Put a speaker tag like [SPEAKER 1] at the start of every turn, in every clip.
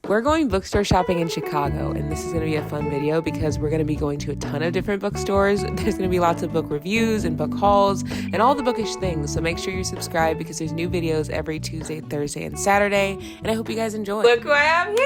[SPEAKER 1] We're going bookstore shopping in Chicago, and this is going to be a fun video because we're going to be going to a ton of different bookstores. There's going to be lots of book reviews and book hauls and all the bookish things, so make sure you're subscribed because there's new videos every Tuesday, Thursday, and Saturday, and I hope you guys enjoy. Look who I am here!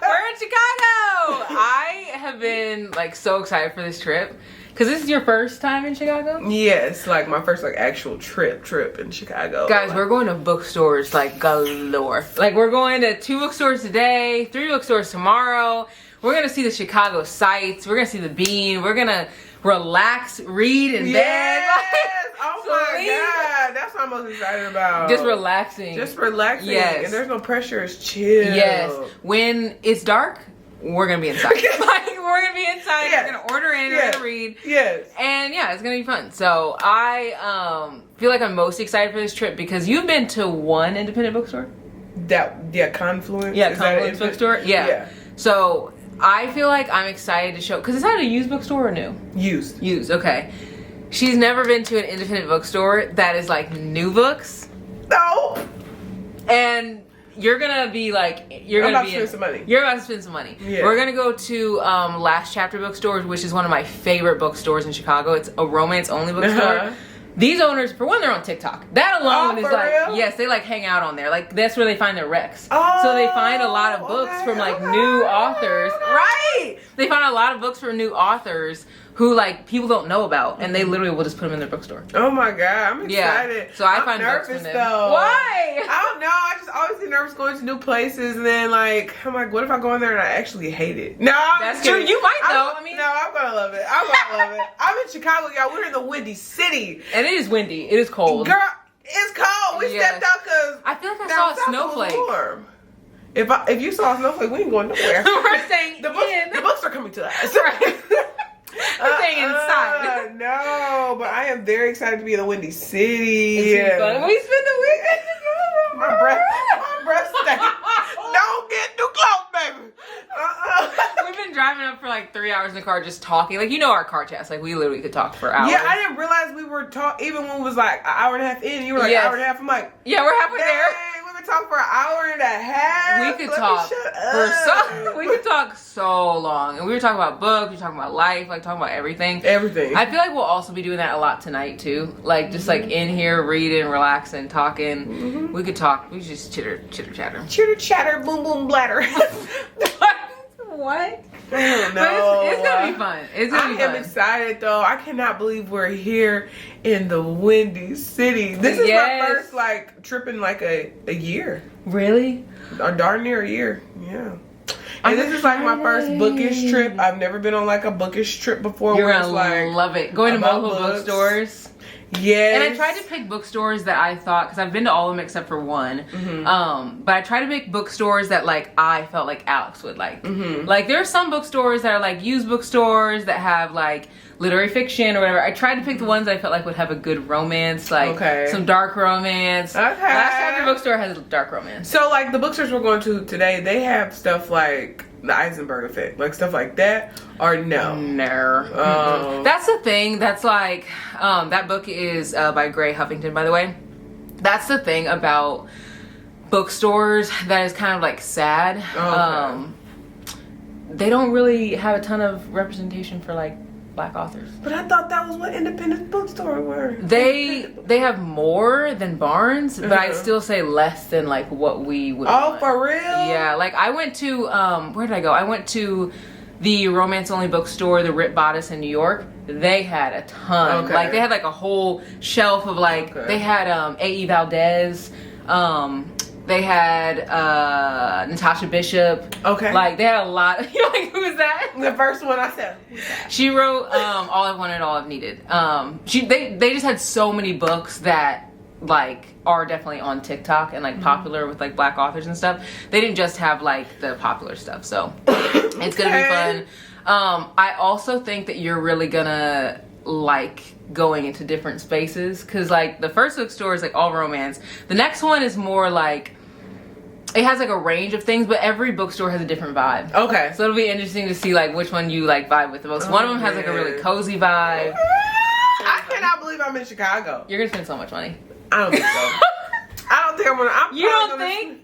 [SPEAKER 1] We're in Chicago! I have been so excited for this trip. Because this is your first time in Chicago?
[SPEAKER 2] Yes, my first actual trip in Chicago.
[SPEAKER 1] Guys, we're going to bookstores galore. We're going to 2 bookstores today, 3 bookstores tomorrow. We're going to see the Chicago sights. We're going to see the Bean. We're going to relax, read in bed.
[SPEAKER 2] Oh my God. That's what I'm most excited about.
[SPEAKER 1] Just relaxing.
[SPEAKER 2] Yes. And there's no pressure. It's chill.
[SPEAKER 1] Yes. When it's dark, we're gonna be inside. We're gonna be inside.
[SPEAKER 2] Yes.
[SPEAKER 1] We're gonna order in. We're gonna read.
[SPEAKER 2] Yes.
[SPEAKER 1] And yeah, it's gonna be fun. So I feel like I'm most excited for this trip because you've been to one independent bookstore.
[SPEAKER 2] Confluence.
[SPEAKER 1] Yeah, Confluence bookstore. Yeah. So I feel like I'm excited to show because is that a used bookstore or new?
[SPEAKER 2] Used.
[SPEAKER 1] Used. Okay. She's never been to an independent bookstore that is new books.
[SPEAKER 2] No.
[SPEAKER 1] And you're gonna be you're
[SPEAKER 2] about
[SPEAKER 1] gonna
[SPEAKER 2] to spend some money.
[SPEAKER 1] You're about to spend some money.
[SPEAKER 2] Yeah.
[SPEAKER 1] We're gonna go to Last Chapter Bookstores, which is one of my favorite bookstores in Chicago. It's a romance only bookstore.
[SPEAKER 2] Uh-huh.
[SPEAKER 1] These owners, for one, they're on TikTok. That alone is
[SPEAKER 2] for real?
[SPEAKER 1] yes, they hang out on there. That's where they find their recs.
[SPEAKER 2] Oh,
[SPEAKER 1] so they find a lot of books from new authors. Right. They find a lot of books from new authors who people don't know about, and they literally will just put them in their bookstore.
[SPEAKER 2] Oh my God, I'm excited.
[SPEAKER 1] Yeah. So I'm
[SPEAKER 2] find
[SPEAKER 1] nervous
[SPEAKER 2] books from them.
[SPEAKER 1] though. Why?
[SPEAKER 2] I don't know. I just always get nervous going to new places, and then I'm what if I go in there and I actually hate it? No,
[SPEAKER 1] that's true. You might though.
[SPEAKER 2] No, I'm gonna love it. I'm gonna love it. I'm in Chicago, y'all. We're in the Windy City,
[SPEAKER 1] and it is windy. It is cold.
[SPEAKER 2] Girl, it's cold. We stepped out because
[SPEAKER 1] I feel like I saw a snowflake.
[SPEAKER 2] Warm. If you saw a snowflake, we ain't going nowhere.
[SPEAKER 1] We're staying
[SPEAKER 2] the books are coming to us.
[SPEAKER 1] Right. We're staying inside.
[SPEAKER 2] No, but I am very excited to be in the Windy City.
[SPEAKER 1] It's fun. We spend the weekend together.
[SPEAKER 2] My breath stank. Don't get too close, baby.
[SPEAKER 1] We've been driving up for 3 hours in the car just talking. Our car chats. We literally could talk for hours.
[SPEAKER 2] Yeah, I didn't realize we were talking, even when it was an hour and a half in, you were
[SPEAKER 1] yes.
[SPEAKER 2] hour and a half. I'm
[SPEAKER 1] yeah, we're halfway there.
[SPEAKER 2] We've been talking for an hour and a half.
[SPEAKER 1] We could talk we could talk so long. And we were talking about books, we were talking about life, talking about everything.
[SPEAKER 2] Everything.
[SPEAKER 1] I feel we'll also be doing that a lot tonight too. Just in here, reading, relaxing, talking. Mm-hmm. We could talk. We could just chitter chatter.
[SPEAKER 2] Chitter chatter, boom boom bladder.
[SPEAKER 1] What?
[SPEAKER 2] I don't know.
[SPEAKER 1] It's gonna be fun. It's gonna be fun.
[SPEAKER 2] I am excited though. I cannot believe we're here in the Windy City. This is my first trip in a year.
[SPEAKER 1] Really?
[SPEAKER 2] Or darn near a year. Yeah. And this is my first bookish trip. I've never been on a bookish trip before.
[SPEAKER 1] You're gonna love it. Going to multiple bookstores.
[SPEAKER 2] Yes.
[SPEAKER 1] And I tried to pick bookstores that I thought, because I've been to all of them except for one. Mm-hmm. But I tried to pick bookstores that I felt Alex would like. Mm-hmm. There are some bookstores that are used bookstores that have literary fiction or whatever. I tried to pick the ones that I felt would have a good romance, some dark romance. Okay. Last Chapter Bookstore has dark romance.
[SPEAKER 2] So the bookstores we're going to today, they have stuff like the Eisenberg Effect, stuff like that, or no?
[SPEAKER 1] No.
[SPEAKER 2] Oh.
[SPEAKER 1] That's the thing. That's that book is by Gray Huffington, by the way. That's the thing about bookstores that is kind of sad. Okay. They don't really have a ton of representation for Black authors.
[SPEAKER 2] But I thought that was what independent bookstores were.
[SPEAKER 1] They have more than Barnes, but I'd still say less than what we would.
[SPEAKER 2] Oh, for real?
[SPEAKER 1] Yeah, I went to where did I go? I went to the romance only bookstore, the Rip Bodice in New York. They had a ton.
[SPEAKER 2] Okay.
[SPEAKER 1] They had a whole shelf of they had A.E. Valdez. They had Natasha Bishop.
[SPEAKER 2] Okay.
[SPEAKER 1] They had a lot. You're who is that?
[SPEAKER 2] The first one I said.
[SPEAKER 1] She wrote All I've Wanted, All I've Needed. They just had so many books that are definitely on TikTok and popular with Black authors and stuff. They didn't just have the popular stuff. So it's gonna be fun. I also think that you're really gonna going into different spaces because the first bookstore is all romance. The next one is more it has a range of things, but every bookstore has a different vibe. Okay. So it'll be interesting to see which one you vibe with the most. One of them has a really cozy vibe.
[SPEAKER 2] I cannot believe I'm in Chicago.
[SPEAKER 1] You're gonna spend so much money.
[SPEAKER 2] I don't think so. I don't think I'm gonna.
[SPEAKER 1] You don't think?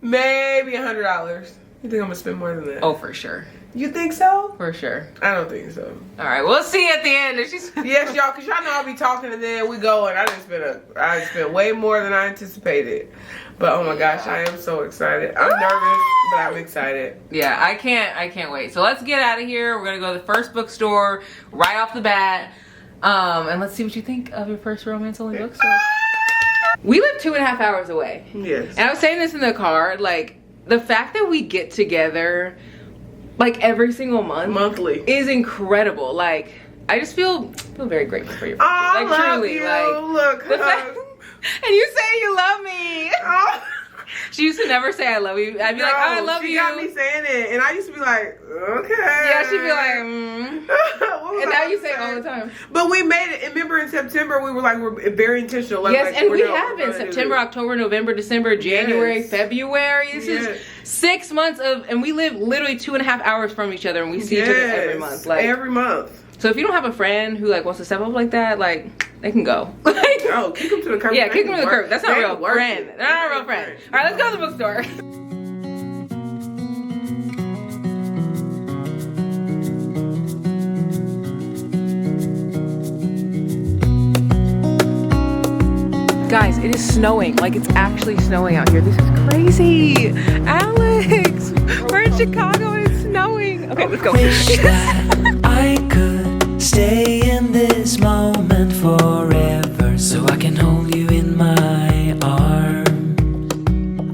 [SPEAKER 2] Maybe $100. You think I'm gonna spend more than that?
[SPEAKER 1] Oh, for sure.
[SPEAKER 2] You think so?
[SPEAKER 1] For sure.
[SPEAKER 2] I don't think so.
[SPEAKER 1] All right, we'll see at the end.
[SPEAKER 2] Yes, y'all, cause y'all know I'll be talking and then we go and I just spent way more than I anticipated. But oh my gosh, I am so excited. I'm nervous, but I'm excited.
[SPEAKER 1] Yeah, I can't wait. So let's get out of here. We're gonna go to the first bookstore right off the bat. And let's see what you think of your first romance-only bookstore. We live 2.5 hours away.
[SPEAKER 2] Yes.
[SPEAKER 1] And I was saying this in the car, like, the fact that we get together like every single monthly is incredible. Like, I just feel very grateful for your friendship.
[SPEAKER 2] I
[SPEAKER 1] like
[SPEAKER 2] love
[SPEAKER 1] truly,
[SPEAKER 2] you.
[SPEAKER 1] like
[SPEAKER 2] Look,
[SPEAKER 1] the fact, and you say you love me.
[SPEAKER 2] Oh.
[SPEAKER 1] She used to never say I love you. I'd be like, oh, I love you.
[SPEAKER 2] She got me saying it, and I used to be like, okay.
[SPEAKER 1] Yeah, she'd be like, and now you say it all the time.
[SPEAKER 2] But we made it. And remember in September we were like, we're very intentional. Like,
[SPEAKER 1] yes,
[SPEAKER 2] like,
[SPEAKER 1] and we have been September, October, November, December, January, February. This is 6 months of, and we live literally 2.5 hours from each other, and we see each other every month. Like
[SPEAKER 2] every month.
[SPEAKER 1] So if you don't have a friend who like wants to step up like that, like they can go.
[SPEAKER 2] Oh, kick them to the curb.
[SPEAKER 1] Yeah, kick them to the curb. That's not a real friend.
[SPEAKER 2] They're
[SPEAKER 1] not a real friend. All right, let's go to the bookstore. Guys, it is snowing. Like, it's actually snowing out here. This is crazy. Alex, we're in Chicago and it's snowing. Okay, let's go.
[SPEAKER 3] Wish that I could stay in this moment forever, so I can hold you in my arms.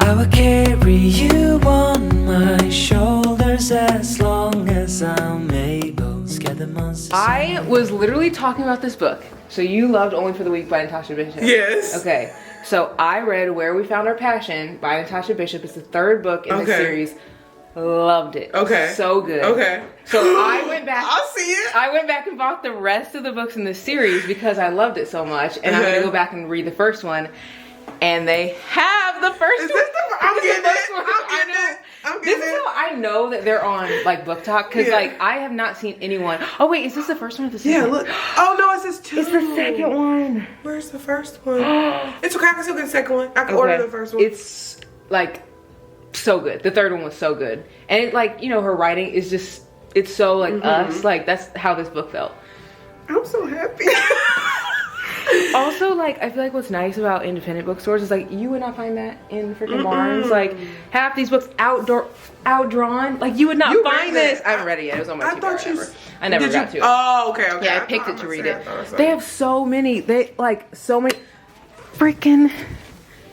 [SPEAKER 3] I will carry you on my shoulders as long as I'm able. Scare the monsters.
[SPEAKER 1] I was literally talking about this book. So you loved Only for the Weak by Natasha Bishop.
[SPEAKER 2] Yes.
[SPEAKER 1] Okay. So I read Where We Found Our Passion by Natasha Bishop. It's the third book in the series. Loved it.
[SPEAKER 2] Okay.
[SPEAKER 1] So good.
[SPEAKER 2] Okay.
[SPEAKER 1] So I went back.
[SPEAKER 2] I'll see it.
[SPEAKER 1] I went back and bought the rest of the books in this series because I loved it so much. And I'm going to go back and read the first one. And they have the first one.
[SPEAKER 2] I'm getting it.
[SPEAKER 1] This is how I know that they're on like Book Talk, because like I have not seen anyone. Oh wait, is this the first one or the second?
[SPEAKER 2] Yeah, look. Oh no, it's just two.
[SPEAKER 1] It's the second one.
[SPEAKER 2] Where's the first one? It's okay. I can still get the second one. I can order the first one.
[SPEAKER 1] It's like so good. The third one was so good, and it, like, you know, her writing is just, it's so like us. Like that's how this book felt.
[SPEAKER 2] I'm so happy.
[SPEAKER 1] Also, like, I feel like what's nice about independent bookstores is like you would not find that in freaking Barnes. Like half these books outdrawn. Like you would not find this. I haven't read it yet. It was on my TV. I never got to it.
[SPEAKER 2] Oh, okay.
[SPEAKER 1] Yeah, I picked it to read it. They have so many. They like so many freaking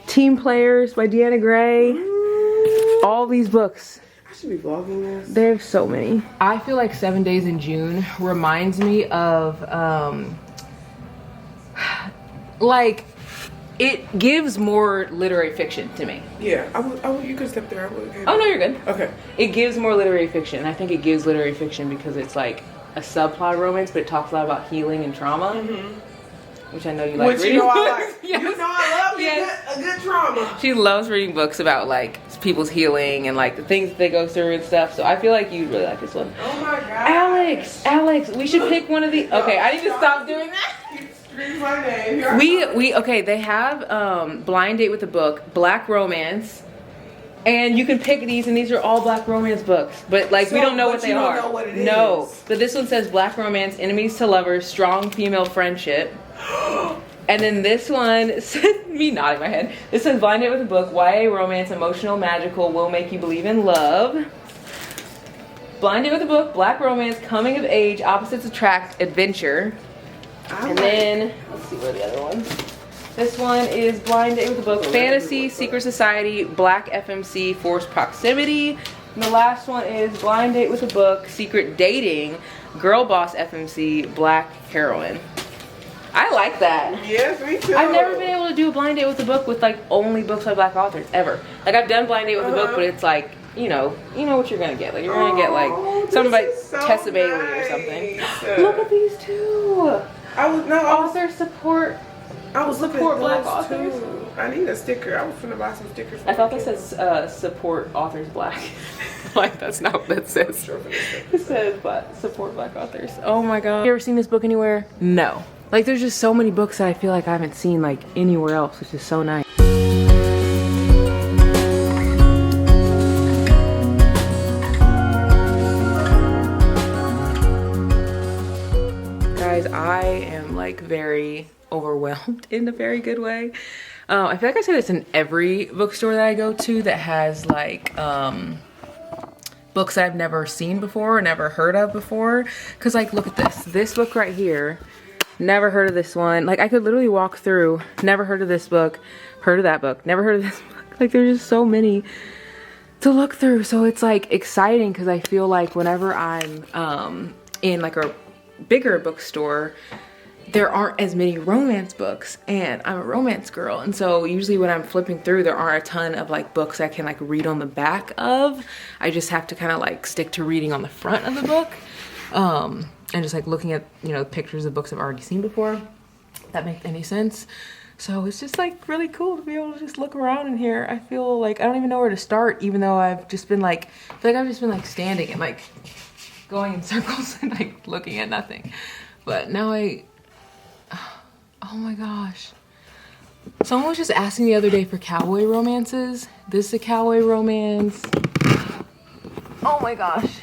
[SPEAKER 1] Team Players by Deanna Gray. All these books.
[SPEAKER 2] I should be vlogging this.
[SPEAKER 1] They have so many. I feel like 7 Days in June reminds me of like, it gives more literary fiction to me.
[SPEAKER 2] Yeah, you could step there.
[SPEAKER 1] Oh no, you're good.
[SPEAKER 2] Okay.
[SPEAKER 1] It gives more literary fiction. I think it gives literary fiction because it's like a subplot romance, but it talks a lot about healing and trauma, which I know you like.
[SPEAKER 2] Which
[SPEAKER 1] reading
[SPEAKER 2] you know I
[SPEAKER 1] books.
[SPEAKER 2] like. Yes. You know I love a good trauma.
[SPEAKER 1] She loves reading books about like people's healing and like the things that they go through and stuff. So I feel like you'd really like this one.
[SPEAKER 2] Oh my god.
[SPEAKER 1] Alex, we should pick one of the. Okay, I need to stop doing that.
[SPEAKER 2] My name.
[SPEAKER 1] Okay, they have Blind Date with a Book, Black Romance, and you can pick these, and these are all Black Romance books, but like we don't know what they are.
[SPEAKER 2] Don't know what it is.
[SPEAKER 1] No, but this one says Black Romance, Enemies to Lovers, Strong Female Friendship. And then this one, me nodding my head, this says Blind Date with a Book, YA Romance, Emotional, Magical, Will Make You Believe in Love. Blind Date with a Book, Black Romance, Coming of Age, Opposites Attract, Adventure. And then, let's see what are the other ones. This one is Blind Date with a Book, Fantasy, Secret Society, Black FMC, Forced Proximity. And the last one is Blind Date with a Book, Secret Dating, Girl Boss FMC, Black Heroine. I like that.
[SPEAKER 2] Yes, me too.
[SPEAKER 1] I've never been able to do a blind date with a book with like only books by Black authors, ever. Like I've done blind date with a book, but it's like, you know what you're gonna get. Like you're gonna get like something by Tessa Bailey or something. Look at these two. Author support.
[SPEAKER 2] I was
[SPEAKER 1] support Black authors.
[SPEAKER 2] Too. I need a sticker. I was gonna buy some stickers.
[SPEAKER 1] I thought that says support authors Black. Like that's not what that says. It says support Black authors. Oh my god. You ever seen this book anywhere? No. Like there's just so many books that I feel like I haven't seen like anywhere else, which is so nice. very overwhelmed in a very good way. I feel like I said it's in every bookstore that I go to that has like books that I've never seen before or never heard of before. Cause like, look at this book right here. Never heard of this one. Like I could literally walk through, never heard of this book, heard of that book, never heard of this book. Like there's just so many to look through. So it's like exciting because I feel like whenever I'm in like a bigger bookstore, there aren't as many romance books, and I'm a romance girl, and so usually when I'm flipping through, there aren't a ton of like books I can like read on the back of. I just have to kind of like stick to reading on the front of the book, and just like looking at, you know, pictures of books I've already seen before. If that makes any sense. So it's just like really cool to be able to just look around in here. I feel like I don't even know where to start, even though I've just been like, I feel like I've just been like standing and like going in circles and like looking at nothing. But now oh my gosh. Someone was just asking the other day for cowboy romances. This is a cowboy romance. Oh my gosh.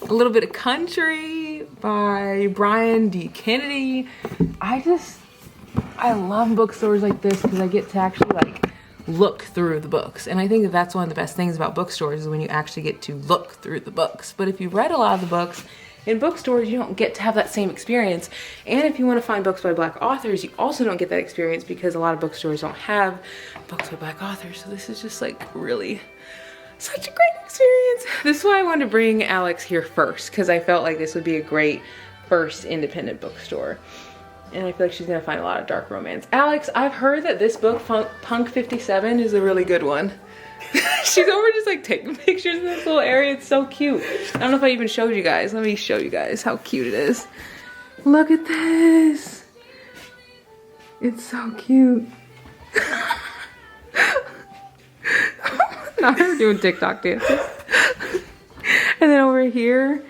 [SPEAKER 1] A little bit of country by Brian D. Kennedy. I love bookstores like this because I get to actually like look through the books. And I think that that's one of the best things about bookstores is when you actually get to look through the books. But if you've read a lot of the books, in bookstores, you don't get to have that same experience. And if you want to find books by Black authors, you also don't get that experience because a lot of bookstores don't have books by Black authors. So this is just like really such a great experience. This is why I wanted to bring Alex here first, because I felt like this would be a great first independent bookstore. And I feel like she's gonna find a lot of dark romance. Alex, I've heard that this book, Punk 57, is a really good one. She's over just like taking pictures in this little area. It's so cute. I don't know if I even showed you guys. Let me show you guys how cute it is. Look at this. It's so cute. Now they're doing TikTok dances. And then over here,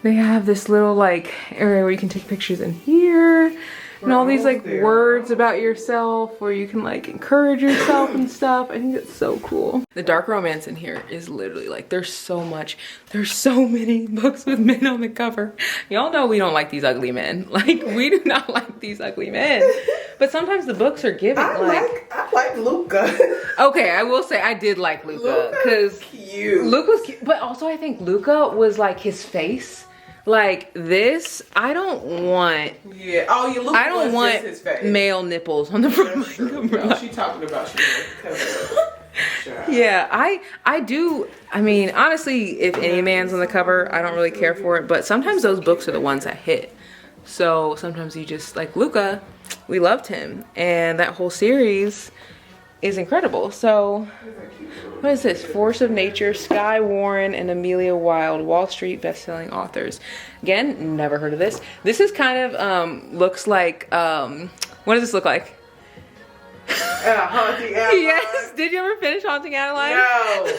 [SPEAKER 1] they have this little like area where you can take pictures in here. And all these like words about yourself where you can like encourage yourself and stuff. I think it's so cool. The dark romance in here is literally like, there's so many books with men on the cover. Y'all know we don't like these ugly men. Like we do not like these ugly men. But sometimes the books are given
[SPEAKER 2] I like Luca.
[SPEAKER 1] Okay, I will say I did like Luca. Because
[SPEAKER 2] cute.
[SPEAKER 1] Luke was cute. But also I think Luca was like his face. Like this, I don't want.
[SPEAKER 2] Yeah. Oh, you look.
[SPEAKER 1] I don't want
[SPEAKER 2] his face.
[SPEAKER 1] male nipples on the front of my cover.
[SPEAKER 2] No, she talking about
[SPEAKER 1] Yeah, I do. I mean, honestly, if any man's on the cover, I don't really care for it. But sometimes those books are the ones that hit. So sometimes you just like Luca. We loved him, and that whole series is incredible. So what is this? Force of Nature, Skye Warren and Amelia Wilde, Wall Street bestselling authors. Again, never heard of this. This is kind of looks like what does this look like?
[SPEAKER 2] Haunting Adeline.
[SPEAKER 1] Yes. Did you ever finish Haunting Adeline?
[SPEAKER 2] No.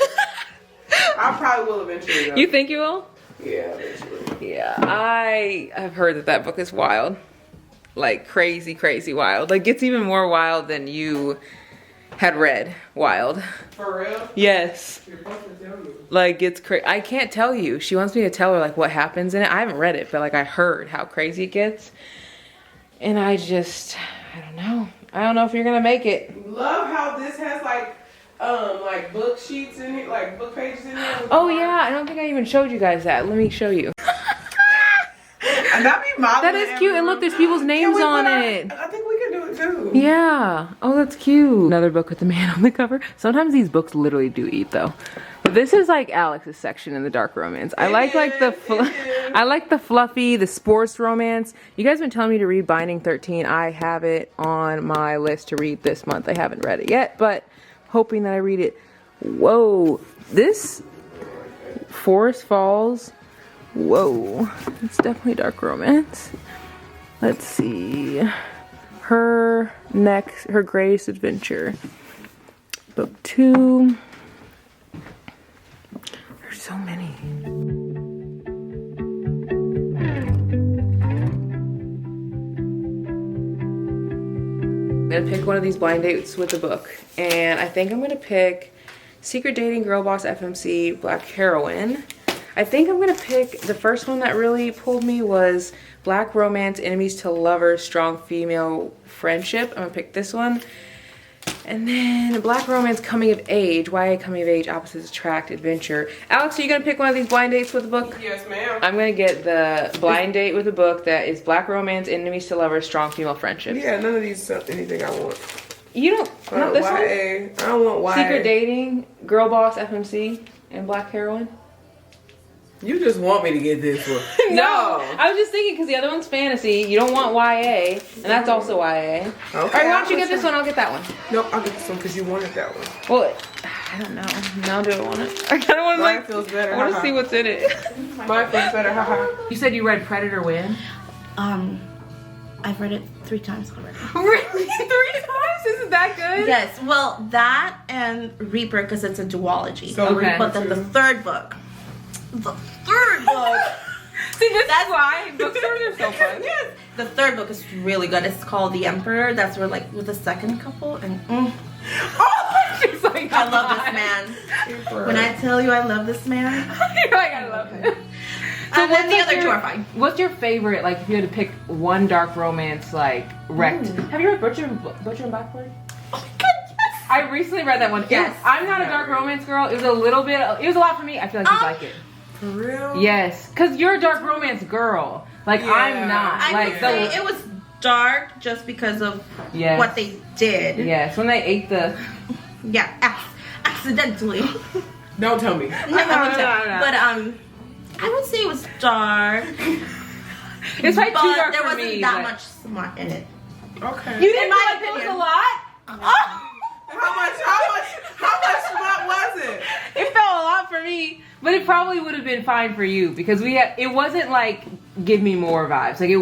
[SPEAKER 2] I probably will eventually though.
[SPEAKER 1] You think you will?
[SPEAKER 2] Yeah, eventually.
[SPEAKER 1] Yeah, I have heard that book is wild. Like crazy wild. Like it's even more wild than you had read wild.
[SPEAKER 2] For real?
[SPEAKER 1] Yes.
[SPEAKER 2] You're supposed to tell me.
[SPEAKER 1] Like it's crazy. I can't tell you. She wants me to tell her like what happens in it. I haven't read it, but like I heard how crazy it gets. And I don't know. I don't know if you're gonna make it.
[SPEAKER 2] Love how this has like book sheets in it, like book pages in it.
[SPEAKER 1] Oh yeah, I don't think I even showed you guys that. Let me show you. That is cute, and look, there's people's names on it.
[SPEAKER 2] I think we can do it too.
[SPEAKER 1] Yeah. Oh, that's cute. Another book with the man on the cover. Sometimes these books literally do eat though. But this is like Alex's section in the dark romance. I like the fluffy, the sports romance. You guys have been telling me to read Binding 13. I have it on my list to read this month. I haven't read it yet, but hoping that I read it. Whoa. This Forest Falls. Whoa. It's definitely dark romance. Let's see. Her Greatest Adventure. Book 2. There's so many. I'm gonna pick one of these blind dates with a book. And I think I'm gonna pick Secret Dating, Girl Boss FMC, Black Heroine. I think I'm gonna pick, the first one that really pulled me was Black romance, enemies to lovers, strong female friendship. I'm gonna pick this one. And then Black romance, coming of age, YA coming of age, opposites attract, adventure. Alex, are you gonna pick one of these blind dates with a book?
[SPEAKER 2] Yes, ma'am.
[SPEAKER 1] I'm gonna get the blind date with a book that is Black romance, enemies to lovers, strong female friendship.
[SPEAKER 2] Yeah, none of these anything I want.
[SPEAKER 1] You don't, not this
[SPEAKER 2] YA.
[SPEAKER 1] one?
[SPEAKER 2] I don't want YA.
[SPEAKER 1] Secret dating, girl boss, FMC, and Black heroine.
[SPEAKER 2] You just want me to get this one.
[SPEAKER 1] No, I was just thinking because the other one's fantasy. You don't want YA, and that's also YA.
[SPEAKER 2] Okay.
[SPEAKER 1] All right, why don't you get this one? I'll get that one.
[SPEAKER 2] No, I'll get this one because you wanted that one.
[SPEAKER 1] Well, I don't know. Now do I want it? I kind of want to
[SPEAKER 2] Mine
[SPEAKER 1] like.
[SPEAKER 2] feels better.
[SPEAKER 1] I want to see what's in it.
[SPEAKER 2] Mine feels better. Haha.
[SPEAKER 1] You said you read Predator when?
[SPEAKER 4] I've read it 3 times already.
[SPEAKER 1] Really? 3 times? Isn't that good?
[SPEAKER 4] Yes, well, that and Reaper because it's a duology.
[SPEAKER 2] So
[SPEAKER 1] Okay.
[SPEAKER 4] But then the third book.
[SPEAKER 1] See, that's why bookstores are so fun.
[SPEAKER 4] Yes. The third book is really good. It's called The Emperor. That's where like with the second couple and
[SPEAKER 1] Oh, she's like,
[SPEAKER 4] I love this man. When I tell you I love this man.
[SPEAKER 1] You're like, I love it.
[SPEAKER 4] And then the
[SPEAKER 1] what's
[SPEAKER 4] other two are fine.
[SPEAKER 1] What's your favorite, like, if you had to pick one dark romance, like, wrecked? Have you read Butcher and Blackbird?
[SPEAKER 4] Oh my god, yes.
[SPEAKER 1] I recently read that one.
[SPEAKER 4] Yes.
[SPEAKER 1] I'm not a dark romance girl. It was a little bit, it was a lot for me. I feel like you'd like it.
[SPEAKER 2] For real?
[SPEAKER 1] Yes, because you're a dark romance girl. Like,
[SPEAKER 2] Yeah.
[SPEAKER 1] I'm not.
[SPEAKER 4] I
[SPEAKER 1] like,
[SPEAKER 4] would say it was dark just because of
[SPEAKER 1] Yes.
[SPEAKER 4] what they did.
[SPEAKER 1] Yes, when they ate the...
[SPEAKER 4] Yeah, accidentally.
[SPEAKER 2] Don't tell me.
[SPEAKER 4] No, I wouldn't say.
[SPEAKER 1] no.
[SPEAKER 4] But I would say it was dark.
[SPEAKER 1] It's like too
[SPEAKER 4] but
[SPEAKER 1] dark
[SPEAKER 4] there
[SPEAKER 1] for
[SPEAKER 4] wasn't
[SPEAKER 1] me.
[SPEAKER 4] that
[SPEAKER 1] like-
[SPEAKER 4] much smart in it.
[SPEAKER 2] Okay.
[SPEAKER 1] You didn't
[SPEAKER 4] my
[SPEAKER 1] feel like it was
[SPEAKER 4] opinion.
[SPEAKER 1] a lot?
[SPEAKER 2] How much smart was it?
[SPEAKER 1] It felt a lot for me, but it probably would have been fine for you because it wasn't like give me more vibes. Like it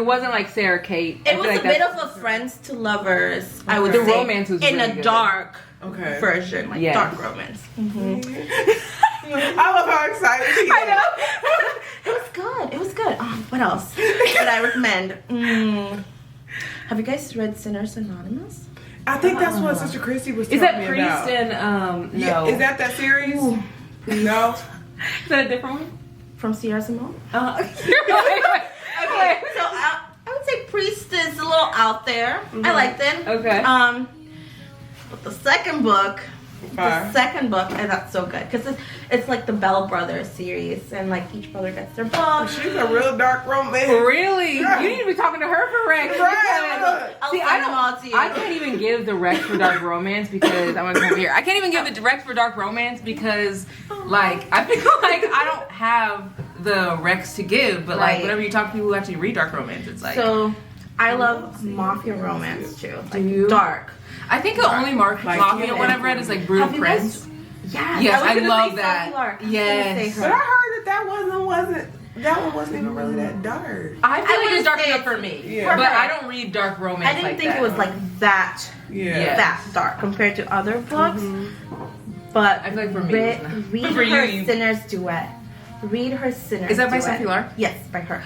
[SPEAKER 1] wasn't like Sarah Kate. I
[SPEAKER 4] It
[SPEAKER 1] feel
[SPEAKER 4] was
[SPEAKER 1] like
[SPEAKER 4] a bit
[SPEAKER 1] that's-
[SPEAKER 4] of a friends to lovers. I would
[SPEAKER 1] The
[SPEAKER 4] say
[SPEAKER 1] romance was
[SPEAKER 4] in
[SPEAKER 1] really
[SPEAKER 4] a
[SPEAKER 1] good.
[SPEAKER 4] dark
[SPEAKER 2] Okay.
[SPEAKER 4] version, like
[SPEAKER 1] Yes.
[SPEAKER 4] dark romance.
[SPEAKER 2] I love how excited she is.
[SPEAKER 1] I know.
[SPEAKER 4] It was good. It was good. What else would I recommend? Have you guys read Sinners Anonymous?
[SPEAKER 2] I think that's what Sister Christy was
[SPEAKER 1] Is
[SPEAKER 2] telling
[SPEAKER 1] that
[SPEAKER 2] me
[SPEAKER 1] Priest
[SPEAKER 2] about.
[SPEAKER 1] and no?
[SPEAKER 2] Yeah, is that series? No.
[SPEAKER 1] Is that a different one?
[SPEAKER 4] From Sierra Simone?
[SPEAKER 1] Okay.
[SPEAKER 4] So I would say Priest is a little out there. I liked it.
[SPEAKER 1] Okay.
[SPEAKER 4] But the second book, that's so good because it's like the Bell Brothers series, and like each brother gets their book.
[SPEAKER 2] She's a real dark romance.
[SPEAKER 1] Really?
[SPEAKER 2] Yeah.
[SPEAKER 1] You need to be talking to her for Rex.
[SPEAKER 2] Right.
[SPEAKER 4] I'll
[SPEAKER 1] See,
[SPEAKER 4] send them all to you.
[SPEAKER 1] I can't even give the Rex for dark romance because I want to come here. I can't even give the Rex for dark romance because, like, I feel like I don't have the Rex to give. But like,
[SPEAKER 4] Right.
[SPEAKER 1] whenever you talk to people who actually read dark romance, it's like.
[SPEAKER 4] So I love mafia romance too. Like
[SPEAKER 1] you?
[SPEAKER 4] dark.
[SPEAKER 1] I think the only mafia one I've read is like Brutal
[SPEAKER 4] Have you
[SPEAKER 1] Prince.
[SPEAKER 4] Yes,
[SPEAKER 1] Yes,
[SPEAKER 4] was
[SPEAKER 1] I
[SPEAKER 4] gonna
[SPEAKER 1] love
[SPEAKER 4] say
[SPEAKER 1] that.
[SPEAKER 4] Sophie Lark. I was
[SPEAKER 1] Yes.
[SPEAKER 4] gonna say
[SPEAKER 2] But I
[SPEAKER 4] her.
[SPEAKER 2] heard that one wasn't even really that dark.
[SPEAKER 1] I feel like
[SPEAKER 4] wouldn't
[SPEAKER 1] it's dark
[SPEAKER 4] say
[SPEAKER 1] enough
[SPEAKER 4] it's-
[SPEAKER 1] for me.
[SPEAKER 2] Yeah.
[SPEAKER 1] But
[SPEAKER 4] For her.
[SPEAKER 1] I don't read dark romance.
[SPEAKER 4] I didn't
[SPEAKER 1] like
[SPEAKER 4] think
[SPEAKER 1] that.
[SPEAKER 4] it was like that
[SPEAKER 2] Yeah.
[SPEAKER 4] that dark compared to other books. But
[SPEAKER 1] I feel like for me,
[SPEAKER 4] read,
[SPEAKER 1] it's not.
[SPEAKER 4] read
[SPEAKER 1] For you,
[SPEAKER 4] her
[SPEAKER 1] you-
[SPEAKER 4] Sinners Duet. Read her Sinners.
[SPEAKER 1] Is that by
[SPEAKER 4] Duet.
[SPEAKER 1] Sophie Lark?
[SPEAKER 4] Yes, by her.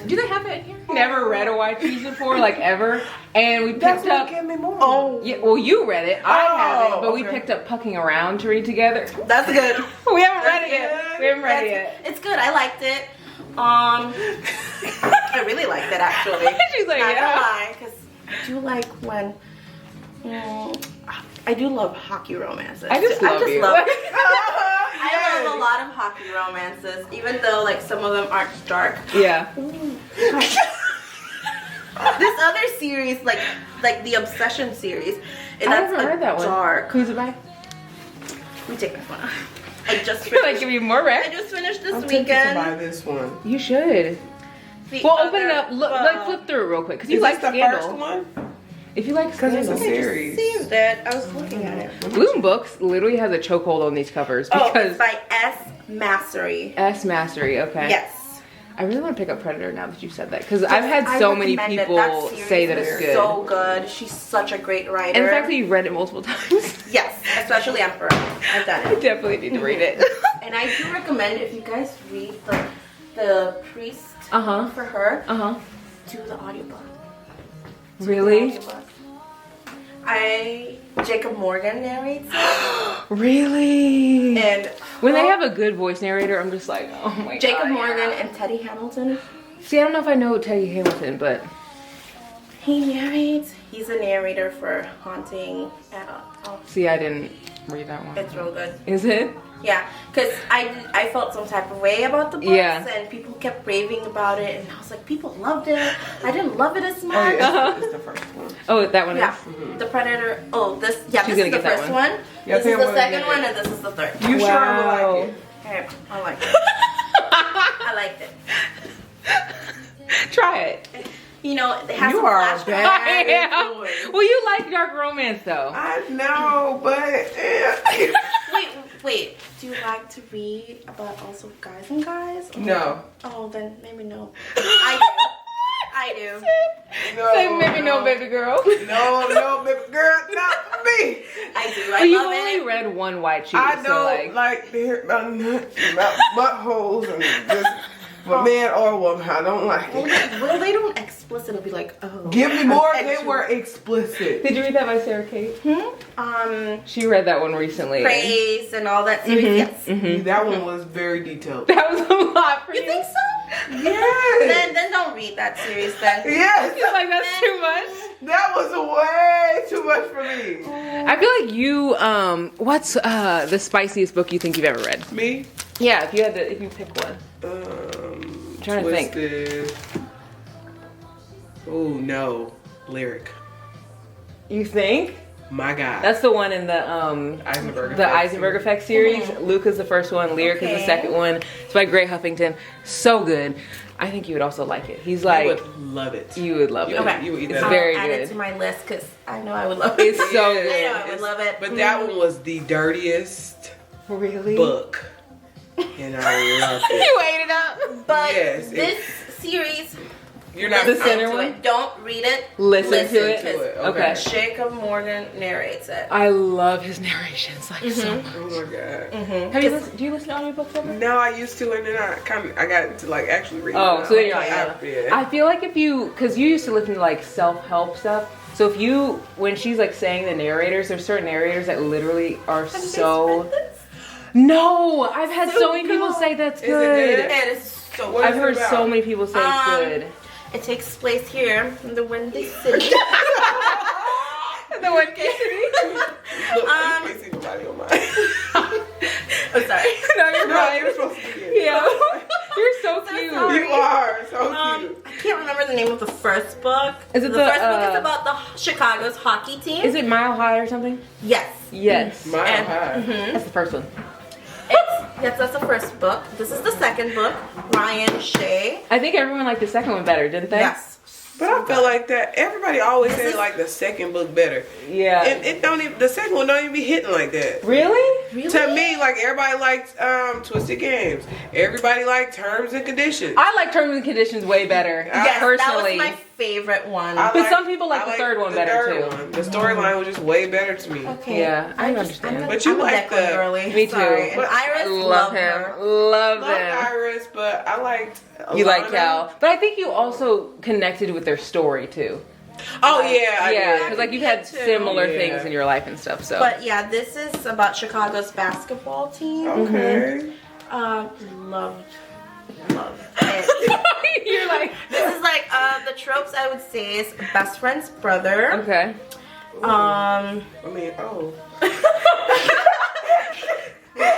[SPEAKER 1] Do they have it in here? Never read a White Piece before, like ever. And we
[SPEAKER 2] That's
[SPEAKER 1] picked
[SPEAKER 2] what
[SPEAKER 1] up.
[SPEAKER 2] gave me more.
[SPEAKER 4] Oh,
[SPEAKER 1] Yeah, well, you read it. I
[SPEAKER 2] Oh,
[SPEAKER 1] haven't, but we
[SPEAKER 2] okay.
[SPEAKER 1] picked up Pucking Around to read together.
[SPEAKER 4] that's good.
[SPEAKER 1] We haven't read it
[SPEAKER 2] That's
[SPEAKER 1] yet.
[SPEAKER 2] good.
[SPEAKER 1] We haven't read it yet.
[SPEAKER 4] It's good. I liked it. I really liked it actually.
[SPEAKER 1] She's like,
[SPEAKER 4] Not
[SPEAKER 1] yeah.
[SPEAKER 4] gonna lie, because I do like when. I do love hockey romances.
[SPEAKER 1] I just love you.
[SPEAKER 4] I love a lot of hockey romances, even though like some of them aren't dark.
[SPEAKER 1] Yeah.
[SPEAKER 4] This other series, like the Obsession series, and
[SPEAKER 1] I
[SPEAKER 4] that's
[SPEAKER 1] haven't
[SPEAKER 4] like
[SPEAKER 1] read that one.
[SPEAKER 4] dark.
[SPEAKER 1] Who's it by?
[SPEAKER 4] Let me take this one off. I just
[SPEAKER 1] Feel like
[SPEAKER 4] finished.
[SPEAKER 1] give you more
[SPEAKER 4] I
[SPEAKER 1] rec.
[SPEAKER 4] just finished this
[SPEAKER 2] I'm tempted to
[SPEAKER 4] weekend.
[SPEAKER 2] buy this one.
[SPEAKER 1] You should.
[SPEAKER 4] The
[SPEAKER 1] Well, open it
[SPEAKER 4] other
[SPEAKER 1] up. Look,
[SPEAKER 4] book.
[SPEAKER 1] like flip through it real quick, because you
[SPEAKER 2] Is
[SPEAKER 1] like
[SPEAKER 2] this the
[SPEAKER 1] Scandal.
[SPEAKER 2] first one?
[SPEAKER 1] If you like
[SPEAKER 2] Because it's a
[SPEAKER 1] Scandal.
[SPEAKER 2] series.
[SPEAKER 4] Saved it. I was looking at it.
[SPEAKER 1] Bloom Books literally has a chokehold on these covers
[SPEAKER 4] Oh,
[SPEAKER 1] because
[SPEAKER 4] it's by S. Mastery.
[SPEAKER 1] S Mastery. Okay.
[SPEAKER 4] Yes.
[SPEAKER 1] I really want to pick up Predator now that you said that because I've had so many
[SPEAKER 4] recommend it.
[SPEAKER 1] people
[SPEAKER 4] That series
[SPEAKER 1] say that it's
[SPEAKER 4] is
[SPEAKER 1] good.
[SPEAKER 4] So good. She's such a great writer.
[SPEAKER 1] And the fact that you've read it multiple times.
[SPEAKER 4] yes, especially Emperor. I've done
[SPEAKER 1] I
[SPEAKER 4] it.
[SPEAKER 1] definitely need to read it.
[SPEAKER 4] And I do recommend if you guys read the Priest
[SPEAKER 1] Uh-huh.
[SPEAKER 4] for her,
[SPEAKER 1] Uh-huh.
[SPEAKER 4] do the audiobook.
[SPEAKER 1] Really?
[SPEAKER 4] Jacob Morgan narrates it.
[SPEAKER 1] Really?
[SPEAKER 4] And
[SPEAKER 1] When they have a good voice narrator, I'm just like, oh my god.
[SPEAKER 4] Jacob
[SPEAKER 1] yeah.
[SPEAKER 4] Morgan and Teddy Hamilton.
[SPEAKER 1] See, I don't know if I know Teddy Hamilton, but
[SPEAKER 4] He narrates. He's a narrator for Haunting.
[SPEAKER 1] see, I didn't read that one.
[SPEAKER 4] It's real good.
[SPEAKER 1] Is it?
[SPEAKER 4] Yeah, because I felt some type of way about the books, and people kept raving about it, and I was like, people loved it. I didn't love it as much.
[SPEAKER 2] It's the first one.
[SPEAKER 1] Oh, that one
[SPEAKER 4] Yeah,
[SPEAKER 1] is.
[SPEAKER 4] The Predator. Oh, this. Yeah,
[SPEAKER 1] She's
[SPEAKER 4] this is
[SPEAKER 1] gonna
[SPEAKER 4] the
[SPEAKER 1] get that
[SPEAKER 4] first
[SPEAKER 1] one.
[SPEAKER 4] one.
[SPEAKER 2] Yeah,
[SPEAKER 4] This is the second
[SPEAKER 2] get
[SPEAKER 4] one,
[SPEAKER 2] it.
[SPEAKER 4] and this is the third.
[SPEAKER 2] You sure I'm
[SPEAKER 1] Wow.
[SPEAKER 2] like it?
[SPEAKER 4] Okay, I like it. I liked it.
[SPEAKER 1] Try it.
[SPEAKER 4] You know, it has
[SPEAKER 2] You
[SPEAKER 4] some
[SPEAKER 2] are
[SPEAKER 4] flashbacks.
[SPEAKER 2] bad.
[SPEAKER 1] Yeah.
[SPEAKER 2] influence.
[SPEAKER 1] Well, you like dark romance though.
[SPEAKER 2] I know, but
[SPEAKER 4] Wait. Do you like to read about also guys and guys?
[SPEAKER 2] no.
[SPEAKER 4] Oh, then maybe no. I do.
[SPEAKER 2] No,
[SPEAKER 1] Say maybe no, baby girl.
[SPEAKER 2] No, baby girl, not for me.
[SPEAKER 4] I do.
[SPEAKER 1] But
[SPEAKER 4] I
[SPEAKER 1] you've
[SPEAKER 4] love
[SPEAKER 1] only
[SPEAKER 4] it.
[SPEAKER 1] read one white sheet,
[SPEAKER 2] I
[SPEAKER 1] so
[SPEAKER 2] don't like to hear about nuts, about buttholes, and just for man or woman. I don't like it.
[SPEAKER 4] Well, they don't explicit. It'll be like, oh.
[SPEAKER 2] Give me more. They
[SPEAKER 4] Extra.
[SPEAKER 2] were explicit.
[SPEAKER 1] Did you read that by Sarah Kate? She read that one recently.
[SPEAKER 4] Praise and all that series. Yes.
[SPEAKER 2] That one was very detailed.
[SPEAKER 1] That was a lot for you.
[SPEAKER 4] You think so?
[SPEAKER 2] Yes.
[SPEAKER 4] Then don't read that series then.
[SPEAKER 2] Yes.
[SPEAKER 1] Feel like that's too much.
[SPEAKER 2] That was way too much for me.
[SPEAKER 1] I feel like you. What's the spiciest book you think you've ever read?
[SPEAKER 2] Me?
[SPEAKER 1] Yeah, if you pick one. Trying to think.
[SPEAKER 2] Twisted. Oh no, Lyric.
[SPEAKER 1] You think?
[SPEAKER 2] My God.
[SPEAKER 1] That's the one in the
[SPEAKER 2] Eisenberg
[SPEAKER 1] the
[SPEAKER 2] Effect
[SPEAKER 1] Eisenberg Effect series. Luca's the first one. Lyric is the
[SPEAKER 4] Okay.
[SPEAKER 1] second one. It's by Gray Huffington. So good. I think you would also like it. He's
[SPEAKER 2] I
[SPEAKER 1] like,
[SPEAKER 2] would love it.
[SPEAKER 1] you would love it.
[SPEAKER 4] Okay.
[SPEAKER 2] You would eat
[SPEAKER 1] It's
[SPEAKER 2] that.
[SPEAKER 1] very
[SPEAKER 4] I'll add
[SPEAKER 1] good.
[SPEAKER 4] it to my list because I know I would love it.
[SPEAKER 1] It's so
[SPEAKER 2] Yeah.
[SPEAKER 1] good.
[SPEAKER 4] I know I would love it.
[SPEAKER 2] But that one was the dirtiest
[SPEAKER 1] Really?
[SPEAKER 2] book. And I loved it.
[SPEAKER 1] You ate it up.
[SPEAKER 4] But
[SPEAKER 2] Yes,
[SPEAKER 4] this series,
[SPEAKER 2] You're not
[SPEAKER 1] The
[SPEAKER 4] listen
[SPEAKER 1] center
[SPEAKER 4] to
[SPEAKER 1] one?
[SPEAKER 4] it. Don't read it.
[SPEAKER 1] Listen to it?
[SPEAKER 2] to it.
[SPEAKER 1] Okay.
[SPEAKER 4] Jacob Morgan narrates it.
[SPEAKER 1] I love his narrations like so much.
[SPEAKER 2] Oh my God.
[SPEAKER 1] Have you listened, do you listen to audiobooks ever?
[SPEAKER 2] No, I used to, and then I got into like actually reading.
[SPEAKER 1] Oh,
[SPEAKER 2] now.
[SPEAKER 1] so then you're like,
[SPEAKER 2] yeah.
[SPEAKER 1] I feel like if you, because you used to listen to like self-help stuff. So if you, when she's like saying the narrators, there's certain narrators that literally are
[SPEAKER 4] Have you guys
[SPEAKER 1] so.
[SPEAKER 4] read this?
[SPEAKER 1] No, I've had so many people
[SPEAKER 4] good.
[SPEAKER 1] say that's
[SPEAKER 2] Is it
[SPEAKER 1] good.
[SPEAKER 2] good?
[SPEAKER 4] It is so
[SPEAKER 2] What
[SPEAKER 4] good.
[SPEAKER 1] I've
[SPEAKER 2] is it
[SPEAKER 1] heard
[SPEAKER 2] about?
[SPEAKER 1] so many people say it's good.
[SPEAKER 4] It takes place here in the Windy City.
[SPEAKER 1] The one city.
[SPEAKER 2] Look, you can't see nobody on mine.
[SPEAKER 4] I'm sorry.
[SPEAKER 1] No, you're
[SPEAKER 2] No,
[SPEAKER 1] fine.
[SPEAKER 2] you're supposed to be here.
[SPEAKER 1] Yeah, you're so cute.
[SPEAKER 4] sorry.
[SPEAKER 2] You are so cute.
[SPEAKER 4] I can't remember the name of the first book.
[SPEAKER 1] Is it
[SPEAKER 4] the
[SPEAKER 1] the,
[SPEAKER 4] first book is about the Chicago's hockey team?
[SPEAKER 1] Is it Mile High or something?
[SPEAKER 4] Yes.
[SPEAKER 1] Yes,
[SPEAKER 2] Mile
[SPEAKER 4] And-
[SPEAKER 2] high.
[SPEAKER 1] that's the first one.
[SPEAKER 4] Yes, that's the first book. This is the second book. Ryan Shea.
[SPEAKER 1] I think everyone liked the second one better, didn't they?
[SPEAKER 4] Yes.
[SPEAKER 2] But I feel like that everybody always
[SPEAKER 4] This
[SPEAKER 2] says
[SPEAKER 4] is-
[SPEAKER 2] like the second book better.
[SPEAKER 1] Yeah.
[SPEAKER 2] And it don't even the second one don't even be hitting like that.
[SPEAKER 1] Really?
[SPEAKER 4] Really?
[SPEAKER 2] To me, like everybody liked Twisted Games. Everybody liked Terms and Conditions.
[SPEAKER 1] I like Terms and Conditions way better.
[SPEAKER 4] Yes,
[SPEAKER 1] personally.
[SPEAKER 4] that was my favorite one.
[SPEAKER 1] But some people like the third one better,
[SPEAKER 2] third
[SPEAKER 1] too.
[SPEAKER 2] one. The storyline was just way better to me.
[SPEAKER 4] Okay.
[SPEAKER 1] Yeah, I understand.
[SPEAKER 2] But you
[SPEAKER 4] I'm a
[SPEAKER 2] like
[SPEAKER 4] Declan
[SPEAKER 2] the-
[SPEAKER 4] girly.
[SPEAKER 1] Me too.
[SPEAKER 4] Sorry. And
[SPEAKER 2] But
[SPEAKER 4] Iris,
[SPEAKER 1] I love him.
[SPEAKER 4] her.
[SPEAKER 1] Love
[SPEAKER 2] Love
[SPEAKER 1] them.
[SPEAKER 2] Iris, but I liked
[SPEAKER 1] You like
[SPEAKER 2] Alana.
[SPEAKER 1] Cal. But I think you also connected with their story too.
[SPEAKER 2] Oh yeah, I
[SPEAKER 1] Yeah,
[SPEAKER 2] did.
[SPEAKER 1] because like you've had similar
[SPEAKER 2] Yeah.
[SPEAKER 1] things in your life and stuff. So
[SPEAKER 4] But yeah, this is about Chicago's basketball team.
[SPEAKER 2] Okay.
[SPEAKER 4] Loved it.
[SPEAKER 1] you're like,
[SPEAKER 4] This is like the tropes I would say is best friend's brother.
[SPEAKER 1] okay.
[SPEAKER 4] I
[SPEAKER 2] I mean, oh.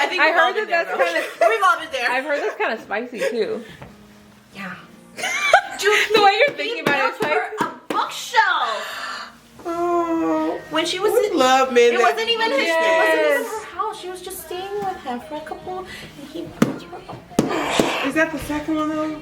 [SPEAKER 4] think
[SPEAKER 1] I
[SPEAKER 4] we've all
[SPEAKER 1] heard
[SPEAKER 4] been
[SPEAKER 1] that
[SPEAKER 4] there,
[SPEAKER 1] that's
[SPEAKER 4] though. We've all been there.
[SPEAKER 1] I've heard that's kind of spicy too.
[SPEAKER 4] Yeah.
[SPEAKER 1] The way you're thinking about it, it's
[SPEAKER 4] built
[SPEAKER 1] like
[SPEAKER 4] her a bookshelf
[SPEAKER 2] Oh.
[SPEAKER 4] when she was.
[SPEAKER 2] We love men.
[SPEAKER 4] It
[SPEAKER 2] that
[SPEAKER 4] wasn't even his. It
[SPEAKER 1] Yes.
[SPEAKER 4] wasn't even her house. She was just staying with him for a couple, and he built her a.
[SPEAKER 2] Is that the second one though?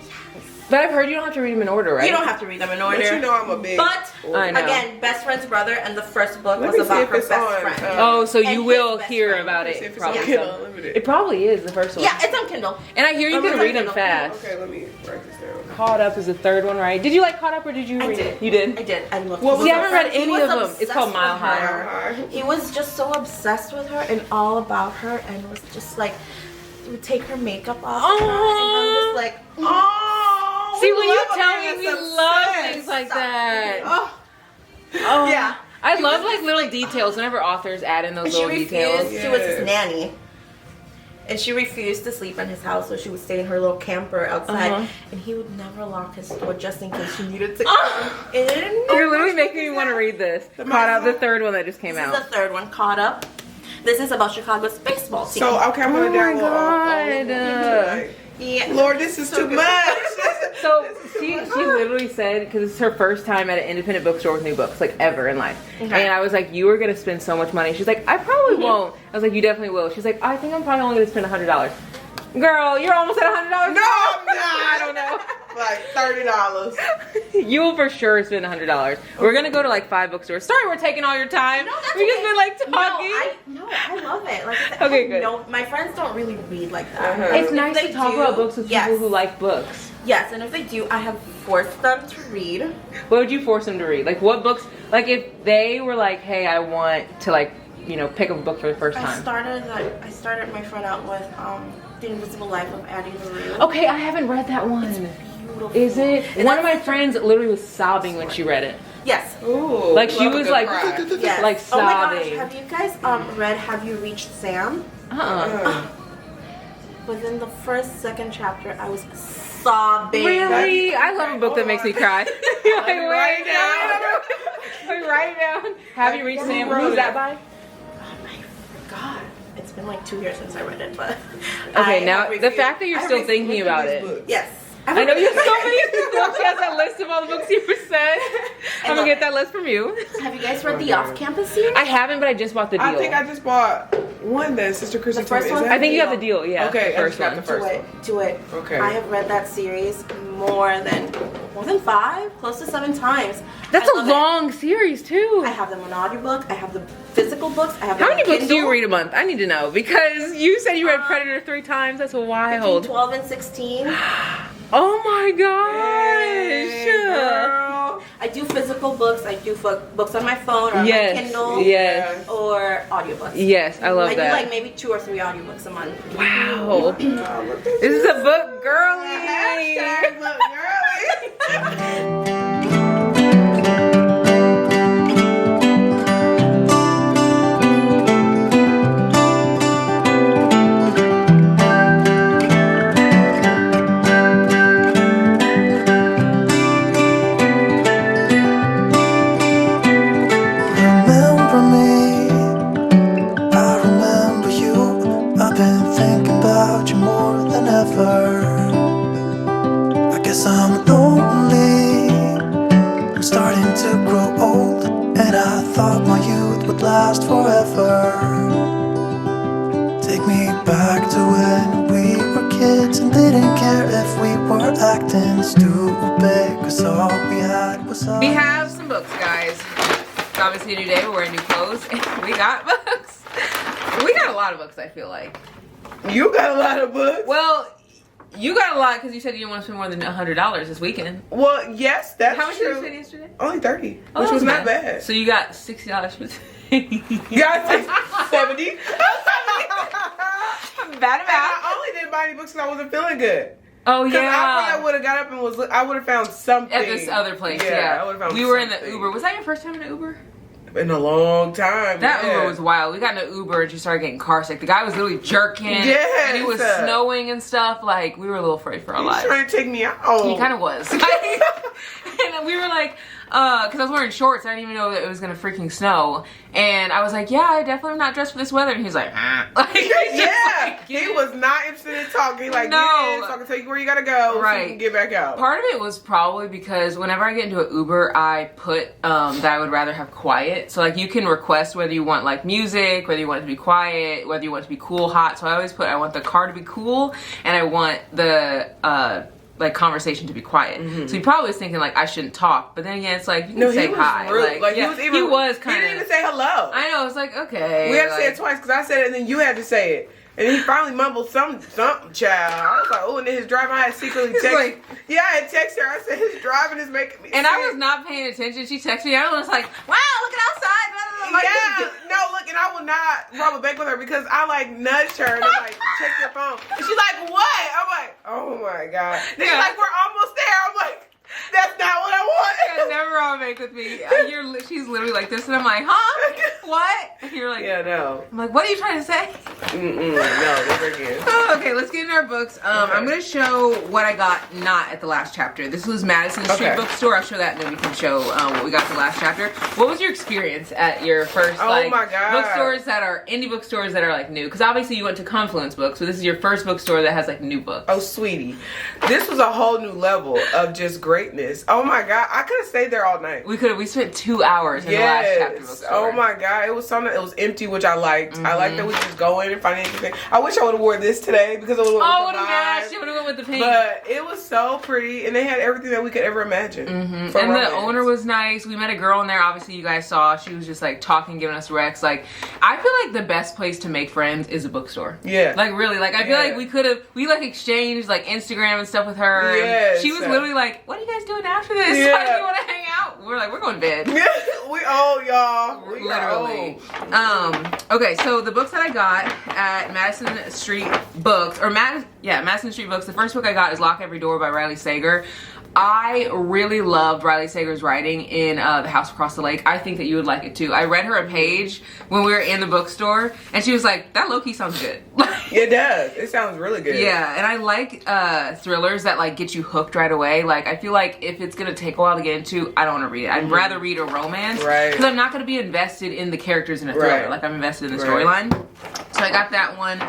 [SPEAKER 1] But I've heard you don't have to read them in order, right?
[SPEAKER 4] You don't have to read them in order.
[SPEAKER 2] But you know I'm a big.
[SPEAKER 4] But
[SPEAKER 1] I know.
[SPEAKER 4] again, best friend's brother, and the first book
[SPEAKER 2] Let
[SPEAKER 4] was
[SPEAKER 2] me see
[SPEAKER 4] about
[SPEAKER 2] if
[SPEAKER 4] her
[SPEAKER 2] it's
[SPEAKER 4] best
[SPEAKER 2] on,
[SPEAKER 4] friend.
[SPEAKER 1] Oh, so
[SPEAKER 4] And
[SPEAKER 1] you
[SPEAKER 4] his
[SPEAKER 1] will
[SPEAKER 4] best
[SPEAKER 1] hear
[SPEAKER 4] friend.
[SPEAKER 1] about
[SPEAKER 2] Let's see
[SPEAKER 1] it
[SPEAKER 2] if it's on
[SPEAKER 1] probably.
[SPEAKER 2] Kindle
[SPEAKER 1] some-
[SPEAKER 2] Unlimited.
[SPEAKER 1] It probably is the first one.
[SPEAKER 4] Yeah, it's on Kindle.
[SPEAKER 1] And I hear you
[SPEAKER 4] Oh,
[SPEAKER 1] can
[SPEAKER 4] it's
[SPEAKER 1] read
[SPEAKER 4] on
[SPEAKER 1] them
[SPEAKER 4] Kindle.
[SPEAKER 1] fast.
[SPEAKER 2] Okay, let me write this down.
[SPEAKER 1] Caught Up is the third one, right? Did you like Caught Up or did you
[SPEAKER 4] I
[SPEAKER 1] read
[SPEAKER 4] did.
[SPEAKER 1] it? You did?
[SPEAKER 4] I did. I loved
[SPEAKER 2] What
[SPEAKER 4] it.
[SPEAKER 2] was
[SPEAKER 1] See, I haven't read
[SPEAKER 4] He
[SPEAKER 1] any
[SPEAKER 4] was
[SPEAKER 1] of them. It's called
[SPEAKER 4] obsessed
[SPEAKER 1] Mile
[SPEAKER 4] with
[SPEAKER 1] High.
[SPEAKER 4] her. He was just so obsessed with her and all about her, and was just like, would take her makeup off. of her, and I'm just like,
[SPEAKER 2] Oh.
[SPEAKER 1] See,
[SPEAKER 2] we
[SPEAKER 1] when you
[SPEAKER 2] love a
[SPEAKER 1] tell
[SPEAKER 2] man
[SPEAKER 1] me we
[SPEAKER 2] that's
[SPEAKER 1] love
[SPEAKER 2] obsessed.
[SPEAKER 1] things like that.
[SPEAKER 2] Oh.
[SPEAKER 1] Oh.
[SPEAKER 4] Yeah.
[SPEAKER 1] I love like little details whenever authors add in those
[SPEAKER 4] she
[SPEAKER 1] little details.
[SPEAKER 4] refused. She was his
[SPEAKER 2] Yes.
[SPEAKER 4] nanny. and she refused to sleep in his house, so she would stay in her little camper outside, and he would never lock his door just in case she needed to come in.
[SPEAKER 1] You're literally making me want to read this. Caught Up, the third one that just came out.
[SPEAKER 4] This is the third one, Caught Up. This is about Chicago's baseball team.
[SPEAKER 2] So, okay, I'm going to download all
[SPEAKER 4] yeah.
[SPEAKER 2] Lord, this is too much.
[SPEAKER 1] So she literally said, because it's her first time at an independent bookstore with new books, like ever in life.
[SPEAKER 4] Okay.
[SPEAKER 1] And I was like, you are going to spend so much money. She's like, I probably won't. I was like, you definitely will. She's like, I think I'm probably only going to spend $100. Girl, you're almost at $100.
[SPEAKER 2] No, I'm not.
[SPEAKER 1] I don't know.
[SPEAKER 2] Like $30.
[SPEAKER 1] You will for sure spend $100. We're gonna go to like 5 bookstores. Sorry, we're taking all your time.
[SPEAKER 4] No, that's
[SPEAKER 1] we just
[SPEAKER 4] okay.
[SPEAKER 1] been like talking.
[SPEAKER 4] No, I love it. Like I said,
[SPEAKER 1] Okay, good.
[SPEAKER 4] No, my friends don't really read like that.
[SPEAKER 1] It's
[SPEAKER 4] If
[SPEAKER 1] nice
[SPEAKER 4] they
[SPEAKER 1] to talk
[SPEAKER 4] do,
[SPEAKER 1] about books with people who like books.
[SPEAKER 4] Yes, and if they do, I have forced them to read.
[SPEAKER 1] What would you force them to read? Like what books? Like if they were like, hey, I want to like, you know, pick up a book for the first time.
[SPEAKER 4] I started my friend out with The Invisible Life of Addie LaRue.
[SPEAKER 1] Okay, I haven't read that one.
[SPEAKER 4] Beautiful.
[SPEAKER 1] Is it?
[SPEAKER 4] And
[SPEAKER 1] One of my friends literally was sobbing when she read it.
[SPEAKER 4] Yes.
[SPEAKER 2] Ooh,
[SPEAKER 1] Like she
[SPEAKER 2] love a
[SPEAKER 1] was
[SPEAKER 2] good
[SPEAKER 1] like,
[SPEAKER 2] cry.
[SPEAKER 4] Yes.
[SPEAKER 1] like
[SPEAKER 4] Oh my gosh,
[SPEAKER 1] sobbing.
[SPEAKER 4] have you guys read Have You Reached Sam? Within the second chapter, I was sobbing.
[SPEAKER 1] Really? I love a book that makes me cry. Like,
[SPEAKER 2] write it
[SPEAKER 1] down. Like, write it down. Have you reached Sam? Who's that by?
[SPEAKER 4] Oh my god. It's been like 2 years since I read it, but
[SPEAKER 1] Okay,
[SPEAKER 4] I
[SPEAKER 1] now
[SPEAKER 4] have
[SPEAKER 1] the
[SPEAKER 4] reviewed-
[SPEAKER 1] fact that you're
[SPEAKER 2] I
[SPEAKER 1] still
[SPEAKER 2] read
[SPEAKER 1] thinking about
[SPEAKER 2] these
[SPEAKER 1] it.
[SPEAKER 2] books.
[SPEAKER 4] Yes.
[SPEAKER 1] I know you have so many books. She has that list of all the books you said. I'm gonna get that list from you.
[SPEAKER 4] Have you guys read the Off-Campus series?
[SPEAKER 1] I haven't, but I just bought the deal.
[SPEAKER 2] I think I just bought one that Sister Chrissy
[SPEAKER 4] The first
[SPEAKER 2] told me. Is
[SPEAKER 4] one?
[SPEAKER 2] that
[SPEAKER 1] I think you
[SPEAKER 2] it?
[SPEAKER 1] have the deal. Yeah.
[SPEAKER 2] Okay,
[SPEAKER 1] the
[SPEAKER 2] I
[SPEAKER 1] first
[SPEAKER 2] just got
[SPEAKER 1] one.
[SPEAKER 2] the first one.
[SPEAKER 4] Do it.
[SPEAKER 2] Okay.
[SPEAKER 4] I have read that series more than 5, close to 7 times.
[SPEAKER 1] That's
[SPEAKER 4] I
[SPEAKER 1] a
[SPEAKER 4] love it.
[SPEAKER 1] long series too.
[SPEAKER 4] I have them on audiobook. I have the physical books. I have
[SPEAKER 1] How
[SPEAKER 4] them
[SPEAKER 1] many
[SPEAKER 4] on
[SPEAKER 1] books do you
[SPEAKER 4] Kindle.
[SPEAKER 1] read a month? I need to know because you said you read Predator 3 times. That's
[SPEAKER 4] Between
[SPEAKER 1] wild.
[SPEAKER 4] 12 and 16.
[SPEAKER 1] Oh my
[SPEAKER 2] Hey,
[SPEAKER 1] gosh.
[SPEAKER 2] girl.
[SPEAKER 4] I do physical books. I do books on my phone or on my
[SPEAKER 1] Yes.
[SPEAKER 4] Kindle.
[SPEAKER 1] Yes.
[SPEAKER 4] Or audiobooks.
[SPEAKER 1] Yes. I love
[SPEAKER 4] I do
[SPEAKER 1] that.
[SPEAKER 4] like maybe 2 or 3 audiobooks a month.
[SPEAKER 1] Wow.
[SPEAKER 2] Oh, look at
[SPEAKER 1] This is a book girly.
[SPEAKER 2] Hashtag look girly.
[SPEAKER 3] Remember me, I remember you. I've been thinking about you more than ever. I guess I'm lonely, I'm starting to grow old, and I thought my youth would last forever. Take me back to when we were kids and didn't care if we were acting stupid, 'cause all we had was us.
[SPEAKER 1] We have some books, guys. It's obviously a new day. We're wearing new clothes. We got books. We got a lot of books, I feel like.
[SPEAKER 2] You got a lot of books.
[SPEAKER 1] Well, you got a lot because you said you didn't want to spend more than $100 this weekend.
[SPEAKER 2] Well, yes, that's
[SPEAKER 1] How much did
[SPEAKER 2] true.
[SPEAKER 1] you spend yesterday?
[SPEAKER 2] Only 30,
[SPEAKER 1] Oh,
[SPEAKER 2] which
[SPEAKER 1] that
[SPEAKER 2] was not bad.
[SPEAKER 1] So you got $60 for
[SPEAKER 2] You got 70.
[SPEAKER 1] Bad
[SPEAKER 2] And I only didn't buy any books because I wasn't feeling good.
[SPEAKER 1] Oh
[SPEAKER 2] Because I
[SPEAKER 1] yeah.
[SPEAKER 2] would have got up and I would have found something.
[SPEAKER 1] At this other place,
[SPEAKER 2] I
[SPEAKER 1] yeah.
[SPEAKER 2] would have found
[SPEAKER 1] We were in
[SPEAKER 2] something.
[SPEAKER 1] the Uber. Was that your first time in an Uber?
[SPEAKER 2] In a long time.
[SPEAKER 1] That
[SPEAKER 2] yeah.
[SPEAKER 1] Uber was wild. We got in an Uber and she started getting car sick. The guy was literally jerking.
[SPEAKER 2] Yes.
[SPEAKER 1] And it was snowing and stuff. Like, we were a little afraid for our
[SPEAKER 2] He was
[SPEAKER 1] lives.
[SPEAKER 2] trying to take me out.
[SPEAKER 1] He kind of was. And we were like, because I was wearing shorts. I didn't even know that it was going to freaking snow. And I was like, yeah, I definitely am not dressed for this weather. And he was like, Like, he's just
[SPEAKER 2] Yeah,
[SPEAKER 1] like,
[SPEAKER 2] he was not interested in talking. He like,
[SPEAKER 1] No.
[SPEAKER 2] get in so I can tell you where you gotta go so
[SPEAKER 1] Right.
[SPEAKER 2] you can get back out.
[SPEAKER 1] Part of it was probably because whenever I get into an Uber, I put that I would rather have quiet. So like you can request whether you want like music, whether you want it to be quiet, whether you want it to be cool, hot. So I always put I want the car to be cool and I want the like conversation to be quiet. So he probably was thinking like I shouldn't talk, but then again it's like you can say
[SPEAKER 2] he was
[SPEAKER 1] hi.
[SPEAKER 2] rude.
[SPEAKER 1] Like,
[SPEAKER 2] he
[SPEAKER 1] yeah,
[SPEAKER 2] was even.
[SPEAKER 1] he was
[SPEAKER 2] He
[SPEAKER 1] kind
[SPEAKER 2] didn't even
[SPEAKER 1] of.
[SPEAKER 2] say hello.
[SPEAKER 1] I know. It's like okay.
[SPEAKER 2] We had to say
[SPEAKER 1] like-
[SPEAKER 2] it twice because I said it and then you had to say it. And he finally mumbled something, child. I was like, oh, and then his driving, I had secretly texted.
[SPEAKER 1] like-
[SPEAKER 2] Yeah, I had texted her. I said, his driving is making me
[SPEAKER 1] And
[SPEAKER 2] sick.
[SPEAKER 1] I was not paying attention. She texted me. I was like, wow, look at outside. Blah, blah, blah.
[SPEAKER 2] Yeah, no, look, and I will not rub a bank with her because I like nudged her and I'm like, check your phone. And she's like, what? I'm like, oh my God. Then she's
[SPEAKER 1] Yeah.
[SPEAKER 2] like, we're almost there. I'm like, That's not what I
[SPEAKER 1] Yeah,
[SPEAKER 2] want.
[SPEAKER 1] never on make with me. She's literally like this, and I'm like, huh? What? And you're like,
[SPEAKER 2] Yeah, no.
[SPEAKER 1] I'm like, what are you trying to say?
[SPEAKER 2] No, never again.
[SPEAKER 1] Oh, okay, let's get into our books. I'm gonna show what I got not at the last chapter. This was Madison Street Bookstore. I'll show that, and then we can show what we got the last chapter. What was your experience at your first
[SPEAKER 2] my God.
[SPEAKER 1] bookstores that are indie bookstores that are like new? Because obviously you went to Confluence Books, so this is your first bookstore that has like new books.
[SPEAKER 2] Oh, sweetie, this was a whole new level of just greatness. Oh my God, I could have stayed there all night.
[SPEAKER 1] We spent 2 hours in the last chapter bookstore.
[SPEAKER 2] Oh my God, it was something. It was empty, which I liked. I liked that we could just go in and find anything. I wish I would have worn this today because it would have.
[SPEAKER 1] Oh my gosh, you would have went with the pink.
[SPEAKER 2] But it was so pretty, and they had everything that we could ever imagine.
[SPEAKER 1] And the owner was nice. We met a girl in there. Obviously, you guys saw. She was just like talking, giving us recs. Like, I feel like the best place to make friends is a bookstore.
[SPEAKER 2] Yeah.
[SPEAKER 1] Like really. Like I feel like we like exchanged like Instagram and stuff with her.
[SPEAKER 2] Yes.
[SPEAKER 1] And she was literally like, "What are you guys doing after this?
[SPEAKER 2] Yeah.
[SPEAKER 1] Like, you want to hang out?" We're like, "We're going to bed."
[SPEAKER 2] We old, y'all. We
[SPEAKER 1] Literally.
[SPEAKER 2] old.
[SPEAKER 1] Okay, so the books that I got at Madison Street Books, or Madison Street Books, the first book I got is Lock Every Door by Riley Sager. I really loved Riley Sager's writing in The House Across the Lake. I think that you would like it too. I read her a page when we were in the bookstore, and she was like, that low-key sounds good.
[SPEAKER 2] It does. It sounds really good.
[SPEAKER 1] Yeah, and I like thrillers that like get you hooked right away. Like, I feel like if it's gonna take a while to get into, I don't want to read it. I'd rather read a romance.
[SPEAKER 2] Right.
[SPEAKER 1] Because I'm not gonna be invested in the characters in a thriller.
[SPEAKER 2] Right.
[SPEAKER 1] Like, I'm invested in the storyline. So I got that one.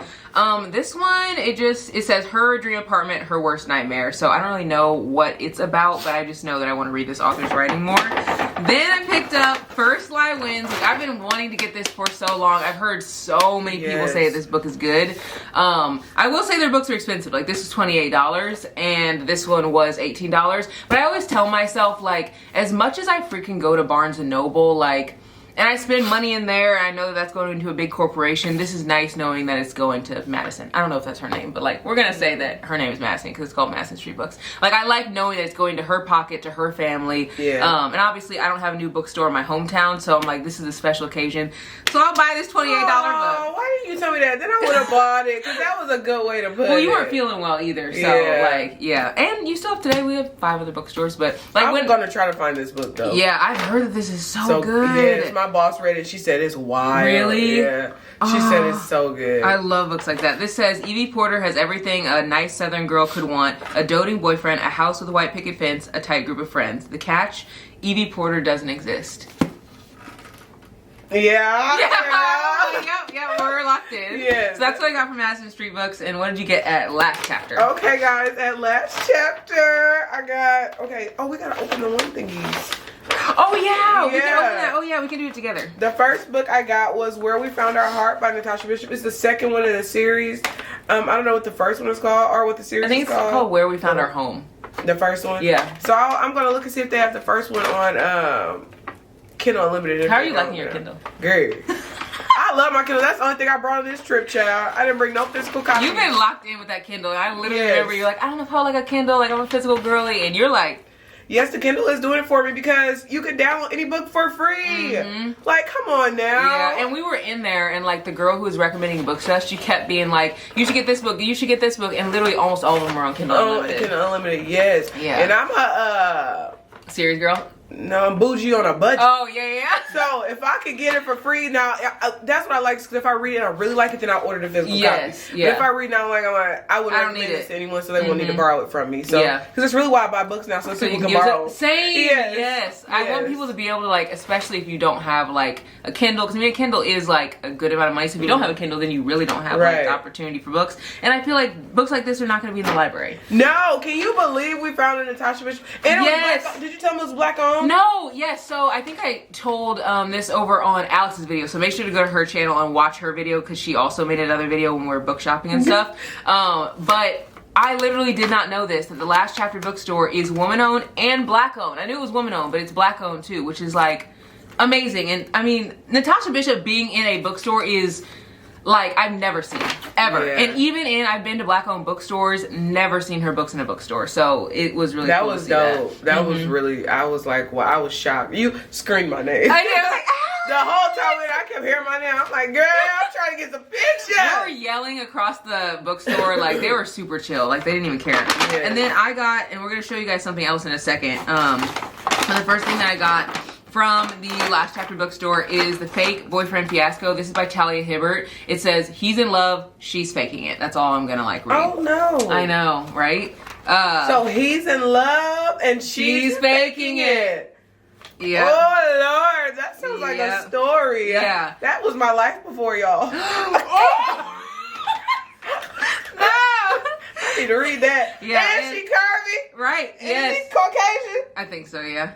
[SPEAKER 1] This one, it says her dream apartment, her worst nightmare. So I don't really know what it's about, but I just know that I want to read this author's writing more. Then I picked up First Lie Wins. Like, I've been wanting to get this for so long. I've heard so many people say this book is good. I will say their books are expensive. Like, this was $28 and this one was $18. But I always tell myself, like, as much as I freaking go to Barnes & Noble, like, and I spend money in there, and I know that that's going into a big corporation. This is nice knowing that it's going to Madison. I don't know if that's her name, but like, we're gonna say that her name is Madison because it's called Madison Street Books. Like, I like knowing that it's going to her pocket, to her family. Yeah. And obviously, I don't have a new bookstore in my hometown, so I'm like, this is a special occasion. So I'll buy this $28 book.
[SPEAKER 2] Why didn't you tell me that? Then I would have bought it, because that was a good way to put it.
[SPEAKER 1] Well, you weren't feeling well either, so like, yeah. And you still have today. We have 5 other bookstores, but like,
[SPEAKER 2] I'm gonna try to find this book though.
[SPEAKER 1] Yeah, I've heard that this is so good.
[SPEAKER 2] Yes, my boss read it. She said it's wild.
[SPEAKER 1] Really?
[SPEAKER 2] Yeah. She said it's so good.
[SPEAKER 1] I love books like that. This says, Evie Porter has everything a nice Southern girl could want. A doting boyfriend, a house with a white picket fence, a tight group of friends. The catch, Evie Porter doesn't exist.
[SPEAKER 2] Yeah.
[SPEAKER 1] Yep, we're locked in.
[SPEAKER 2] Yes.
[SPEAKER 1] So that's what I got from Madison Street Books. And what did you get at last chapter?
[SPEAKER 2] Okay, guys, at last chapter, I got, we gotta open the one thingies.
[SPEAKER 1] Oh, yeah. We can open that. Oh, yeah, we can do it together.
[SPEAKER 2] The first book I got was Where We Found Our Heart by Natasha Bishop. It's the second one in the series. I don't know what the first one is called or what the series is called.
[SPEAKER 1] I think it's called Where We Found Our Home.
[SPEAKER 2] The first one?
[SPEAKER 1] Yeah.
[SPEAKER 2] So I'm going to look and see if they have the first one on Kindle Unlimited.
[SPEAKER 1] How are you liking your Kindle?
[SPEAKER 2] Great. I love my Kindle. That's the only thing I brought on this trip, child. I didn't bring no physical copy.
[SPEAKER 1] You've been locked in with that Kindle. And I literally remember you're like, I don't know if I like a Kindle. Like, I'm a physical girly. And you're like,
[SPEAKER 2] yes, the Kindle is doing it for me because you can download any book for free. Like, come on now.
[SPEAKER 1] Yeah, and we were in there, and like the girl who was recommending books to us, she kept being like, you should get this book, you should get this book, and literally almost all of them are on Kindle Unlimited.
[SPEAKER 2] Kindle Unlimited, yes.
[SPEAKER 1] Yeah.
[SPEAKER 2] And I'm a
[SPEAKER 1] series girl.
[SPEAKER 2] No, I'm bougie on a budget.
[SPEAKER 1] Oh, yeah.
[SPEAKER 2] So if I could get it for free, now that's what I like. Because if I read it, I really like it, then I order the physical copy.
[SPEAKER 1] Yeah.
[SPEAKER 2] But if I read now, I wouldn't recommend this to anyone, so they won't need to borrow it from me. So because it's really why I buy books now, so people can borrow.
[SPEAKER 1] Same. Yes. I want people to be able to, like, especially if you don't have like a Kindle, because a Kindle is like a good amount of money. So if you don't have a Kindle, then you really don't have like the opportunity for books. And I feel like books like this are not going to be in the library.
[SPEAKER 2] No, can you believe we found a Natasha Bishop? And yes. Did you tell me it was black owned?
[SPEAKER 1] No. Yes. So I think I told this over on Alex's video. So make sure to go to her channel and watch her video because she also made another video when we were book shopping and stuff. But I literally did not know this, that the last chapter bookstore is woman owned and black owned. I knew it was woman owned, but it's black owned too, which is like amazing. And I mean, Natasha Bishop being in a bookstore is like I've never seen ever. And even I've been to black owned bookstores, never seen her books in a bookstore. So it was really cool to see
[SPEAKER 2] dope. That was really, I was like, well, I was shocked. You screamed my name.
[SPEAKER 1] I know, I was like,
[SPEAKER 2] The whole time I kept hearing my name. I'm like, girl, I'm trying to get some pictures.
[SPEAKER 1] They were yelling across the bookstore. Like, they were super chill. Like, they didn't even care.
[SPEAKER 2] Yeah.
[SPEAKER 1] And then I got, and we're going to show you guys something else in a second. So the first thing that I got from the Last Chapter bookstore is The Fake Boyfriend Fiasco. This is by Talia Hibbert. It says, he's in love, she's faking it. That's all I'm going to, like, read.
[SPEAKER 2] Oh, no.
[SPEAKER 1] I know, right?
[SPEAKER 2] So he's in love and she's faking it.
[SPEAKER 1] Yeah.
[SPEAKER 2] Oh, Lord. That sounds like a story.
[SPEAKER 1] Yeah.
[SPEAKER 2] That was my life before, y'all.
[SPEAKER 1] Oh! No!
[SPEAKER 2] I need to read that.
[SPEAKER 1] Yeah,
[SPEAKER 2] And
[SPEAKER 1] and-
[SPEAKER 2] she curvy.
[SPEAKER 1] Right,
[SPEAKER 2] And
[SPEAKER 1] yes.
[SPEAKER 2] she's Caucasian.
[SPEAKER 1] I think so, yeah.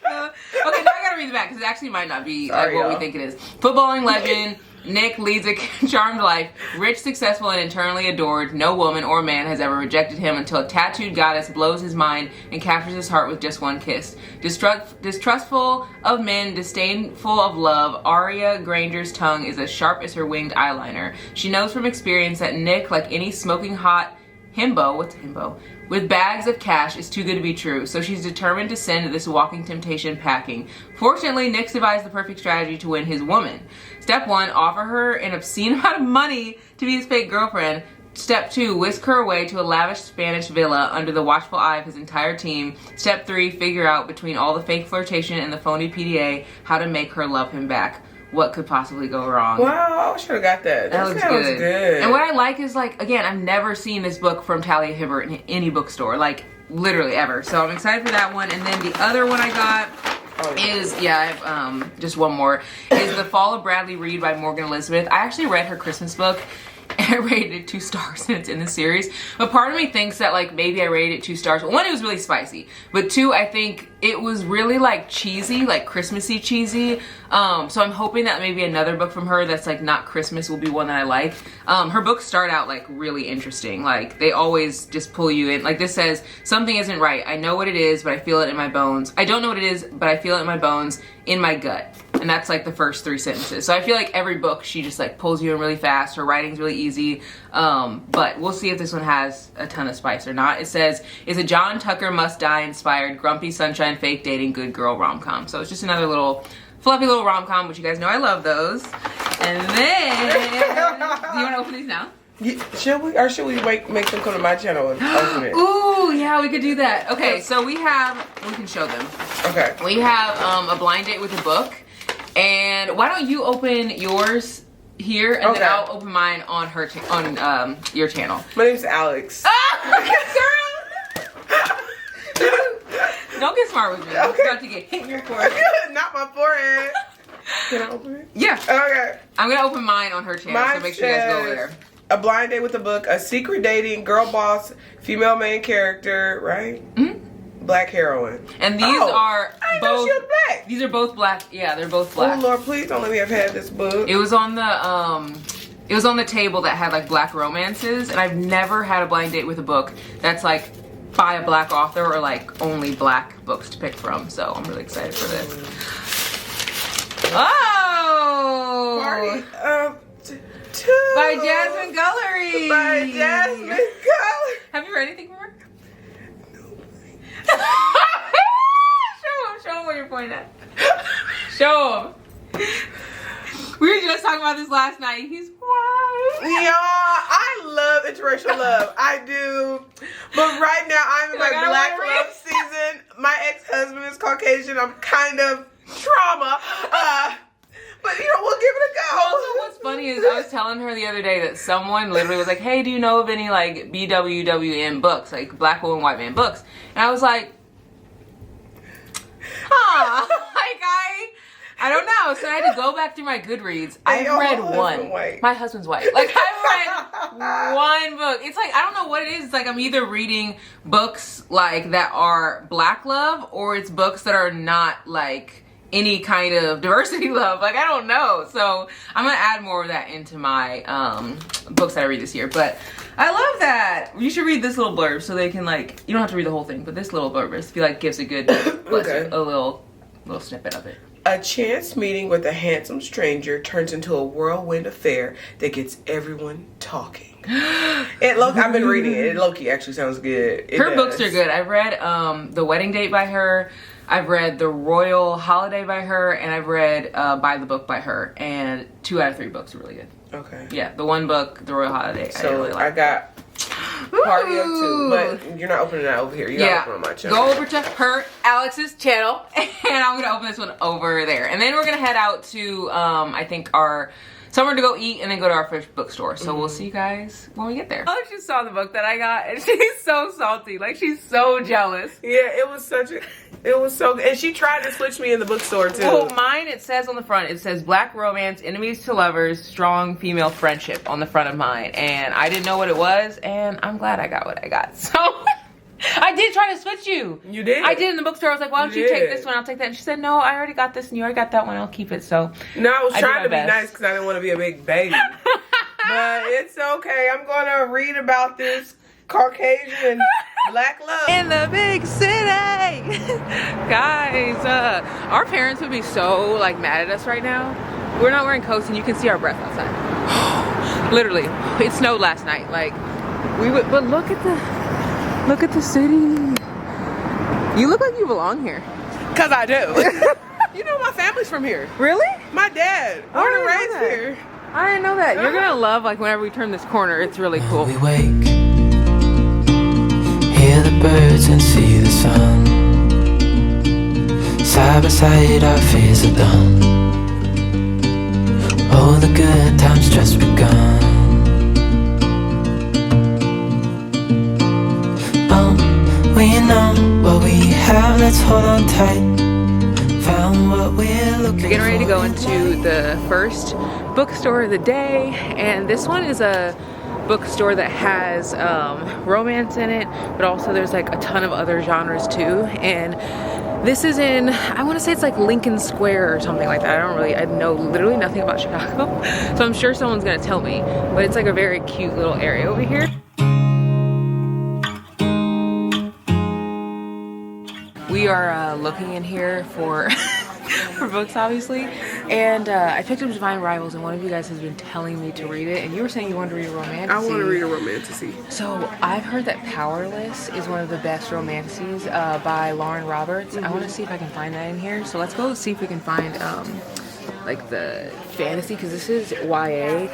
[SPEAKER 2] Hello.
[SPEAKER 1] Okay, now I gotta read the back because it actually might not be
[SPEAKER 2] Sorry,
[SPEAKER 1] like what we
[SPEAKER 2] y'all.
[SPEAKER 1] think it is. Footballing legend Nick leads a charmed life, rich, successful, and eternally adored. No woman or man has ever rejected him until a tattooed goddess blows his mind and captures his heart with just one kiss. Distrustful of men, disdainful of love, Aria Granger's tongue is as sharp as her winged eyeliner. She knows from experience that Nick, like any smoking hot himbo, what's a himbo? With bags of cash is too good to be true, so she's determined to send this walking temptation packing. Fortunately, Nick's devised the perfect strategy to win his woman. Step 1, offer her an obscene amount of money to be his fake girlfriend. Step 2, whisk her away to a lavish Spanish villa under the watchful eye of his entire team. Step 3, figure out between all the fake flirtation and the phony PDA how to make her love him back. What could possibly go wrong?
[SPEAKER 2] Wow, I should have got that.
[SPEAKER 1] That looks
[SPEAKER 2] sounds good.
[SPEAKER 1] And what I like is, like, again, I've never seen this book from Talia Hibbert in any bookstore, like, literally ever. So I'm excited for that one. And then the other one I got is, I have just one more, is The Fall of Bradley Reed by Morgan Elizabeth. I actually read her Christmas book. And I rated it 2 stars and it's in the series. But part of me thinks that, like, maybe I rated it 2 stars. 1, it was really spicy. But 2, I think it was really, like, cheesy, like Christmassy cheesy. So I'm hoping that maybe another book from her that's, like, not Christmas will be one that I like. Her books start out, like, really interesting. Like, they always just pull you in. Like, this says, something isn't right. I know what it is, but I feel it in my bones. I don't know what it is, but I feel it in my bones, in my gut. And that's like the first 3 sentences. So I feel like every book she just like pulls you in really fast. Her writing's really easy. But we'll see if this one has a ton of spice or not. It says, it's a John Tucker must die inspired grumpy sunshine fake dating good girl rom-com. So it's just another little fluffy little rom-com, which you guys know I love those. And then, do you want to open these now?
[SPEAKER 2] Should we, or should we make them come to my channel and open it?
[SPEAKER 1] Ooh, yeah, we could do that. Okay, so we can show them.
[SPEAKER 2] Okay.
[SPEAKER 1] We have a blind date with a book. And why don't you open yours here, and then I'll open mine on her on your channel.
[SPEAKER 2] My name's Alex.
[SPEAKER 1] Ah, girl! Don't get smart with me. I'm about to get hit in your forehead.
[SPEAKER 2] Not my forehead. Can I open it?
[SPEAKER 1] Yeah.
[SPEAKER 2] Okay.
[SPEAKER 1] I'm gonna open mine on her channel, so make sure you guys go over there.
[SPEAKER 2] A blind date with a book, a secret dating, girl boss, female main character, right? Mm-hmm. Black heroine.
[SPEAKER 1] And these are
[SPEAKER 2] I
[SPEAKER 1] both.
[SPEAKER 2] know she was black.
[SPEAKER 1] These are both black. Yeah, they're both black.
[SPEAKER 2] Oh Lord, please don't let me have had this book.
[SPEAKER 1] It was on the table that had like black romances, and I've never had a blind date with a book that's like by a black author or like only black books to pick from. So I'm really excited for this. Oh!
[SPEAKER 2] Party 2
[SPEAKER 1] By Jasmine Gullery.
[SPEAKER 2] By Jasmine Gullery.
[SPEAKER 1] Have you read anything from her? Show him what you're pointing at. Show him. We were just talking about this last night. He's white.
[SPEAKER 2] Yeah, I love interracial love. I do. But right now I'm in my black love season. My ex-husband is Caucasian. I'm kind of trauma. But you know, we'll give it a go.
[SPEAKER 1] Also, what's funny is I was telling her the other day that someone literally was like, hey, do you know of any like BWWM books, like black woman, white man books? And I was like, like I don't know. So I had to go back through my Goodreads. I've read one.
[SPEAKER 2] White.
[SPEAKER 1] My husband's white. Like I've read one book. It's like I don't know what it is. It's like I'm either reading books like that are black love, or it's books that are not like any kind of diversity love. Like I don't know. So I'm gonna add more of that into my books that I read this year. But I love that. You should read this little blurb so they can like, you don't have to read the whole thing, but this little blurb just feel like gives a good a little snippet of it.
[SPEAKER 2] A chance meeting with a handsome stranger turns into a whirlwind affair that gets everyone talking. I've been reading it. Loki actually sounds good.
[SPEAKER 1] Her books are good. I've read The Wedding Date by her. I've read The Royal Holiday by her, and I've read By the Book by her, and 2 out of 3 books are really good.
[SPEAKER 2] Okay.
[SPEAKER 1] Yeah, the one book, The Royal Holiday,
[SPEAKER 2] So
[SPEAKER 1] I really like.
[SPEAKER 2] I got Party of 2, but you're not opening that over here. You gotta open on my channel.
[SPEAKER 1] Go over to Alex's channel, and I'm gonna open this one over there, and then we're gonna head out to I think our somewhere to go eat, and then go to our first bookstore. So we'll see you guys when we get there. Alex just saw the book that I got, and she's so salty. Like, she's so jealous.
[SPEAKER 2] Yeah, it was so good. And she tried to switch me in the bookstore too.
[SPEAKER 1] Well, mine, it says on the front, it says Black Romance, Enemies to Lovers, Strong Female Friendship on the front of mine. And I didn't know what it was, and I'm glad I got what I got. So, I did try to switch you.
[SPEAKER 2] You did?
[SPEAKER 1] I did in the bookstore. I was like, why don't you take this one? I'll take that. And she said, no, I already got this, and you already got that one. I'll keep it. So,
[SPEAKER 2] no, I was trying to be
[SPEAKER 1] best.
[SPEAKER 2] nice because I didn't want to be a big baby. But it's okay. I'm going to read about this Caucasian black love
[SPEAKER 1] in the big city. Guys, our parents would be so like mad at us right now. We're not wearing coats and you can see our breath outside. Literally, it snowed last night. Like, we would, but look at the city. You look like you belong here.
[SPEAKER 2] because I do. You know, my family's from here.
[SPEAKER 1] Really?
[SPEAKER 2] My dad born and raised here.
[SPEAKER 1] I didn't know that. You're gonna love, like, whenever we turn this corner, it's really cool.
[SPEAKER 3] We wake, hear the birds and see the sun. Side by side our fears are done. All the good times just begun. We know what we have, let's hold on tight. Found what we're looking for.
[SPEAKER 1] We're getting ready to go into the first bookstore of the day, and this one is a bookstore that has romance in it, but also there's like a ton of other genres too. And this is in, I want to say it's like Lincoln Square or something like that. I know literally nothing about Chicago, so I'm sure someone's gonna tell me, but it's like a very cute little area over here. We are looking in here for for books, obviously, and I picked up Divine Rivals, and one of you guys has been telling me to read it, and you were saying you wanted to read a romantasy.
[SPEAKER 2] I want to read a romantasy.
[SPEAKER 1] So I've heard that Powerless is one of the best romantases by Lauren Roberts. I want to see if I can find that in here. So let's go see if we can find like the fantasy, because this is YA,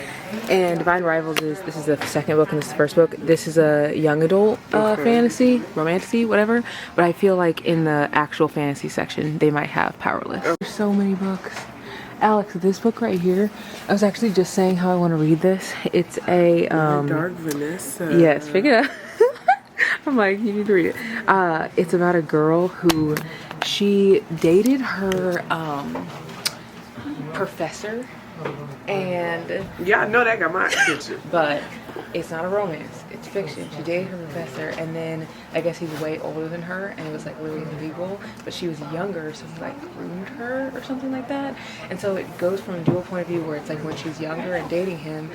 [SPEAKER 1] and Divine Rivals this is the second book and this is the first book. This is a young adult fantasy, romantasy, whatever, but I feel like in the actual fantasy section they might have Powerless. There's so many books. Alex, this book right here, I was actually just saying how I want to read this. It's a
[SPEAKER 2] Dark Vanessa.
[SPEAKER 1] yes, pick it up. I'm like, you need to read it. It's about a girl who she dated her professor, and
[SPEAKER 2] Yeah, I know that got my attention.
[SPEAKER 1] but it's not a romance, it's fiction. She dated her professor, and then I guess he's way older than her, and it was like really illegal, but she was younger, so he like groomed her or something like that. And so it goes from a dual point of view where it's like when she's younger and dating him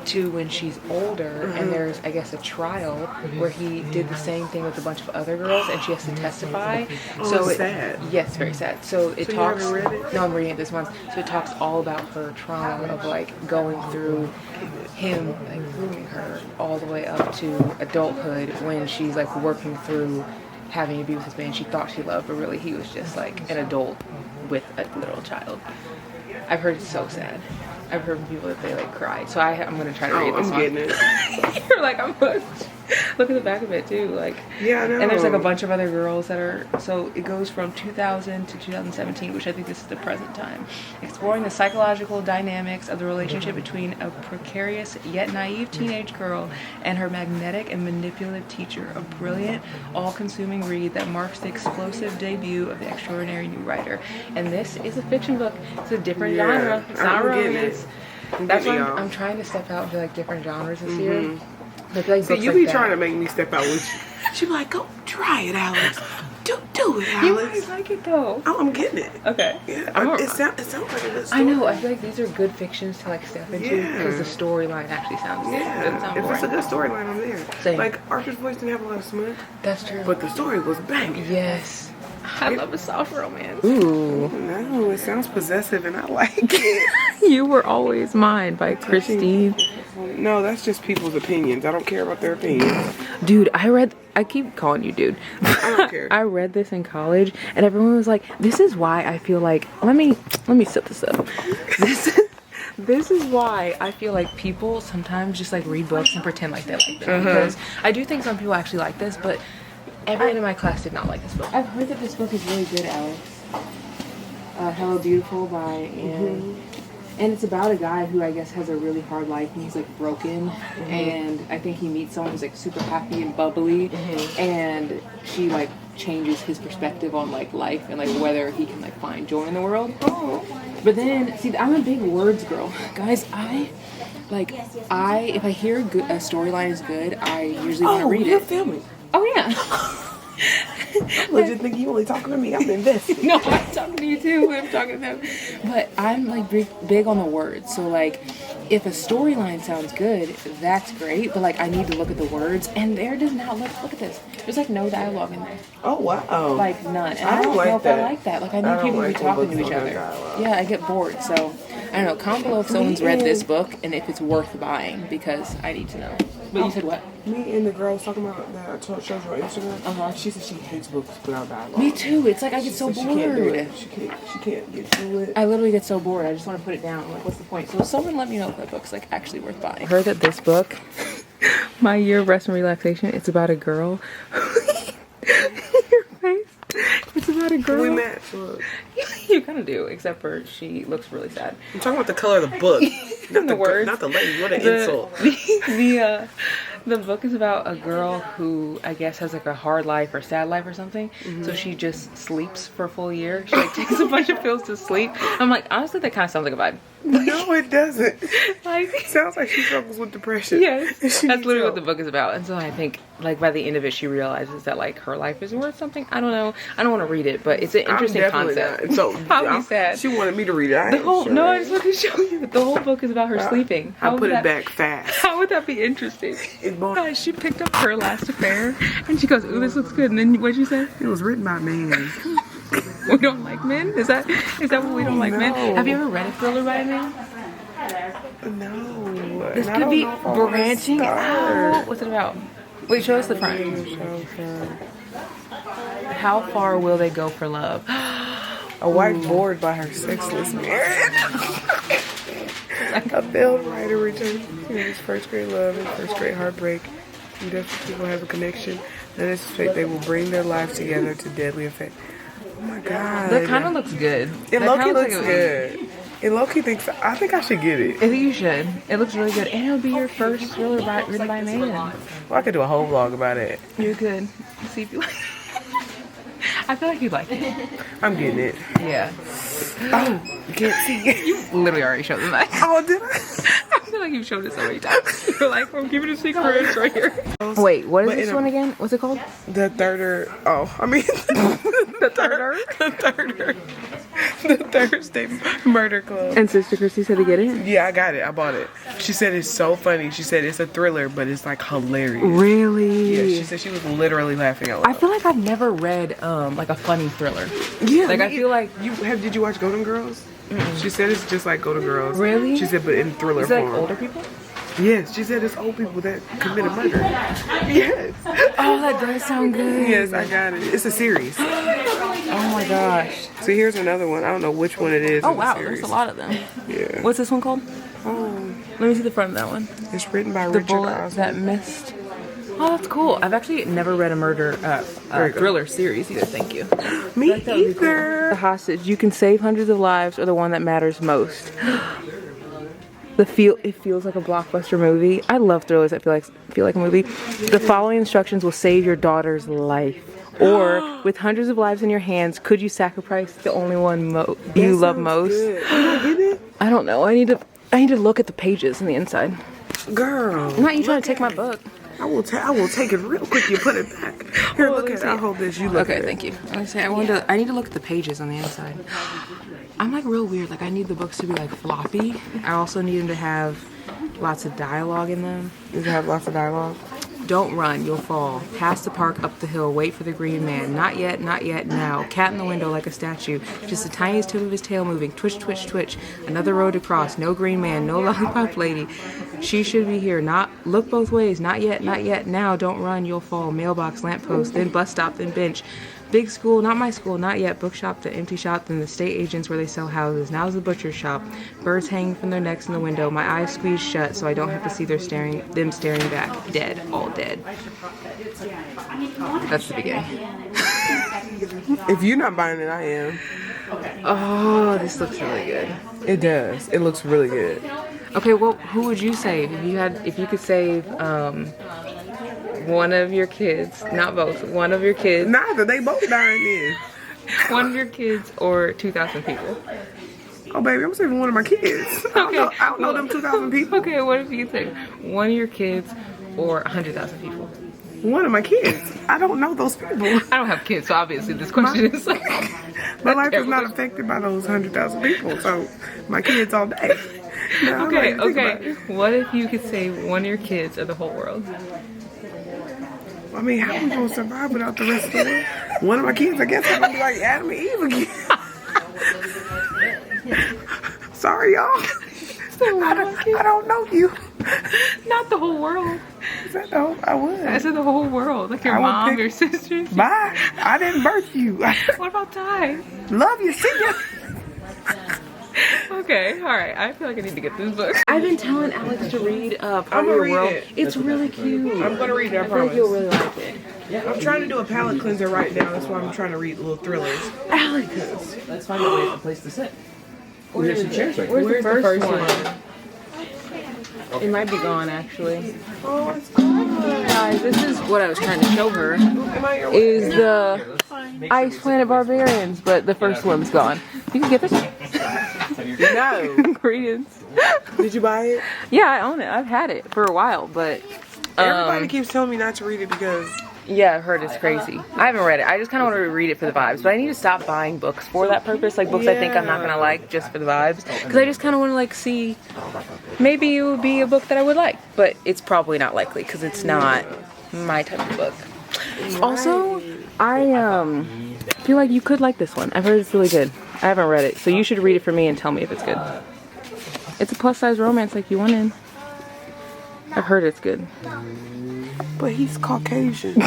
[SPEAKER 1] to when she's older, and there's, I guess, a trial where he did the same thing with a bunch of other girls, and she has to testify.
[SPEAKER 2] So it's sad.
[SPEAKER 1] Yes, very sad. So it
[SPEAKER 2] So you
[SPEAKER 1] talks.
[SPEAKER 2] haven't read it?
[SPEAKER 1] No, I'm reading it this month. So it talks all about her trauma of like going through him like grooming her all the way up to adulthood, when she's like working through having to be with this man she thought she loved, but really he was just like an adult with a little child. I've heard it's so sad. I've heard from people that they like cried. So I'm gonna try to read this
[SPEAKER 2] I'm
[SPEAKER 1] one.
[SPEAKER 2] getting it.
[SPEAKER 1] You're like, I'm hooked. Look at the back of it too. Like,
[SPEAKER 2] Yeah, I know.
[SPEAKER 1] and there's like a bunch of other girls that are, so it goes from 2000 to 2017, which I think this is the present time, exploring the psychological dynamics of the relationship between a precarious yet naive teenage girl and her magnetic and manipulative teacher. A brilliant, all-consuming read that marks the explosive debut of the extraordinary new writer. And this is a fiction book. It's a different genre. It's not
[SPEAKER 2] I'm getting
[SPEAKER 1] romance.
[SPEAKER 2] it.
[SPEAKER 1] That's why
[SPEAKER 2] y'all.
[SPEAKER 1] I'm trying to step out into like different genres this year. I feel like
[SPEAKER 2] See,
[SPEAKER 1] books
[SPEAKER 2] you
[SPEAKER 1] like
[SPEAKER 2] be
[SPEAKER 1] that.
[SPEAKER 2] trying to make me step out with you. She be like, go try it, Alex. Do it,
[SPEAKER 1] You
[SPEAKER 2] Alex.
[SPEAKER 1] might like it though.
[SPEAKER 2] Oh, I'm getting it.
[SPEAKER 1] Okay.
[SPEAKER 2] Yeah, it sounds like a good story.
[SPEAKER 1] I know. I feel like these are good fictions to like step into
[SPEAKER 2] Yeah.
[SPEAKER 1] because the storyline actually sounds good. It doesn't
[SPEAKER 2] Yeah,
[SPEAKER 1] sound
[SPEAKER 2] if it's a
[SPEAKER 1] boring.
[SPEAKER 2] good storyline, I'm there.
[SPEAKER 1] Same.
[SPEAKER 2] Like, Archer's voice didn't have a lot of smut,
[SPEAKER 1] That's true.
[SPEAKER 2] but the story was banging.
[SPEAKER 1] Yes. I love a soft romance.
[SPEAKER 2] Ooh. No, it sounds possessive and I like it.
[SPEAKER 1] You Were Always Mine by Christine.
[SPEAKER 2] No, that's just people's opinions. I don't care about their opinions.
[SPEAKER 1] Dude, I keep calling you dude.
[SPEAKER 2] I don't care.
[SPEAKER 1] I read this in college and everyone was like, this is why I feel like, let me set this up. This is why I feel like people sometimes just like read books and pretend like they like them. Because I do think some people actually like this, but everyone in my class did not like this book. I've heard that this book is really good, Alex. Hello Beautiful by Anne. And it's about a guy who I guess has a really hard life and he's like broken. And I think he meets someone who's like super happy and bubbly. And she like changes his perspective on like life and like whether he can like find joy in the world. But then, see, I'm a big words girl. Guys, if I hear a storyline is good, I usually want to read
[SPEAKER 2] you're
[SPEAKER 1] it.
[SPEAKER 2] filming.
[SPEAKER 1] Oh, yeah.
[SPEAKER 2] I legit think you only talking to me. I'm invested.
[SPEAKER 1] No, I'm talking to you too. I'm talking to them. But I'm like big on the words. So like, if a storyline sounds good, that's great. But like, I need to look at the words, and there does not look at this. There's like no dialogue in there.
[SPEAKER 2] Oh wow.
[SPEAKER 1] Like none. And
[SPEAKER 2] I don't
[SPEAKER 1] know
[SPEAKER 2] like
[SPEAKER 1] if
[SPEAKER 2] that.
[SPEAKER 1] I like that. Like I
[SPEAKER 2] I
[SPEAKER 1] need
[SPEAKER 2] don't
[SPEAKER 1] people to
[SPEAKER 2] like
[SPEAKER 1] be
[SPEAKER 2] when
[SPEAKER 1] talking to
[SPEAKER 2] books
[SPEAKER 1] each
[SPEAKER 2] don't
[SPEAKER 1] other.
[SPEAKER 2] have dialogue.
[SPEAKER 1] Yeah, I get bored. So I don't know. Comment below if someone's read this book and if it's worth buying because I need to know. But you said what?
[SPEAKER 2] Me and the girl was talking about that I showed you on Instagram. She said she hates books without dialogue.
[SPEAKER 1] Me too. It's like I get
[SPEAKER 2] She
[SPEAKER 1] so
[SPEAKER 2] said
[SPEAKER 1] bored.
[SPEAKER 2] She can't do it. She can't get through it.
[SPEAKER 1] I literally get so bored. I just want to put it down. I'm like, what's the point? So someone let me know if that book's like actually worth buying. I heard that this book, My Year of Rest and Relaxation, it's about a girl. Your face. It's about a girl.
[SPEAKER 2] We match. Look.
[SPEAKER 1] You kind of do, except for she looks really sad.
[SPEAKER 2] I'm talking about the color of the book, not
[SPEAKER 1] The words.
[SPEAKER 2] not the lady. What an insult.
[SPEAKER 1] The book is about a girl who I guess has like a hard life or sad life or something. So she just sleeps for a full year. She like takes a bunch of pills to sleep. I'm like, honestly, that kind of sounds like a vibe.
[SPEAKER 2] No, it doesn't.
[SPEAKER 1] Like,
[SPEAKER 2] It sounds like she struggles with depression.
[SPEAKER 1] yes,
[SPEAKER 2] She
[SPEAKER 1] that's
[SPEAKER 2] needs
[SPEAKER 1] literally
[SPEAKER 2] help.
[SPEAKER 1] what the book is about. And so I think like by the end of it, she realizes that like her life is worth something. I don't know. I don't want to read it, but it's an interesting
[SPEAKER 2] I'm definitely
[SPEAKER 1] concept.
[SPEAKER 2] not. So
[SPEAKER 1] How be sad.
[SPEAKER 2] She wanted me to read it. I
[SPEAKER 1] The
[SPEAKER 2] ain't
[SPEAKER 1] whole
[SPEAKER 2] sure.
[SPEAKER 1] no, I just want to show you. The whole book is about her sleeping.
[SPEAKER 2] I
[SPEAKER 1] would
[SPEAKER 2] put it
[SPEAKER 1] that-
[SPEAKER 2] back fast.
[SPEAKER 1] How would that be interesting?
[SPEAKER 2] It won't-
[SPEAKER 1] Guys, she picked up her last affair and she goes, "Ooh, this looks good." And then what'd you say?
[SPEAKER 2] It was written by a man.
[SPEAKER 1] We don't like men? Is that what we don't like men?
[SPEAKER 2] No.
[SPEAKER 1] Have you ever read a thriller by a man?
[SPEAKER 2] No.
[SPEAKER 1] This
[SPEAKER 2] and I
[SPEAKER 1] could
[SPEAKER 2] don't
[SPEAKER 1] be
[SPEAKER 2] know if I wanna
[SPEAKER 1] branching
[SPEAKER 2] start.
[SPEAKER 1] out. What's it about? Wait, show us the front. How far will they go for love?
[SPEAKER 2] A wife bored by her sexless marriage. A failed writer returns to his first grade love and first grade heartbreak. Two desperate people have a connection. Then suspect they will bring their lives together to deadly effect. Oh my god.
[SPEAKER 1] That kind of looks good.
[SPEAKER 2] It
[SPEAKER 1] That
[SPEAKER 2] low-key
[SPEAKER 1] kinda
[SPEAKER 2] looks
[SPEAKER 1] like
[SPEAKER 2] good. It low-key thinks I think I should get it.
[SPEAKER 1] I think you should. It looks really good. And it'll be your first thriller written by a man.
[SPEAKER 2] Well, I could do a whole vlog about it.
[SPEAKER 1] You could. See if you like it. I feel like you'd like it.
[SPEAKER 2] I'm getting it.
[SPEAKER 1] Yeah.
[SPEAKER 2] Oh, you can't see.
[SPEAKER 1] Literally already showed them that.
[SPEAKER 2] Oh, did I?
[SPEAKER 1] I feel like you've showed it so many times. You're like, I'm giving a secret. It's right here. Wait, what is
[SPEAKER 2] But
[SPEAKER 1] this
[SPEAKER 2] in a-
[SPEAKER 1] one again? What's it called?
[SPEAKER 2] The thirder. Oh, I mean,
[SPEAKER 1] The Thirder?
[SPEAKER 2] the thirder. The Thursday Murder Club.
[SPEAKER 1] And Sister Christy said to get it?
[SPEAKER 2] Yeah, I got it. I bought it. She said it's so funny. She said it's a thriller, but it's like hilarious.
[SPEAKER 1] Really?
[SPEAKER 2] Yeah, she said she was literally laughing out
[SPEAKER 1] I
[SPEAKER 2] loud.
[SPEAKER 1] feel like I've never read like a funny thriller.
[SPEAKER 2] Yeah,
[SPEAKER 1] Like I feel like
[SPEAKER 2] Did you watch Golden Girls? She said it's just like Golden Girls.
[SPEAKER 1] Really?
[SPEAKER 2] She said, but in thriller
[SPEAKER 1] is it like
[SPEAKER 2] form.
[SPEAKER 1] older people?
[SPEAKER 2] Yes, she said it's old people that committed murder. Yes.
[SPEAKER 1] Oh, that does sound good.
[SPEAKER 2] Yes, I got it. It's a series.
[SPEAKER 1] Oh my gosh.
[SPEAKER 2] So here's another one. I don't know which one it is.
[SPEAKER 1] Oh
[SPEAKER 2] in the
[SPEAKER 1] wow,
[SPEAKER 2] series.
[SPEAKER 1] there's a lot of them.
[SPEAKER 2] Yeah.
[SPEAKER 1] What's this one called?
[SPEAKER 2] Oh,
[SPEAKER 1] Let me see the front of that one.
[SPEAKER 2] it's written by
[SPEAKER 1] The
[SPEAKER 2] Richard
[SPEAKER 1] Bullet
[SPEAKER 2] Osman.
[SPEAKER 1] That Missed. Oh, that's cool. I've actually never read a murder
[SPEAKER 2] Very good.
[SPEAKER 1] thriller series either. Thank you.
[SPEAKER 2] Me
[SPEAKER 1] That would be cool.
[SPEAKER 2] either.
[SPEAKER 1] The hostage. You can save hundreds of lives, or the one that matters most. It feels like a blockbuster movie. I love thrillers that feel like a movie. The following instructions will save your daughter's life. Or, with hundreds of lives in your hands, could you sacrifice the only one you love
[SPEAKER 2] Sounds
[SPEAKER 1] most?
[SPEAKER 2] good. You gonna get it?
[SPEAKER 1] I don't know. I need to look at the pages on the inside.
[SPEAKER 2] Girl.
[SPEAKER 1] I'm not you trying to take my book.
[SPEAKER 2] I will take it real quick. You put it back. Here,
[SPEAKER 1] Oh,
[SPEAKER 2] look
[SPEAKER 1] let
[SPEAKER 2] at it.
[SPEAKER 1] me
[SPEAKER 2] I'll
[SPEAKER 1] see.
[SPEAKER 2] hold this. You look at
[SPEAKER 1] Okay,
[SPEAKER 2] it.
[SPEAKER 1] thank you. I need to look at the pages on the inside. I'm like real weird. Like I need the books to be like floppy. I also need them to have lots of dialogue in them.
[SPEAKER 2] Does it have lots of dialogue?
[SPEAKER 1] Don't run, you'll fall. Past the park, up the hill, wait for the green man. Not yet, now. Cat in the window like a statue. Just the tiniest tip of his tail moving. Twitch, twitch, twitch. Another road to cross. No green man, no lollipop lady. She should be here. Not look both ways. Not yet, now. Don't run, you'll fall. Mailbox, lamppost, then bus stop, then bench. Big school, not my school, not yet. Bookshop, the empty shop, then the state agents where they sell houses. Now's the butcher's shop. Birds hanging from their necks in the window. My eyes squeezed shut so I don't have to see them staring back. Dead, all dead. That's the beginning.
[SPEAKER 2] If you're not buying it, I am.
[SPEAKER 1] Oh, this looks really good.
[SPEAKER 2] It does. It looks really good.
[SPEAKER 1] Okay, well, who would you save if you could save one of your kids, not both, one of your kids.
[SPEAKER 2] Neither, they both dying then.
[SPEAKER 1] One of your kids or 2,000 people.
[SPEAKER 2] Oh, baby, I'm saving one of my kids. I don't know them 2,000 people.
[SPEAKER 1] Okay, what if you could save one of your kids or 100,000 people?
[SPEAKER 2] One of my kids. I don't know those people.
[SPEAKER 1] I don't have kids, so obviously this question is like...
[SPEAKER 2] My life is not affected by those 100,000 people, so my kids all day. No,
[SPEAKER 1] Okay. What if you could save one of your kids or the whole world?
[SPEAKER 2] I mean, how are we going to survive without the rest of the world? One of my kids, I guess I'm going to be like Adam and Eve again. Sorry, y'all. I don't know you.
[SPEAKER 1] Not the whole world.
[SPEAKER 2] Is that the whole? I would.
[SPEAKER 1] I said the whole world. Like your mom, your sisters.
[SPEAKER 2] Bye. I didn't birth you.
[SPEAKER 1] What about Ty?
[SPEAKER 2] Love you. See ya.
[SPEAKER 1] Okay, alright. I feel like I need to get this book. I've been telling Alex to read Part
[SPEAKER 2] I'm
[SPEAKER 1] of Your
[SPEAKER 2] gonna
[SPEAKER 1] World.
[SPEAKER 2] read it.
[SPEAKER 1] It's really cute.
[SPEAKER 2] I'm going to read it, I
[SPEAKER 1] feel like
[SPEAKER 2] promise.
[SPEAKER 1] you'll really like it.
[SPEAKER 2] I'm trying to do a palate cleanser right now. That's why I'm trying to read little thrillers.
[SPEAKER 1] Alex!
[SPEAKER 5] Let's find a place to sit. There's some chairs right
[SPEAKER 1] Where's
[SPEAKER 2] Where's
[SPEAKER 1] the first
[SPEAKER 2] one?
[SPEAKER 1] It might be gone, actually.
[SPEAKER 2] Oh, it's good.
[SPEAKER 1] Guys, this is what I was trying to show her.
[SPEAKER 2] Am I your
[SPEAKER 1] Is the Ice Planet Barbarians, but the first one's gone. You can get this one.
[SPEAKER 2] No.
[SPEAKER 1] Ingredients.
[SPEAKER 2] Did you buy it?
[SPEAKER 1] Yeah, I own it. I've had it for a while, but
[SPEAKER 2] Everybody keeps telling me not to read it because
[SPEAKER 1] yeah, I've heard it's crazy. I haven't read it. I just kind of want to read it for the vibes, but I need to stop buying books for that purpose, like books I think I'm not gonna like just for the vibes, because I just kind of want to like see. Maybe it would be a book that I would like, but it's probably not likely because it's not my type of book. Also, I feel like you could like this one. I've heard it's really good. I haven't read it, so you should read it for me and tell me if it's good. It's a plus-size romance like you wanted. I've heard it's good.
[SPEAKER 2] but he's Caucasian.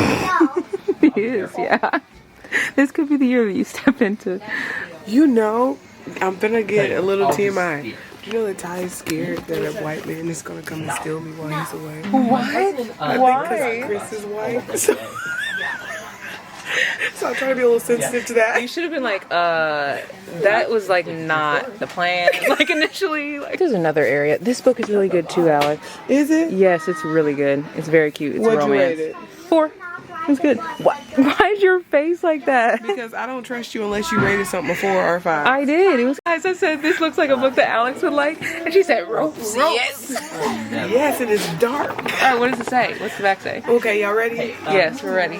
[SPEAKER 1] He is, yeah. This could be the year that you step into.
[SPEAKER 2] You know, I'm gonna get a little TMI. You know that Ty is scared that a white man is gonna come and steal me while he's away.
[SPEAKER 1] What?
[SPEAKER 2] Why? Chris is white. So I'm trying to be a little sensitive to that.
[SPEAKER 1] You should have been like, that was like not the plan. Like initially, like. There's another area. This book is really good too, Alex.
[SPEAKER 2] Is it?
[SPEAKER 1] Yes, it's really good. It's very cute. It's
[SPEAKER 2] What'd
[SPEAKER 1] romance.
[SPEAKER 2] you rate it?
[SPEAKER 1] 4. It's good. What? Why is your face like that?
[SPEAKER 2] Because I don't trust you unless you rated something a 4 or a 5.
[SPEAKER 1] I did. It was. I said this looks like a book that Alex would like, and she said ropes. Yes.
[SPEAKER 2] Yes, it is dark.
[SPEAKER 1] All right. What does it say? What's the back say?
[SPEAKER 2] Okay, y'all ready?
[SPEAKER 1] Yes, we're ready.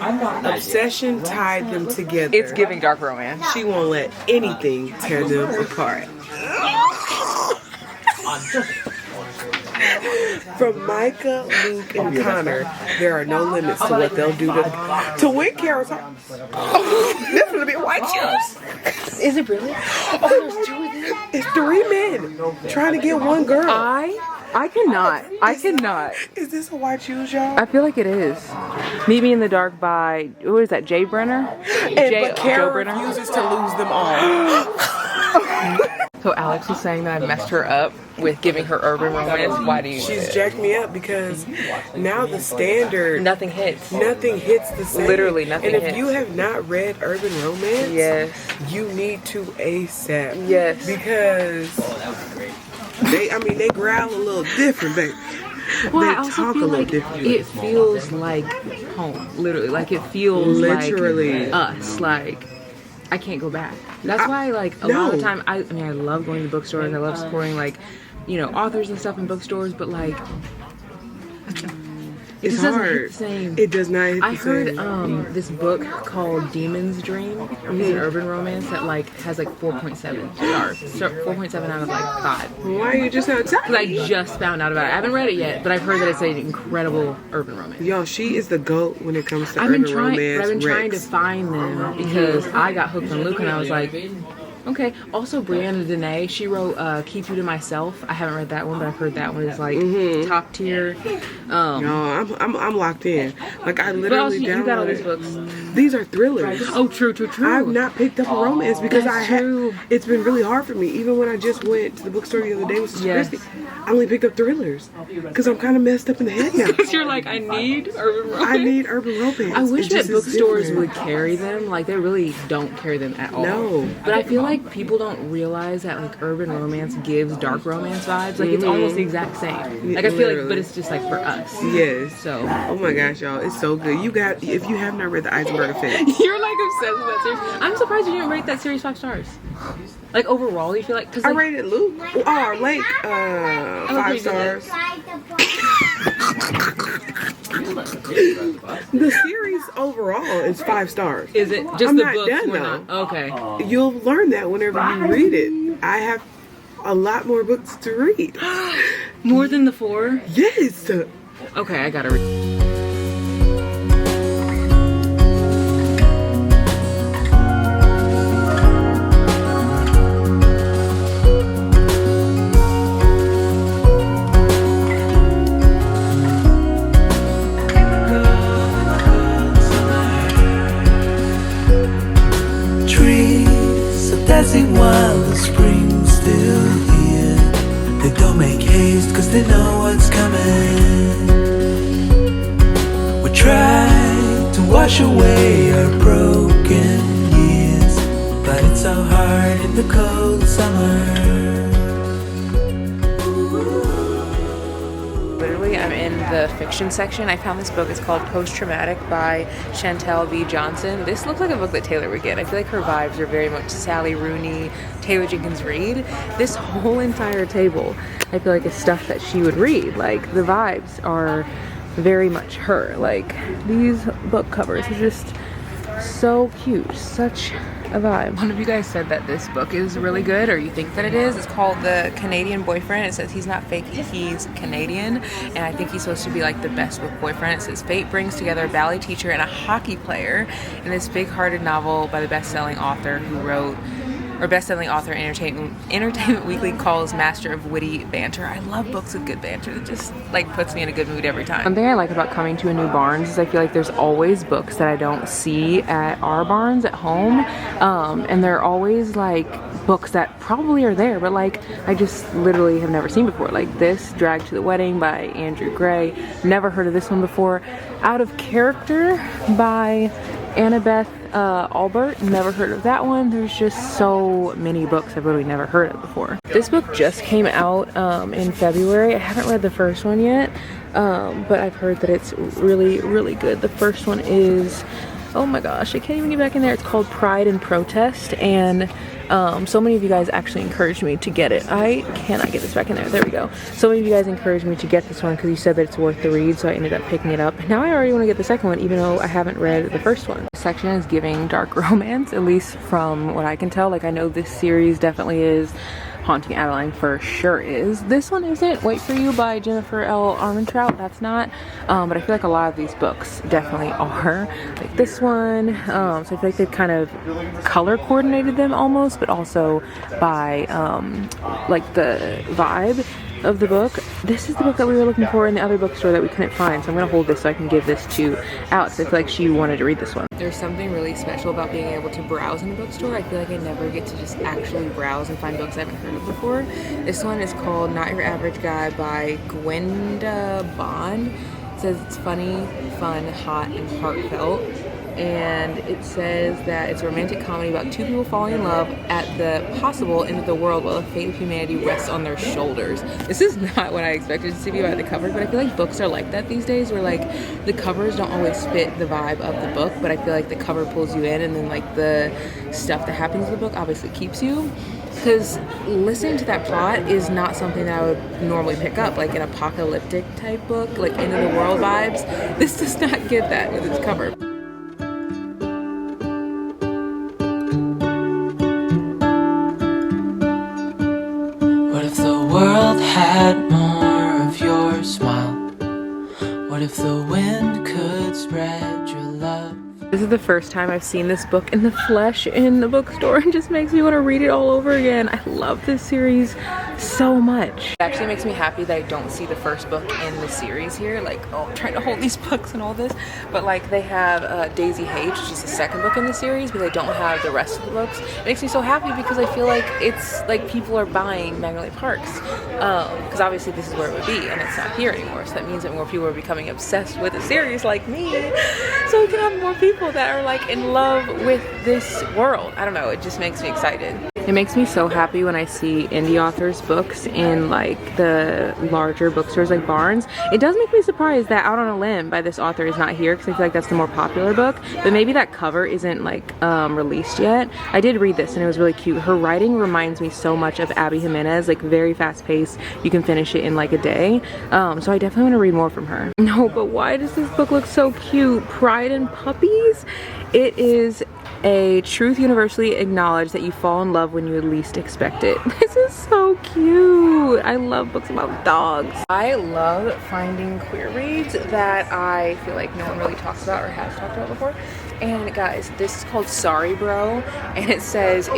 [SPEAKER 2] Obsession tied them together.
[SPEAKER 1] It's giving dark romance.
[SPEAKER 2] She won't let anything tear them apart. From Micah, Luke, and Connor, there are no limits to what they'll do to win Carol's heart. Oh, this is a bit white juice.
[SPEAKER 1] Is it really? Oh, there's 2 of them.
[SPEAKER 2] It's 3 men trying to get one girl.
[SPEAKER 1] I cannot. I cannot.
[SPEAKER 2] Is this a white shoes, y'all?
[SPEAKER 1] I feel like it is. Meet Me in the Dark by, what is that, Jay Brenner?
[SPEAKER 2] But Carol refuses to lose them all.
[SPEAKER 1] So Alex was saying that I messed her up with giving her urban romance. Why do you?
[SPEAKER 2] She's jacked me up because now the standard,
[SPEAKER 1] Nothing hits.
[SPEAKER 2] nothing hits the same.
[SPEAKER 1] Literally nothing
[SPEAKER 2] And if
[SPEAKER 1] hits.
[SPEAKER 2] you have not read urban romance,
[SPEAKER 1] Yes.
[SPEAKER 2] you need to ASAP.
[SPEAKER 1] Yes.
[SPEAKER 2] Because they growl a little different, baby.
[SPEAKER 1] Well,
[SPEAKER 2] They
[SPEAKER 1] I also
[SPEAKER 2] talk a
[SPEAKER 1] feel
[SPEAKER 2] little
[SPEAKER 1] like
[SPEAKER 2] different.
[SPEAKER 1] it feels like home. Literally. Like it feels
[SPEAKER 2] Literally.
[SPEAKER 1] like us. Like I can't go back. That's why like a lot of the time I mean I love going to bookstores. I love supporting like, you know, authors and stuff in bookstores, but like
[SPEAKER 2] It's
[SPEAKER 1] just doesn't
[SPEAKER 2] hard.
[SPEAKER 1] hit the same.
[SPEAKER 2] It does not hit the
[SPEAKER 1] I heard
[SPEAKER 2] same.
[SPEAKER 1] this book called Demon's Dream. It's an urban romance that like has like 4.7 stars. So 4.7 out of like 5.
[SPEAKER 2] Why are you just not
[SPEAKER 1] Because I
[SPEAKER 2] telling me?
[SPEAKER 1] just found out about it. I haven't read it yet, but I've heard that it's an incredible urban romance.
[SPEAKER 2] Yo, she is the GOAT when it comes to
[SPEAKER 1] I've
[SPEAKER 2] urban
[SPEAKER 1] been trying,
[SPEAKER 2] romance.
[SPEAKER 1] but I've been trying to
[SPEAKER 2] Rex.
[SPEAKER 1] find them because I got hooked on Luke and I was like, okay. Also, Brianna Dene, she wrote "Keep You to Myself." I haven't read that one, but I've heard that one is like top tier.
[SPEAKER 2] No, I'm locked in. Like I
[SPEAKER 1] But
[SPEAKER 2] literally
[SPEAKER 1] also, you got all these
[SPEAKER 2] downloaded.
[SPEAKER 1] books.
[SPEAKER 2] These are thrillers.
[SPEAKER 1] Oh, true.
[SPEAKER 2] I've not picked up a romance because
[SPEAKER 1] That's true.
[SPEAKER 2] it's been really hard for me. Even when I just went to the bookstore the other day with Sister
[SPEAKER 1] Yes.
[SPEAKER 2] Christy, I only picked up thrillers because I'm kind of messed up in the head now.
[SPEAKER 1] Because you're like, I need urban romance.
[SPEAKER 2] I need urban romance.
[SPEAKER 1] I wish
[SPEAKER 2] It
[SPEAKER 1] that
[SPEAKER 2] just is
[SPEAKER 1] bookstores
[SPEAKER 2] different.
[SPEAKER 1] would carry them. Like, they really don't carry them at all.
[SPEAKER 2] No.
[SPEAKER 1] But I feel like people don't realize that, like, urban romance gives dark romance vibes. Like, it's almost the exact same. Like, I feel like, but it's just, like, for us.
[SPEAKER 2] Yes.
[SPEAKER 1] So.
[SPEAKER 2] Oh my gosh, y'all, it's so good. If you have not read the Eisenberg Effect,
[SPEAKER 1] You're, like, obsessed with that series. I'm surprised you didn't rate that series 5 stars. Like, overall, you feel like... Cause,
[SPEAKER 2] I
[SPEAKER 1] like,
[SPEAKER 2] rated Luke. Oh, like 5 stars. The series overall is 5 stars.
[SPEAKER 1] is it just
[SPEAKER 2] I'm
[SPEAKER 1] the
[SPEAKER 2] not
[SPEAKER 1] books?
[SPEAKER 2] done,
[SPEAKER 1] We're
[SPEAKER 2] though.
[SPEAKER 1] not- Okay.
[SPEAKER 2] You'll learn that whenever you read it. I have a lot more books to read.
[SPEAKER 1] More than the 4?
[SPEAKER 2] Yes.
[SPEAKER 1] Okay, I gotta read.
[SPEAKER 3] Trees are dancing while the spring's still here. They don't make haste cause they know what's coming. We try to wash away our broken years, but it's so hard in the cold summer.
[SPEAKER 1] Literally, I'm in the fiction section. I found this book. It's called Post Traumatic by Chantel V. Johnson. This looks like a book that Taylor would get. I feel like her vibes are very much Sally Rooney, Taylor Jenkins Reid. This whole entire table, I feel like, is stuff that she would read. Like, the vibes are very much her. Like, these book covers are just so cute. Such a vibe. One of you guys said that this book is really good, or you think that it is. It's called The Canadian Boyfriend. It says he's not fake, he's Canadian, and I think he's supposed to be like the best book boyfriend. It says fate brings together a ballet teacher and a hockey player in this big-hearted novel by the best-selling author who wrote, or best-selling author Entertainment Weekly calls master of witty banter. I love books with good banter. It just like puts me in a good mood every time. One thing I like about coming to a new Barnes is I feel like there's always books that I don't see at our Barnes at home, and they're always like books that probably are there, but like I just literally have never seen before. Like this, Dragged to the Wedding by Andrew Gray. Never heard of this one before. Out of Character by Annabeth Albert, never heard of that one. There's just so many books I've really never heard of before. This book just came out in February. I haven't read the first one yet, but I've heard that it's really, really good. The first one is, oh my gosh, I can't even get back in there. It's called Pride and Protest, and so many of you guys actually encouraged me to get it. I cannot get this back in there. There we go. So many of you guys encouraged me to get this one because you said that it's worth the read, so I ended up picking it up. Now I already want to get the second one, even though I haven't read the first one. This section is giving dark romance, at least from what I can tell. Like, I know this series definitely is. Haunting Adeline for sure is. This one isn't. Wait for You by Jennifer L. Armentrout. That's not. But I feel like a lot of these books definitely are. Like this one. So I feel like they've kind of color coordinated them almost, but also by like the vibe of the book. This is the book that we were looking for in the other bookstore that we couldn't find, so I'm gonna hold this so I can give this to Alex. I feel like she wanted to read this one. There's something really special about being able to browse in a bookstore. I feel like I never get to just actually browse and find books I haven't heard of before. This one is called Not Your Average Guy by Gwenda Bond. It says it's funny, fun, hot, and heartfelt. And it says that it's a romantic comedy about two people falling in love at the possible end of the world while the fate of humanity rests on their shoulders. This is not what I expected it to be by the cover, but I feel like books are like that these days, where like the covers don't always fit the vibe of the book, but I feel like the cover pulls you in, and then like the stuff that happens in the book obviously keeps you. because listening to that plot is not something that I would normally pick up, like an apocalyptic type book, like end of the world vibes. This does not get that with its cover.
[SPEAKER 3] What if the world had more of your smile? What if the wind could spread your love?
[SPEAKER 1] This is the first time I've seen this book in the flesh in the bookstore. It just makes me want to read it all over again. I love this series so much. It actually makes me happy that I don't see the first book in the series here. Like, oh, I'm trying to hold these books and all this. But like they have Daisy H, which is the second book in the series, but they don't have the rest of the books. It makes me so happy because I feel like it's like people are buying Magnolia Parks. Because obviously this is where it would be and it's not here anymore. So that means that more people are becoming obsessed with a series like me. So we can have more people that are like in love with this world. I don't know, it just makes me excited. It makes me so happy when I see indie authors books in like the larger bookstores like Barnes. It does make me surprised that Out on a Limb by this author is not here because I feel like that's the more popular book, but maybe that cover isn't like released yet. I did read this and it was really cute. Her writing reminds me so much of Abby Jimenez, like very fast paced. You can finish it in like a day. So I definitely want to read more from her. No, but why does this book look so cute? Pride and Puppies? It is a truth universally acknowledged that you fall in love when you least expect it. This is so cute. I love books about dogs. I love finding queer reads that I feel like no one really talks about or has talked about before. And guys, this is called Sorry Bro, and it says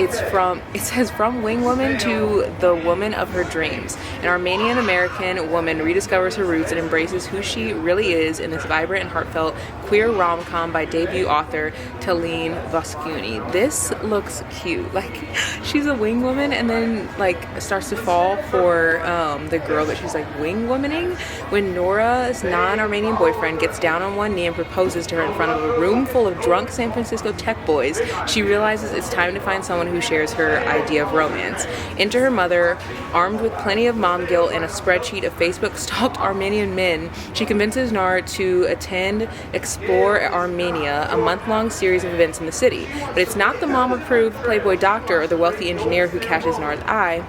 [SPEAKER 1] from wing woman to the woman of her dreams. An Armenian American woman rediscovers her roots and embraces who she really is in this vibrant and heartfelt queer rom-com by debut author Talene Voskuni. This looks cute. Like, she's a wing woman and then like starts to fall for the girl that she's like wing womaning when Nora's non-Armenian boyfriend gets down on one knee and proposes to her in front of a room full of drunk San Francisco tech boys. She realizes it's time to find someone who shares her idea of romance. Enter her mother, armed with plenty of mom guilt and a spreadsheet of Facebook stalked Armenian men. She convinces Nar to attend Explore Armenia, a month-long series of events in the city. But it's not the mom-approved Playboy doctor or the wealthy engineer who catches Nar's eye.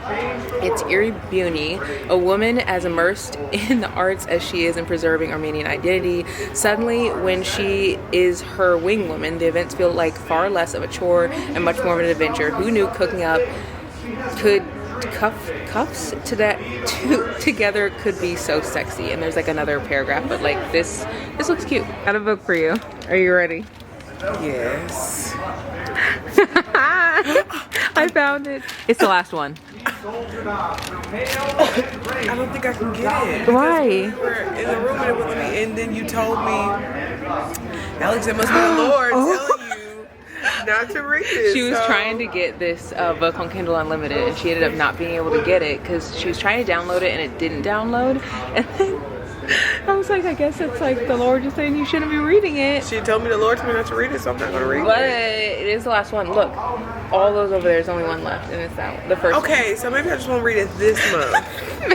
[SPEAKER 1] It's Iri Buni, a woman as immersed in the arts as she is in preserving Armenian identity. Suddenly, when she is her wing woman, the events feel like far less of a chore and much more of an adventure. Who knew cooking up could cuffs to that together could be so sexy? And there's like another paragraph, but like this looks cute. Got a book for you. Are you ready?
[SPEAKER 2] Yes.
[SPEAKER 1] I found it. It's the last one.
[SPEAKER 2] I don't think I can get it.
[SPEAKER 1] Why?
[SPEAKER 2] We were in the room and it was me, and then you told me, Alex, it must be the Lord telling you not to read it.
[SPEAKER 1] She was trying to get this book on Kindle Unlimited, and she ended up not being able to get it because she was trying to download it and it didn't download. And then I was like, I guess it's like the Lord just saying you shouldn't be reading it.
[SPEAKER 2] She told me the Lord told me not to read it, so I'm not going to read
[SPEAKER 1] But
[SPEAKER 2] it.
[SPEAKER 1] it is the last one. Look, all those over there, there's only one left, and it's that one, the first one.
[SPEAKER 2] Okay, so maybe I just won't read it this month.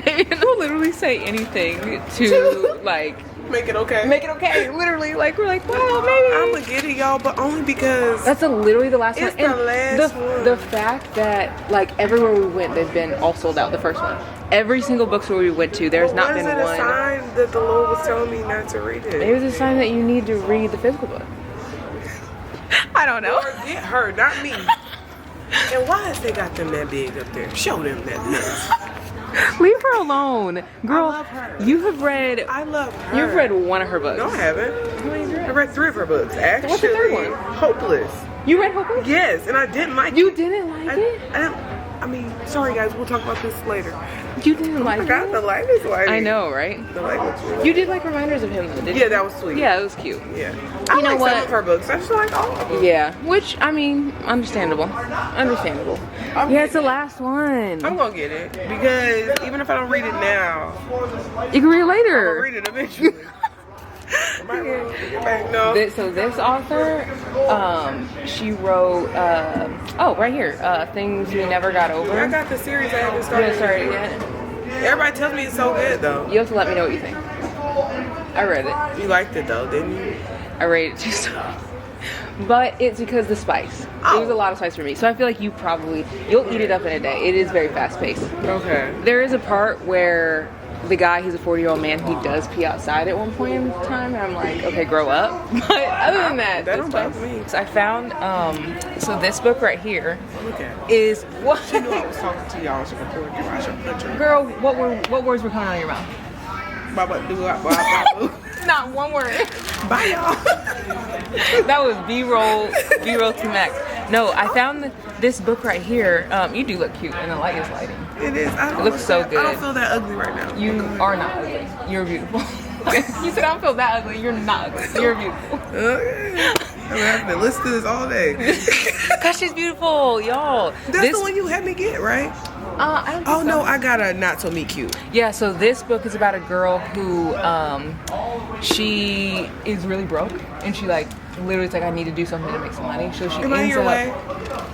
[SPEAKER 1] Maybe I'll literally say anything to like
[SPEAKER 2] Make it okay.
[SPEAKER 1] make it okay. Literally, like we're like, well, maybe
[SPEAKER 2] I'm gonna get it, y'all, but only because
[SPEAKER 1] that's literally the last
[SPEAKER 2] it's
[SPEAKER 1] one.
[SPEAKER 2] the last one.
[SPEAKER 1] The fact that like everywhere we went, they've been all sold out. The first one, every single bookstore we went to, there's not been
[SPEAKER 2] Was it a
[SPEAKER 1] one.
[SPEAKER 2] sign that the Lord was telling me not to read it?
[SPEAKER 1] It was a sign that you need to read the physical book. I don't know.
[SPEAKER 2] Lord, get her, not me. And why has they got them that big up there? Show them that mess.
[SPEAKER 1] Leave her alone, girl.
[SPEAKER 2] I love her.
[SPEAKER 1] You have read.
[SPEAKER 2] I love her.
[SPEAKER 1] You've read one of her books.
[SPEAKER 2] No, I haven't. I read 3 of her books. Actually,
[SPEAKER 1] What's the third one?
[SPEAKER 2] Hopeless.
[SPEAKER 1] You read Hopeless?
[SPEAKER 2] Yes, and I didn't like
[SPEAKER 1] You
[SPEAKER 2] it.
[SPEAKER 1] didn't like it?
[SPEAKER 2] I mean, sorry guys, we'll talk about this later.
[SPEAKER 1] You didn't like
[SPEAKER 2] I got
[SPEAKER 1] it?
[SPEAKER 2] the lightest lighting.
[SPEAKER 1] I know, right?
[SPEAKER 2] The light was really.
[SPEAKER 1] You did like reminders of him, though, didn't you?
[SPEAKER 2] Yeah, that was sweet.
[SPEAKER 1] Yeah, it was cute.
[SPEAKER 2] Yeah. I
[SPEAKER 1] You know
[SPEAKER 2] like
[SPEAKER 1] what?
[SPEAKER 2] some of her books. I just like all of them.
[SPEAKER 1] Yeah, which I mean, understandable. Understandable. Yeah, it's the last one.
[SPEAKER 2] I'm gonna get it because even if I don't read it now,
[SPEAKER 1] You can read it
[SPEAKER 2] I'll
[SPEAKER 1] later.
[SPEAKER 2] read it eventually. I might want to pick it back. No.
[SPEAKER 1] So this author, she wrote, oh, right here, Things We Never Got Over.
[SPEAKER 2] I got the series. I haven't
[SPEAKER 1] You
[SPEAKER 2] started.
[SPEAKER 1] haven't started yet?
[SPEAKER 2] Everybody tells me it's so good though.
[SPEAKER 1] You have to let me know what you think. I read it.
[SPEAKER 2] You liked it though, didn't you?
[SPEAKER 1] I rated it too. but it's because the spice.
[SPEAKER 2] Oh.
[SPEAKER 1] It was a lot of spice for me. So I feel like you'll eat it up in a day. It is very fast paced.
[SPEAKER 2] Okay.
[SPEAKER 1] There is a part where the guy, he's a 40-year-old man, he does pee outside at one point in time, and I'm like, okay, grow up. But other than that,
[SPEAKER 2] That don't bother me.
[SPEAKER 1] So I found, so this book right here
[SPEAKER 2] Look at it.
[SPEAKER 1] is what?
[SPEAKER 2] She knew I was talking to y'all. I should record you. I should put you.
[SPEAKER 1] Girl, what words were coming out of your mouth? Not one word.
[SPEAKER 2] Bye, y'all.
[SPEAKER 1] That was B-roll to max. No, I found this book right here. You do look cute, and the light is lighting.
[SPEAKER 2] It is.
[SPEAKER 1] It looks so good.
[SPEAKER 2] I don't feel that ugly right now.
[SPEAKER 1] You are not ugly. You're beautiful. You said I don't feel that ugly. You're not ugly. You're beautiful.
[SPEAKER 2] Okay. I'm gonna have to listen to this all day.
[SPEAKER 1] Cause she's beautiful, y'all.
[SPEAKER 2] That's the one you had me get, right?
[SPEAKER 1] I don't think
[SPEAKER 2] Oh
[SPEAKER 1] so.
[SPEAKER 2] no, I got a not so meet cute.
[SPEAKER 1] Yeah, so this book is about a girl who, she is really broke, and she like literally is like, I need to do something to make some money. So she
[SPEAKER 2] Am I in
[SPEAKER 1] ends
[SPEAKER 2] your
[SPEAKER 1] up.
[SPEAKER 2] way?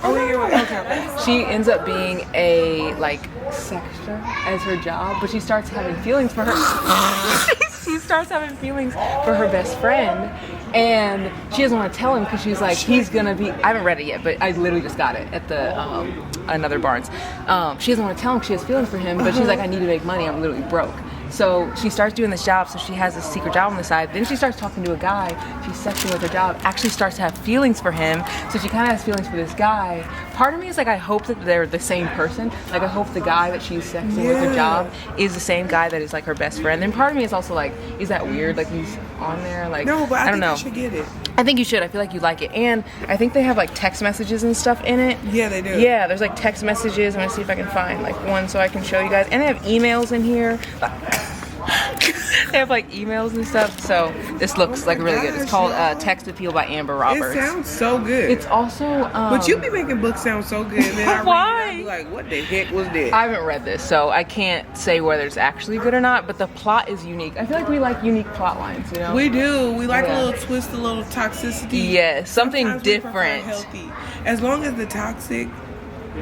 [SPEAKER 2] Are we in your way? Okay.
[SPEAKER 1] She ends up being a like sexter as her job, but she starts having feelings for her. She starts having feelings for her best friend, and she doesn't want to tell him because she's like, he's gonna be. I haven't read it yet, but I literally just got it at the another Barnes. She doesn't want to tell him she has feelings for him, but she's like, I need to make money. I'm literally broke. So she starts doing this job, so she has this secret job on the side. Then she starts talking to a guy. She's sexting with her job, actually starts to have feelings for him. So she kind of has feelings for this guy. Part of me is like, I hope that they're the same person. Like, I hope the guy that she's sexting with her job is the same guy that is like her best friend. Then part of me is also like, is that weird? Like, he's on there? Like,
[SPEAKER 2] No, but I
[SPEAKER 1] don't
[SPEAKER 2] think
[SPEAKER 1] know.
[SPEAKER 2] you should get it.
[SPEAKER 1] I think you should. I feel like you like it. And I think they have like text messages and stuff in it.
[SPEAKER 2] Yeah, they do.
[SPEAKER 1] Yeah, there's like text messages. I'm gonna see if I can find like one so I can show you guys. And they have emails in here. They have like emails and stuff. So this looks like really good. It's called Text Appeal by Amber Roberts.
[SPEAKER 2] It sounds so good.
[SPEAKER 1] It's also
[SPEAKER 2] But you be making books sound so good. And then I read
[SPEAKER 1] Why?
[SPEAKER 2] it, I be like, what the heck was this?
[SPEAKER 1] I haven't read this, so I can't say whether it's actually good or not, but the plot is unique. I feel like we like unique plot lines, you know?
[SPEAKER 2] We do. We like
[SPEAKER 1] Yeah.
[SPEAKER 2] a little twist, a little toxicity.
[SPEAKER 1] Yes, something
[SPEAKER 2] Sometimes we prefer
[SPEAKER 1] different.
[SPEAKER 2] Healthy. As long as the toxic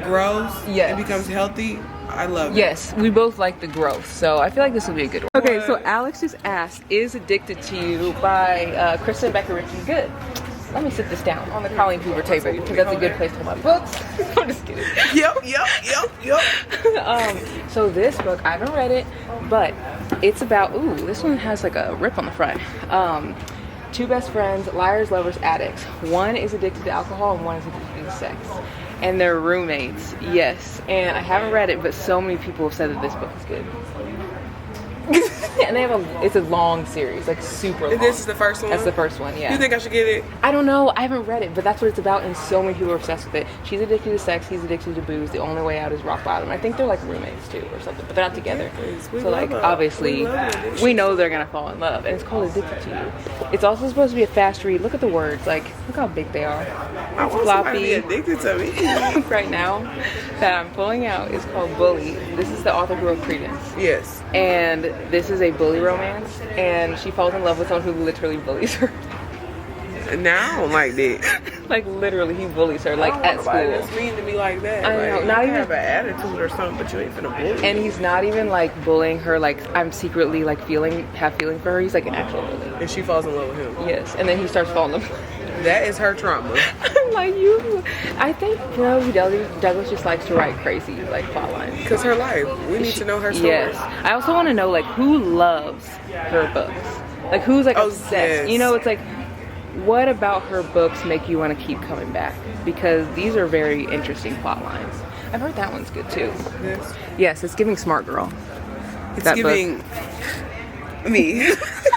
[SPEAKER 2] grows
[SPEAKER 1] Yes.
[SPEAKER 2] and becomes healthy, I love it.
[SPEAKER 1] Yes, we both like the growth, so I feel like this will be a good one. Okay, so Alex just asked, is Addicted to You by Kristen Becker Ritchie good? Let me sit this down on the Colleen Hoover table because that's a good place to hold my books. I'm just kidding.
[SPEAKER 2] Yep.
[SPEAKER 1] So this book, I haven't read it, but it's about, ooh, this one has like a rip on the front. Two best friends, liars, lovers, addicts. One is addicted to alcohol and one is addicted to sex. And they're roommates, yes. And I haven't read it, but so many people have said that this book is good. And they have it's a long series, like super long.
[SPEAKER 2] This is the first one?
[SPEAKER 1] That's the first one, yeah.
[SPEAKER 2] You think I should get it?
[SPEAKER 1] I don't know, I haven't read it, but that's what it's about, and so many people are obsessed with it. She's addicted to sex, he's addicted to booze. The only way out is rock bottom. I think they're like roommates too, or something, but they're not together.
[SPEAKER 2] We
[SPEAKER 1] So like,
[SPEAKER 2] love
[SPEAKER 1] obviously,
[SPEAKER 2] it.
[SPEAKER 1] we know they're gonna fall in love, and it's called Addicted to You. It's also supposed to be a fast read. Look at the words, like, look how big they are.
[SPEAKER 2] I want somebody to be addicted to me.
[SPEAKER 1] Right now that I'm pulling out is called Bully. This is the author who wrote Credence.
[SPEAKER 2] Yes.
[SPEAKER 1] And this is a bully romance, and she falls in love with someone who literally bullies her.
[SPEAKER 2] Now I don't like that.
[SPEAKER 1] Like literally, he bullies her, like at school.
[SPEAKER 2] That's mean to be like that.
[SPEAKER 1] I know,
[SPEAKER 2] Like,
[SPEAKER 1] not
[SPEAKER 2] you
[SPEAKER 1] even-
[SPEAKER 2] have an attitude or something, but you ain't finna bully.
[SPEAKER 1] And he's not even like bullying her, like I'm secretly like have feeling for her. He's like an actual bully.
[SPEAKER 2] And she falls in love with him.
[SPEAKER 1] Yes, and then he starts falling in love.
[SPEAKER 2] That is her trauma.
[SPEAKER 1] I'm like, I think Douglas just likes to write crazy like plot lines.
[SPEAKER 2] Cause her life. We need to know her story.
[SPEAKER 1] Yes. I also want to know like who loves her books. Like who's like obsessed.
[SPEAKER 2] Yes.
[SPEAKER 1] You know, it's like what about her books make you want to keep coming back? Because these are very interesting plot lines. I've heard that one's good too.
[SPEAKER 2] Yes.
[SPEAKER 1] Yes, it's giving Smart Girl.
[SPEAKER 2] It's
[SPEAKER 1] That
[SPEAKER 2] giving me.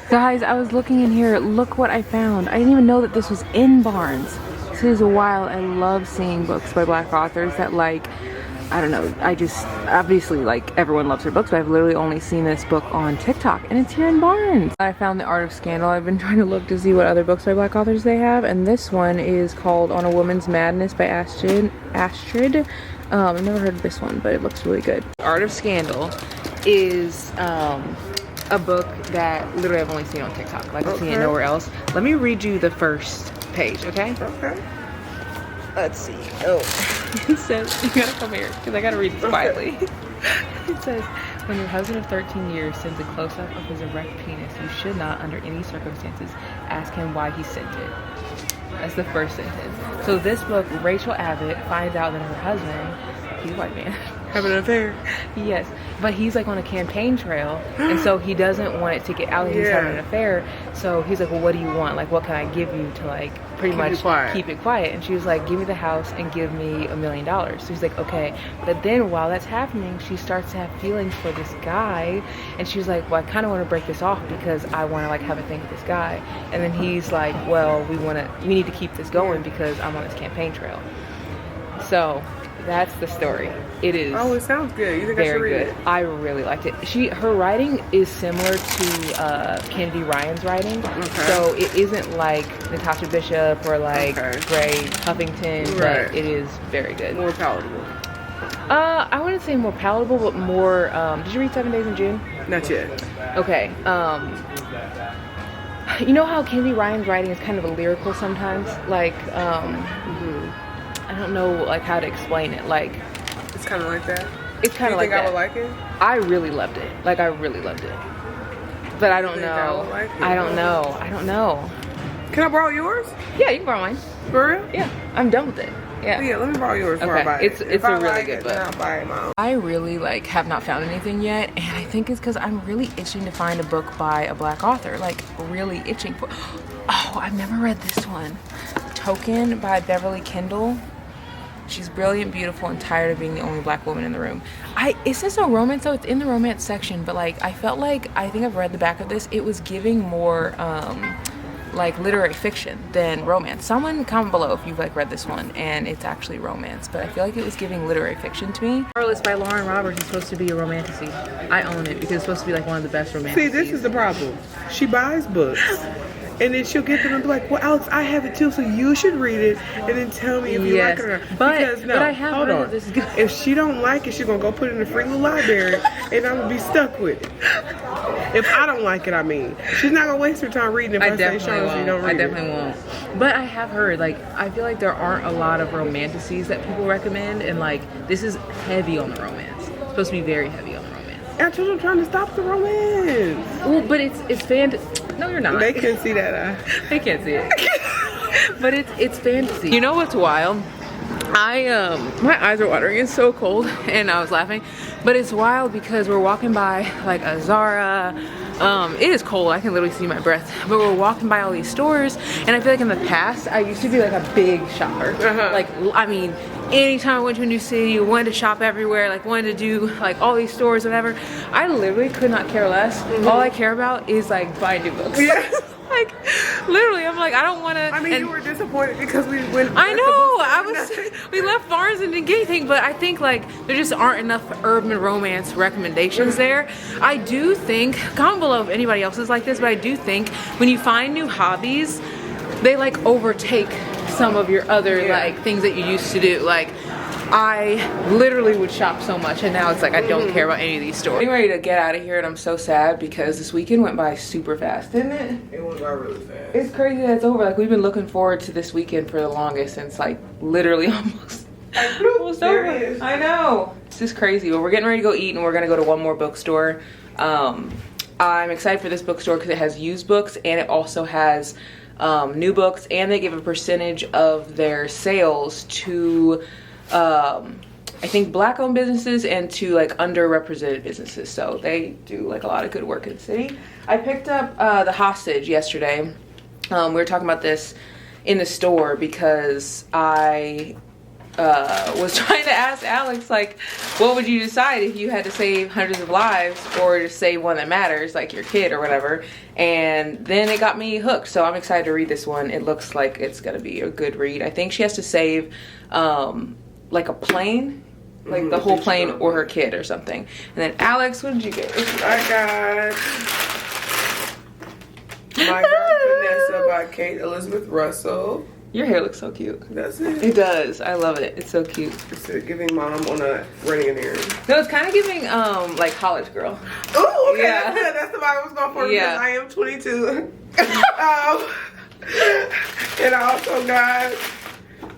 [SPEAKER 1] Guys, I was looking in here. Look what I found. I didn't even know that this was in Barnes. This is wild. I love seeing books by Black authors that like, I don't know, I just, obviously like everyone loves her books, but I've literally only seen this book on TikTok and it's here in Barnes. I found The Art of Scandal. I've been trying to look to see what other books by Black authors they have, and this one is called On a Woman's Madness by Astrid. I've never heard of this one, but it looks really good. Art of Scandal is a book that literally I've only seen on TikTok. Like I've seen it nowhere else. Let me read you the first page, okay?
[SPEAKER 2] Okay.
[SPEAKER 1] Let's see. Oh, it says, you gotta come here because I gotta read this quietly. It says, when your husband of 13 years sends a close-up of his erect penis, you should not, under any circumstances, ask him why he sent it. That's the first sentence. So this book, Rachel Abbott finds out that her husband, he's a white man.
[SPEAKER 2] Having an affair.
[SPEAKER 1] Yes, but he's like on a campaign trail, and so he doesn't want it to get out that he's having an affair. So he's like, well, what do you want? Like, what can I give you to like pretty much keep it quiet? And she was like, give me the house and give me $1 million. So he's like, okay. But then while that's happening, she starts to have feelings for this guy, and she's like, well, I kind of want to break this off because I want to like have a thing with this guy. And then he's like, well, we need to keep this going because I'm on this campaign trail. So that's the story. It is.
[SPEAKER 2] Oh, it sounds good. You think I should read it?
[SPEAKER 1] I really liked it. Her writing is similar to Kennedy Ryan's writing. Okay. So it isn't like Natasha Bishop or like Gray Huffington, but it is very good.
[SPEAKER 2] More palatable.
[SPEAKER 1] I wouldn't say more palatable, but more. Did you read 7 Days in June?
[SPEAKER 2] Not yet.
[SPEAKER 1] Okay. You know how Kennedy Ryan's writing is kind of lyrical sometimes, like. I don't know like how to explain it. Like
[SPEAKER 2] it's kind of like that.
[SPEAKER 1] It's kind of like that.
[SPEAKER 2] I would like it?
[SPEAKER 1] I really loved it. Like I really loved it. But I don't know. I don't know.
[SPEAKER 2] Can I borrow yours?
[SPEAKER 1] Yeah, you can borrow mine.
[SPEAKER 2] For real?
[SPEAKER 1] Yeah, I'm done with it. Yeah.
[SPEAKER 2] Yeah, let me borrow yours before I buy it.
[SPEAKER 1] It's a really good book.
[SPEAKER 2] I'll buy it, Mom.
[SPEAKER 1] I really like have not found anything yet, and I think it's because I'm really itching to find a book by a black author. Like really itching for. Oh, I've never read this one. Token by Beverly Kendall. She's brilliant, beautiful, and tired of being the only black woman in the room. It says no romance, though. It's in the romance section, but like I felt like I think I've read the back of this. It was giving more like literary fiction than romance. Someone comment below if you've like read this one and it's actually romance, but I feel like it was giving literary fiction to me. Carlos by Lauren Roberts is supposed to be a romantasy. I own it because it's supposed to be like one of the best romantasies.
[SPEAKER 2] See, this is the problem. She buys books. And then she'll get them and be like, well, Alex, I have it too, so you should read it and then tell me if you like it or not. Because no,
[SPEAKER 1] but I have
[SPEAKER 2] hold
[SPEAKER 1] heard
[SPEAKER 2] on.
[SPEAKER 1] that this is good.
[SPEAKER 2] If she don't like it, she's gonna go put it in the free little library and I'm gonna be stuck with it. If I don't like it, I mean. She's not gonna waste her time reading it if I say Sean, you don't read it.
[SPEAKER 1] I definitely won't. But I have heard, like, I feel like there aren't a lot of romantasies that people recommend, and like this is heavy on the romance. It's supposed to be very heavy on the romance.
[SPEAKER 2] I told you I'm trying to stop the romance.
[SPEAKER 1] Well, but it's no, you're not.
[SPEAKER 2] They can't see that.
[SPEAKER 1] They can't see it. But it's fantasy. You know what's wild? My eyes are watering. It's so cold, and I was laughing. But it's wild because we're walking by like a Zara. It is cold. I can literally see my breath. But we're walking by all these stores, and I feel like in the past I used to be like a big shopper. Like I mean, anytime I went to a new city, wanted to shop everywhere, like wanted to do like all these stores, whatever. I literally could not care less. All I care about is like buying new books.
[SPEAKER 2] Yes.
[SPEAKER 1] Like literally, I'm like, I don't want to.
[SPEAKER 2] I mean, you were disappointed because we went.
[SPEAKER 1] I know. We left Barnes and didn't get anything, but I think like there just aren't enough urban romance recommendations there. I do think, comment below if anybody else is like this, but I do think when you find new hobbies, they like overtake some of your other like things that you used to do. Like I literally would shop so much, and now it's like I don't care about any of these stores. I'm getting ready to get out of here, and I'm so sad because this weekend went by super fast, didn't it?
[SPEAKER 2] It went by really fast.
[SPEAKER 1] It's crazy that it's over. Like we've been looking forward to this weekend for the longest, and it's like literally almost over. I know. It's just crazy. But we're getting ready to go eat, and we're gonna go to one more bookstore. I'm excited for this bookstore because it has used books, and it also has new books, and they give a percentage of their sales to I think black-owned businesses and to like underrepresented businesses. So they do like a lot of good work in the city. I picked up The Hostage yesterday. We were talking about this in the store because I was trying to ask Alex, like, what would you decide if you had to save hundreds of lives or just save one that matters, like your kid or whatever? And then it got me hooked, so I'm excited to read this one. It looks like it's gonna be a good read. I think she has to save like a plane, like the whole plane or her kid or something. And then Alex, what did you get?
[SPEAKER 2] I got My Girl Vanessa by Kate Elizabeth Russell.
[SPEAKER 1] Your hair looks so cute.
[SPEAKER 2] Does it?
[SPEAKER 1] It does. I love it. It's so cute.
[SPEAKER 2] It's giving mom on a running an errand.
[SPEAKER 1] No, it's kind of giving like college girl.
[SPEAKER 2] Oh, okay.
[SPEAKER 1] Yeah.
[SPEAKER 2] That's the vibe I was going for because I am 22. And I also got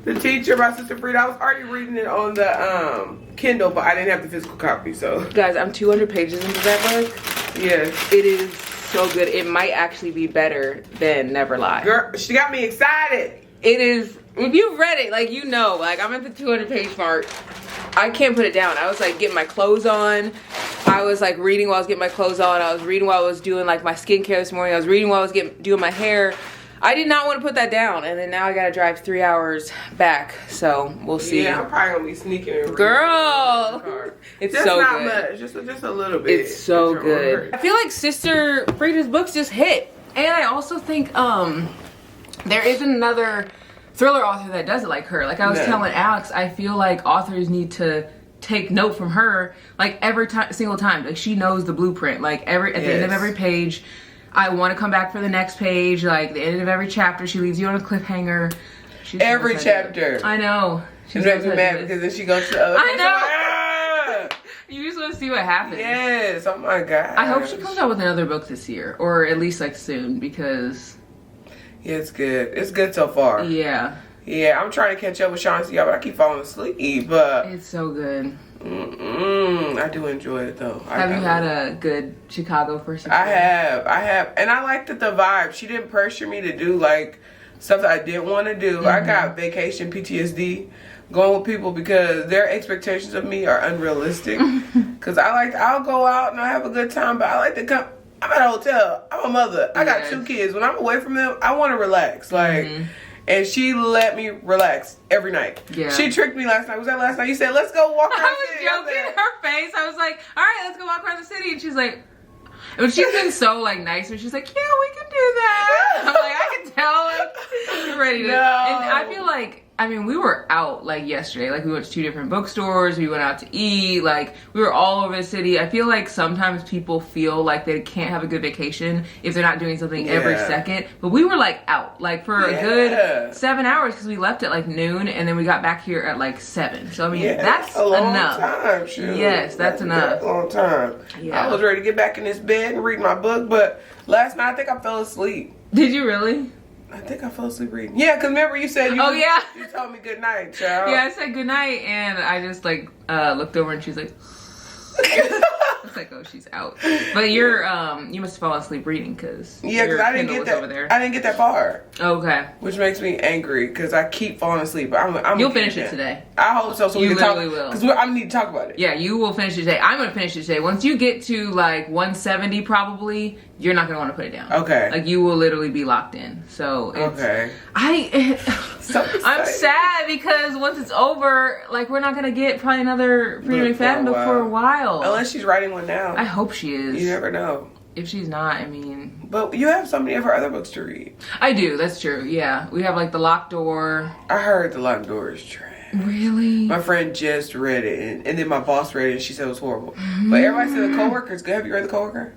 [SPEAKER 2] The Teacher by Sister Frida. I was already reading it on the Kindle, but I didn't have the physical copy, so.
[SPEAKER 1] Guys, I'm 200 pages into that book.
[SPEAKER 2] Yes.
[SPEAKER 1] It is so good. It might actually be better than Never Lie.
[SPEAKER 2] Girl, she got me excited.
[SPEAKER 1] It is, if you've read it, like, you know, like, I'm at the 200 page mark. I can't put it down. I was like getting my clothes on. I was like reading while I was getting my clothes on. I was reading while I was doing like my skincare this morning. I was reading while I was doing my hair. I did not want to put that down. And then now I gotta drive 3 hours back. So we'll see.
[SPEAKER 2] Yeah, I'm probably gonna be sneaking and
[SPEAKER 1] Girl, it's
[SPEAKER 2] just
[SPEAKER 1] so
[SPEAKER 2] not
[SPEAKER 1] good.
[SPEAKER 2] much, just a little bit.
[SPEAKER 1] It's so good. I feel like Sister Frida's books just hit. And I also think there isn't another thriller author that does it like her. Like I was telling Alex, I feel like authors need to take note from her, like every single time. Like she knows the blueprint. Like at the end of every page, I want to come back for the next page. Like the end of every chapter, she leaves you on a cliffhanger.
[SPEAKER 2] Every chapter.
[SPEAKER 1] I know.
[SPEAKER 2] It makes me mad because then she goes to the other.
[SPEAKER 1] I know.
[SPEAKER 2] Like,
[SPEAKER 1] you just want to see what happens.
[SPEAKER 2] yes. Oh my god.
[SPEAKER 1] I hope she comes out with another book this year, or at least like soon, because.
[SPEAKER 2] Yeah, it's good. It's good so far.
[SPEAKER 1] Yeah.
[SPEAKER 2] Yeah, I'm trying to catch up with Sean C, but I keep falling asleep. But
[SPEAKER 1] It's so good.
[SPEAKER 2] I do enjoy it though.
[SPEAKER 1] Have you had a good Chicago first
[SPEAKER 2] experience? I have, and I liked the vibe. She didn't pressure me to do like stuff that I didn't want to do. I got vacation PTSD going with people because their expectations of me are unrealistic. Because I'll go out and I have a good time, but I like to come. I'm at a hotel. I'm a mother. I got 2 kids. When I'm away from them, I want to relax. Like, and she let me relax every night. Yeah. She tricked me last night. Was that last night? You said, let's go walk around the city.
[SPEAKER 1] I was joking. Her face. I was like, all right, let's go walk around the city. And she's like, but she's been so like nice. And she's like, yeah, we can do that. I'm like, I can tell. Like, you're ready to. No. And I feel like, I mean, we were out like yesterday. Like we went to 2 different bookstores. We went out to eat. Like we were all over the city. I feel like sometimes people feel like they can't have a good vacation if they're not doing something every second. But we were like out like for a good 7 hours because we left at like noon and then we got back here at like 7. So I mean, that's
[SPEAKER 2] a long
[SPEAKER 1] enough.
[SPEAKER 2] Time, shoot.
[SPEAKER 1] Yes, that's enough.
[SPEAKER 2] A long time. Yeah. I was ready to get back in this bed and read my book, but last night I think I fell asleep.
[SPEAKER 1] Did you really?
[SPEAKER 2] I think I fell asleep reading. Yeah, because remember you said you told me good night, child.
[SPEAKER 1] Yeah, I said good night, and I just like looked over and she's like, I was like, oh, she's out. But you're you must have fallen asleep reading because
[SPEAKER 2] I didn't get that over there. I didn't get that far.
[SPEAKER 1] Okay.
[SPEAKER 2] Which makes me angry because I keep falling asleep.
[SPEAKER 1] You'll finish it today.
[SPEAKER 2] I hope so. So
[SPEAKER 1] you
[SPEAKER 2] we can
[SPEAKER 1] literally
[SPEAKER 2] talk.
[SPEAKER 1] will.
[SPEAKER 2] Because I need to talk about it.
[SPEAKER 1] Yeah, you will finish it today. I'm gonna finish it today. Once you get to like 170, probably you're not gonna want to put it down.
[SPEAKER 2] Okay.
[SPEAKER 1] Like you will literally be locked in. So it's,
[SPEAKER 2] okay.
[SPEAKER 1] I'm sad because once it's over, like we're not gonna get probably another Frida McFadden book for a while.
[SPEAKER 2] Unless she's writing one now.
[SPEAKER 1] I hope she is.
[SPEAKER 2] You never know.
[SPEAKER 1] If she's not, I mean.
[SPEAKER 2] But you have so many of her other books to read.
[SPEAKER 1] I do. That's true. Yeah, we have like The Locked Door.
[SPEAKER 2] I heard The Locked Door is trash.
[SPEAKER 1] Really?
[SPEAKER 2] My friend just read it, and then my boss read it, and she said it was horrible. But everybody said The Coworker is good. Have you read The Coworker?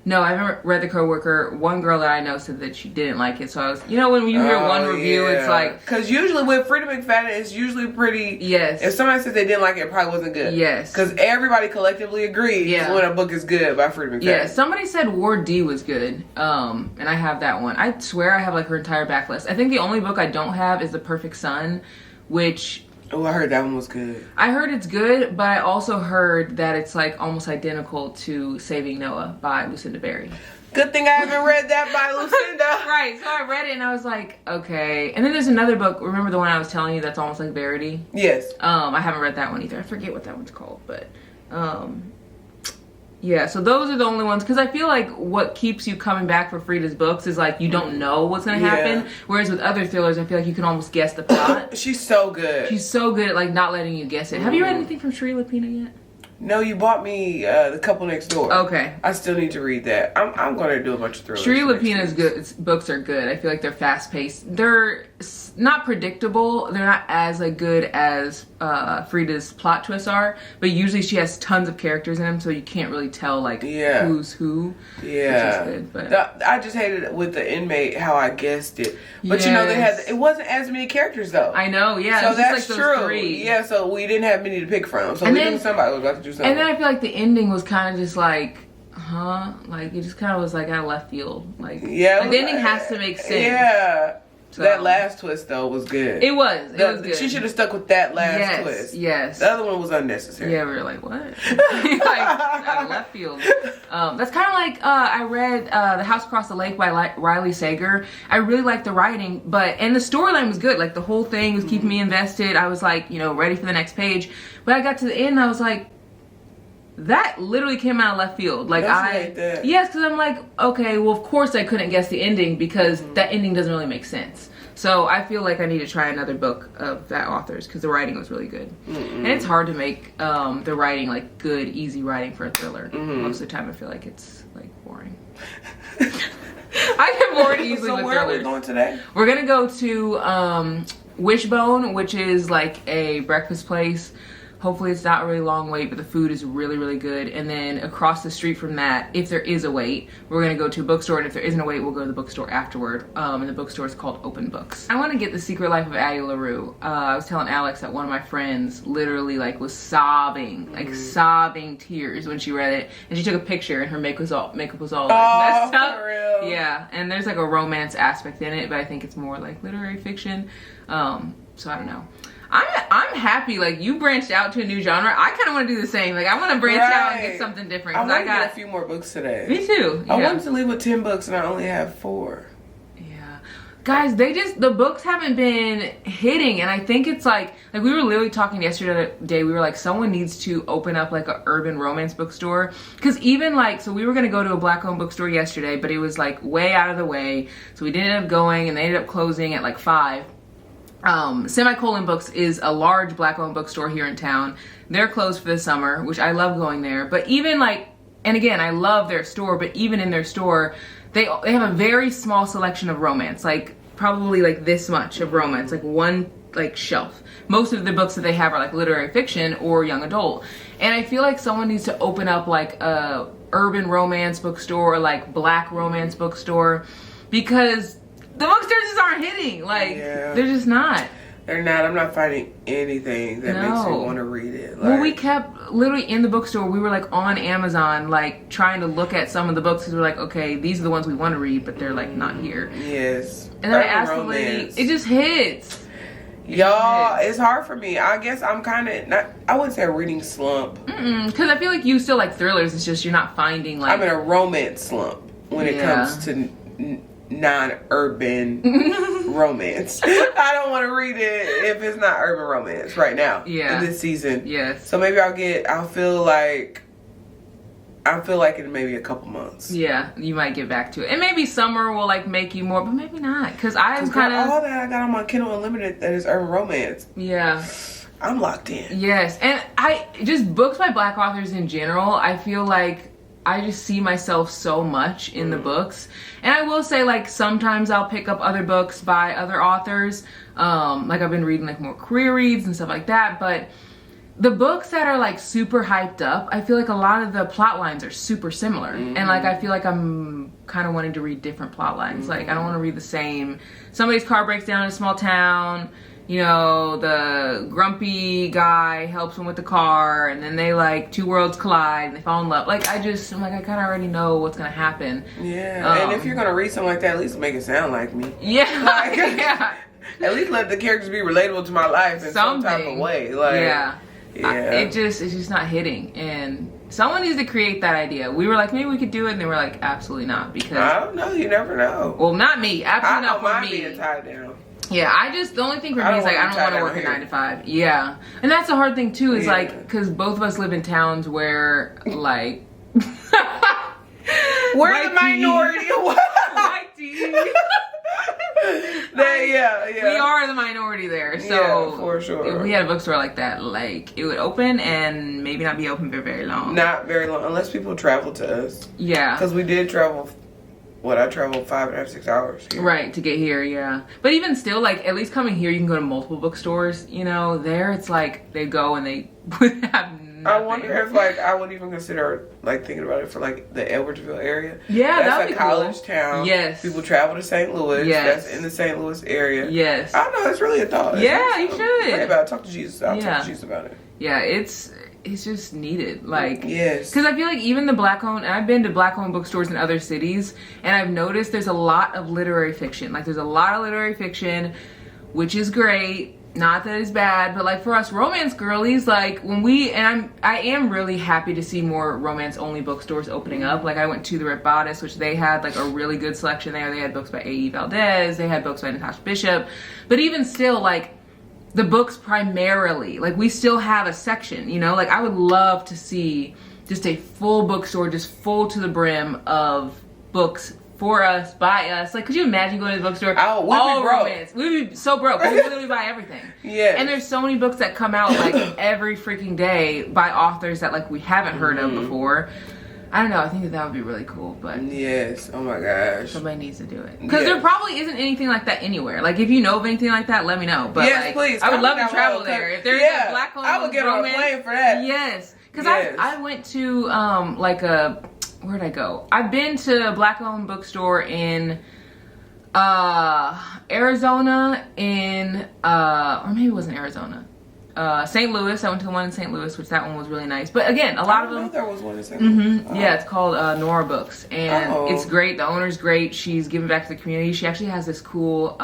[SPEAKER 1] No, I haven't read The Coworker. One girl that I know said that she didn't like it. So I was, you know, when you hear one review, it's like.
[SPEAKER 2] Because usually with Frida McFadden, it's usually pretty.
[SPEAKER 1] Yes.
[SPEAKER 2] If somebody said they didn't like it, it probably wasn't good.
[SPEAKER 1] Yes.
[SPEAKER 2] Because everybody collectively agrees when a book is good by Frida McFadden.
[SPEAKER 1] Yeah, somebody said Ward D was good. And I have that one. I swear I have like her entire backlist. I think the only book I don't have is The Perfect Son, which.
[SPEAKER 2] Oh, I heard that one was good.
[SPEAKER 1] I heard it's good, but I also heard that it's like almost identical to Saving Noah by Lucinda Berry.
[SPEAKER 2] Good thing I haven't read that by Lucinda.
[SPEAKER 1] Right, so I read it and I was like, okay. And then there's another book, remember the one I was telling you that's almost like Verity?
[SPEAKER 2] Yes.
[SPEAKER 1] I haven't read that one either. I forget what that one's called, but yeah, so those are the only ones, because I feel like what keeps you coming back for Frida's books is like you don't know what's going to happen, whereas with other thrillers I feel like you can almost guess the plot.
[SPEAKER 2] She's so good.
[SPEAKER 1] She's so good at like not letting you guess it. Have you read anything from Sri Lapina yet?
[SPEAKER 2] No, you bought me The Couple Next Door.
[SPEAKER 1] Okay.
[SPEAKER 2] I still need to read that. I'm going to do a bunch of thrillers.
[SPEAKER 1] Sri Lapina's books are good. I feel like they're fast paced. They're not predictable. They're not as like good as Frida's plot twists are, but usually she has tons of characters in them, so you can't really tell like who's who.
[SPEAKER 2] Yeah.
[SPEAKER 1] Which is good, but
[SPEAKER 2] I just hated it with The Inmate how I guessed it. But you know it wasn't as many characters though.
[SPEAKER 1] I know, yeah.
[SPEAKER 2] So that's
[SPEAKER 1] just like
[SPEAKER 2] true.
[SPEAKER 1] Those 3.
[SPEAKER 2] Yeah, so we didn't have many to pick from. So we knew somebody was about to do something.
[SPEAKER 1] And then I feel like the ending was kind of just like, like it just kind of was like out of left field. Like, the ending has to make sense.
[SPEAKER 2] Yeah.
[SPEAKER 1] So,
[SPEAKER 2] that last twist though was good.
[SPEAKER 1] It was good.
[SPEAKER 2] She should have stuck with that last twist.
[SPEAKER 1] Yes.
[SPEAKER 2] The other one was unnecessary.
[SPEAKER 1] Yeah, we were like, what? Like, out of left field. That's kind of like, I read The House Across the Lake by Riley Sager. I really liked the writing, and the storyline was good. Like, the whole thing was keeping me invested. I was like, ready for the next page. But I got to the end, and I was like, that literally came out of left field. Like, yes, because I'm like, okay, well, of course I couldn't guess the ending because that ending doesn't really make sense. So I feel like I need to try another book of that author's because the writing was really good. And it's hard to make the writing like good, easy writing for a thriller. Most of the time I feel like it's like boring. I get bored easily
[SPEAKER 2] so
[SPEAKER 1] with
[SPEAKER 2] where
[SPEAKER 1] thrillers.
[SPEAKER 2] are we going today?
[SPEAKER 1] We're going to go to Wishbone, which is like a breakfast place. Hopefully it's not a really long wait, but the food is really, really good. And then across the street from that, if there is a wait, we're gonna go to a bookstore. And if there isn't a wait, we'll go to the bookstore afterward. And the bookstore is called Open Books. I wanna get The Secret Life of Addie LaRue. I was telling Alex that one of my friends literally like was sobbing, like sobbing tears when she read it. And she took a picture and her makeup was all like messed up.
[SPEAKER 2] For real?
[SPEAKER 1] Yeah, and there's like a romance aspect in it, but I think it's more like literary fiction. So I don't know. I'm happy, like, you branched out to a new genre. I kind of want to do the same. Like, I want to branch out and get something different.
[SPEAKER 2] I want to get a few more books today.
[SPEAKER 1] Me too.
[SPEAKER 2] I wanted to leave with 10 books and I only have 4.
[SPEAKER 1] Yeah. Guys, the books haven't been hitting. And I think it's like we were literally talking yesterday. We were like, someone needs to open up like a urban romance bookstore. Because even like, so we were going to go to a black-owned bookstore yesterday, but it was like way out of the way. So we didn't end up going and they ended up closing at like 5. Semicolon Books is a large black-owned bookstore here in town. They're closed for the summer, which I love going there. But even like, and again, I love their store, but even in their store, they have a very small selection of romance, like probably like this much of romance, like one like shelf. Most of the books that they have are like literary fiction or young adult. And I feel like someone needs to open up like a urban romance bookstore or like black romance bookstore because the bookstores just aren't hitting. Like, they're just not.
[SPEAKER 2] They're not. I'm not finding anything that makes me want to read it. Like,
[SPEAKER 1] well, we kept literally in the bookstore. We were like on Amazon, like trying to look at some of the books because we're like, okay, these are the ones we want to read, but they're like not here.
[SPEAKER 2] Yes.
[SPEAKER 1] And then I asked the lady, it just hits.
[SPEAKER 2] Y'all, it's hard for me. I guess I'm kind of not. I wouldn't say a reading slump.
[SPEAKER 1] Because I feel like you still like thrillers. It's just you're not finding like.
[SPEAKER 2] I'm in a romance slump when it comes to non-urban romance. I don't want to read it if it's not urban romance right now.
[SPEAKER 1] Yeah.
[SPEAKER 2] In this season.
[SPEAKER 1] Yes.
[SPEAKER 2] So maybe I'll feel like in maybe a couple months.
[SPEAKER 1] Yeah, you might get back to it. And maybe summer will like make you more, but maybe not. Because I'm kind of.
[SPEAKER 2] All that I got on my Kindle Unlimited that is urban romance.
[SPEAKER 1] Yeah.
[SPEAKER 2] I'm locked in.
[SPEAKER 1] Yes. And just books by black authors in general, I feel like I just see myself so much in the books. And I will say, like, sometimes I'll pick up other books by other authors. Like, I've been reading, like, more career reads and stuff like that. But the books that are, like, super hyped up, I feel like a lot of the plot lines are super similar. And, like, I feel like I'm kind of wanting to read different plot lines. Like, I don't want to read the same. Somebody's car breaks down in a small town. You know, the grumpy guy helps him with the car, and then they like 2 worlds collide and they fall in love. Like, I'm like, I kind of already know what's gonna happen.
[SPEAKER 2] Yeah, and if you're gonna read something like that, at least make it sound like me.
[SPEAKER 1] Yeah,
[SPEAKER 2] like,
[SPEAKER 1] yeah.
[SPEAKER 2] At least let the characters be relatable to my life in some type of way. Like, yeah.
[SPEAKER 1] It's just not hitting, and someone needs to create that idea. We were like, maybe we could do it, and they were like, absolutely not, because
[SPEAKER 2] I don't know. You never know.
[SPEAKER 1] Well, not me. Absolutely not for me.
[SPEAKER 2] I don't mind being tied down.
[SPEAKER 1] Yeah, the only thing for me is like, I don't want to work a 9 to 5. Yeah. And that's the hard thing too, is like, because both of us live in towns where like.
[SPEAKER 2] We're the minority.
[SPEAKER 1] White tea.
[SPEAKER 2] Yeah.
[SPEAKER 1] We are the minority there. So
[SPEAKER 2] yeah, for sure.
[SPEAKER 1] If we had a bookstore like that, like, it would open and maybe not be open for very long.
[SPEAKER 2] Not very long, unless people travel to us.
[SPEAKER 1] Yeah.
[SPEAKER 2] Because we did travel. I traveled 5.5, 6 hours here.
[SPEAKER 1] Right, to get here, yeah. But even still, like, at least coming here, you can go to multiple bookstores. You know, there it's like they go and they would have nothing.
[SPEAKER 2] I wonder if, like, I would even consider, like, thinking about it for, like, the Edwardsville area.
[SPEAKER 1] Yeah,
[SPEAKER 2] that's
[SPEAKER 1] be
[SPEAKER 2] a college
[SPEAKER 1] cool.
[SPEAKER 2] town.
[SPEAKER 1] Yes.
[SPEAKER 2] People travel to St. Louis.
[SPEAKER 1] Yes.
[SPEAKER 2] That's in the St. Louis area.
[SPEAKER 1] Yes.
[SPEAKER 2] I don't know, it's really a thought.
[SPEAKER 1] Yeah, you should.
[SPEAKER 2] Pray about it. Talk to Jesus. I'll talk
[SPEAKER 1] Yeah.
[SPEAKER 2] to Jesus about it.
[SPEAKER 1] Yeah, it's just needed. Like,
[SPEAKER 2] yes.
[SPEAKER 1] Because I feel like even the black-owned, and I've been to black-owned bookstores in other cities, and I've noticed there's a lot of literary fiction. Like, there's a lot of literary fiction, which is great. Not that it's bad, but like for us romance girlies, like when I am really happy to see more romance only bookstores opening up. Like I went to the Red Bodice, which they had like a really good selection there. They had books by A.E. Valdez, they had books by Natasha Bishop, but even still, like the books primarily, like we still have a section, you know, like I would love to see just a full bookstore, just full to the brim of books for us, by us. Like, could you imagine going to the bookstore?
[SPEAKER 2] Oh, we'd be broke.
[SPEAKER 1] Romance. We'd be so broke. We literally buy everything.
[SPEAKER 2] Yeah.
[SPEAKER 1] And there's so many books that come out like every freaking day by authors that like we haven't heard of before. I don't know. I think that would be really cool. But
[SPEAKER 2] yes. Oh my gosh.
[SPEAKER 1] somebody needs to do it because there probably isn't anything like that anywhere. Like if you know of anything like that, let me know. But
[SPEAKER 2] yes,
[SPEAKER 1] like,
[SPEAKER 2] please.
[SPEAKER 1] I would love to travel there. If there's a black owned
[SPEAKER 2] I would get on a plane for that.
[SPEAKER 1] Yes. Because
[SPEAKER 2] Yes.
[SPEAKER 1] I went to like a, where'd I go? I've been to a black owned bookstore in Arizona, or maybe it wasn't Arizona. St. Louis. I went to the one in St. Louis, which that one was really nice. But again, a lot of them.
[SPEAKER 2] There was one in St. Louis. Oh.
[SPEAKER 1] Yeah, it's called Nora Books, and it's great. The owner's great. She's giving back to the community. She actually has this cool.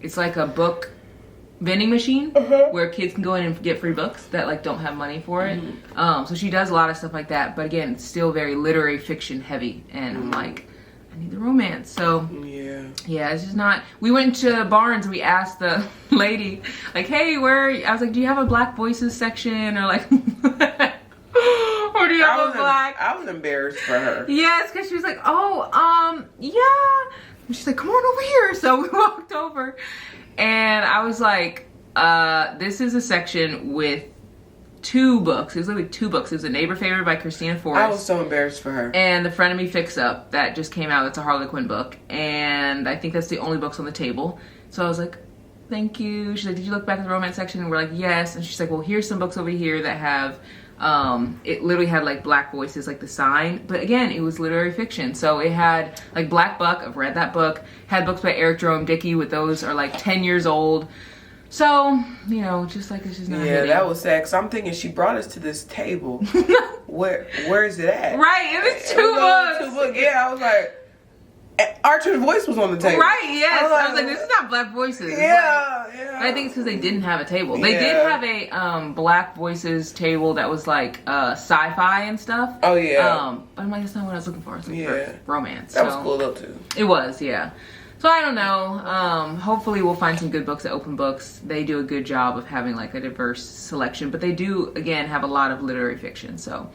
[SPEAKER 1] It's like a book vending machine where kids can go in and get free books that like don't have money for it. So she does a lot of stuff like that. But again, it's still very literary fiction heavy, and I'm like, I need the romance. So yeah, it's just not. We went to Barnes and we asked the lady, like, hey, where? I was like, do you have a Black Voices section, or like, or do you have a black?
[SPEAKER 2] I was embarrassed for her.
[SPEAKER 1] Yes, because she was like, oh, yeah. And she's like, come on over here. So we walked over, and I was like, this is a section with 2 books. It was literally 2 books. It was A Neighbor Favorite by Christina Forrest.
[SPEAKER 2] I was so embarrassed for her.
[SPEAKER 1] And The Frenemy Fix Up that just came out. It's a Harley Quinn book, and I think that's the only books on the table. So I was like, thank you. She's like, did you look back at the romance section? And we're like, yes. And she's like, well, here's some books over here that have it literally had like Black Voices, like the sign, but again, it was literary fiction. So it had like Black Buck, I've read that book, had books by Eric Jerome Dickey, with those are like 10 years old. So, you know, just like it's just not hitting.
[SPEAKER 2] That was sad, because I'm thinking she brought us to this table. Where is it at?
[SPEAKER 1] Right, and it's 2 books.
[SPEAKER 2] Yeah, I was like, Archer's Voice was on the table.
[SPEAKER 1] Right, yes. I was like, this is not Black Voices.
[SPEAKER 2] Yeah.
[SPEAKER 1] I think it's because they didn't have a table. They did have a Black Voices table that was like sci-fi and stuff.
[SPEAKER 2] Oh, yeah.
[SPEAKER 1] But I'm like, that's not what I was looking for. I was looking for romance.
[SPEAKER 2] That was cool, though, too.
[SPEAKER 1] It was, yeah. So I don't know. Hopefully we'll find some good books at Open Books. They do a good job of having like a diverse selection, but they do, again, have a lot of literary fiction. So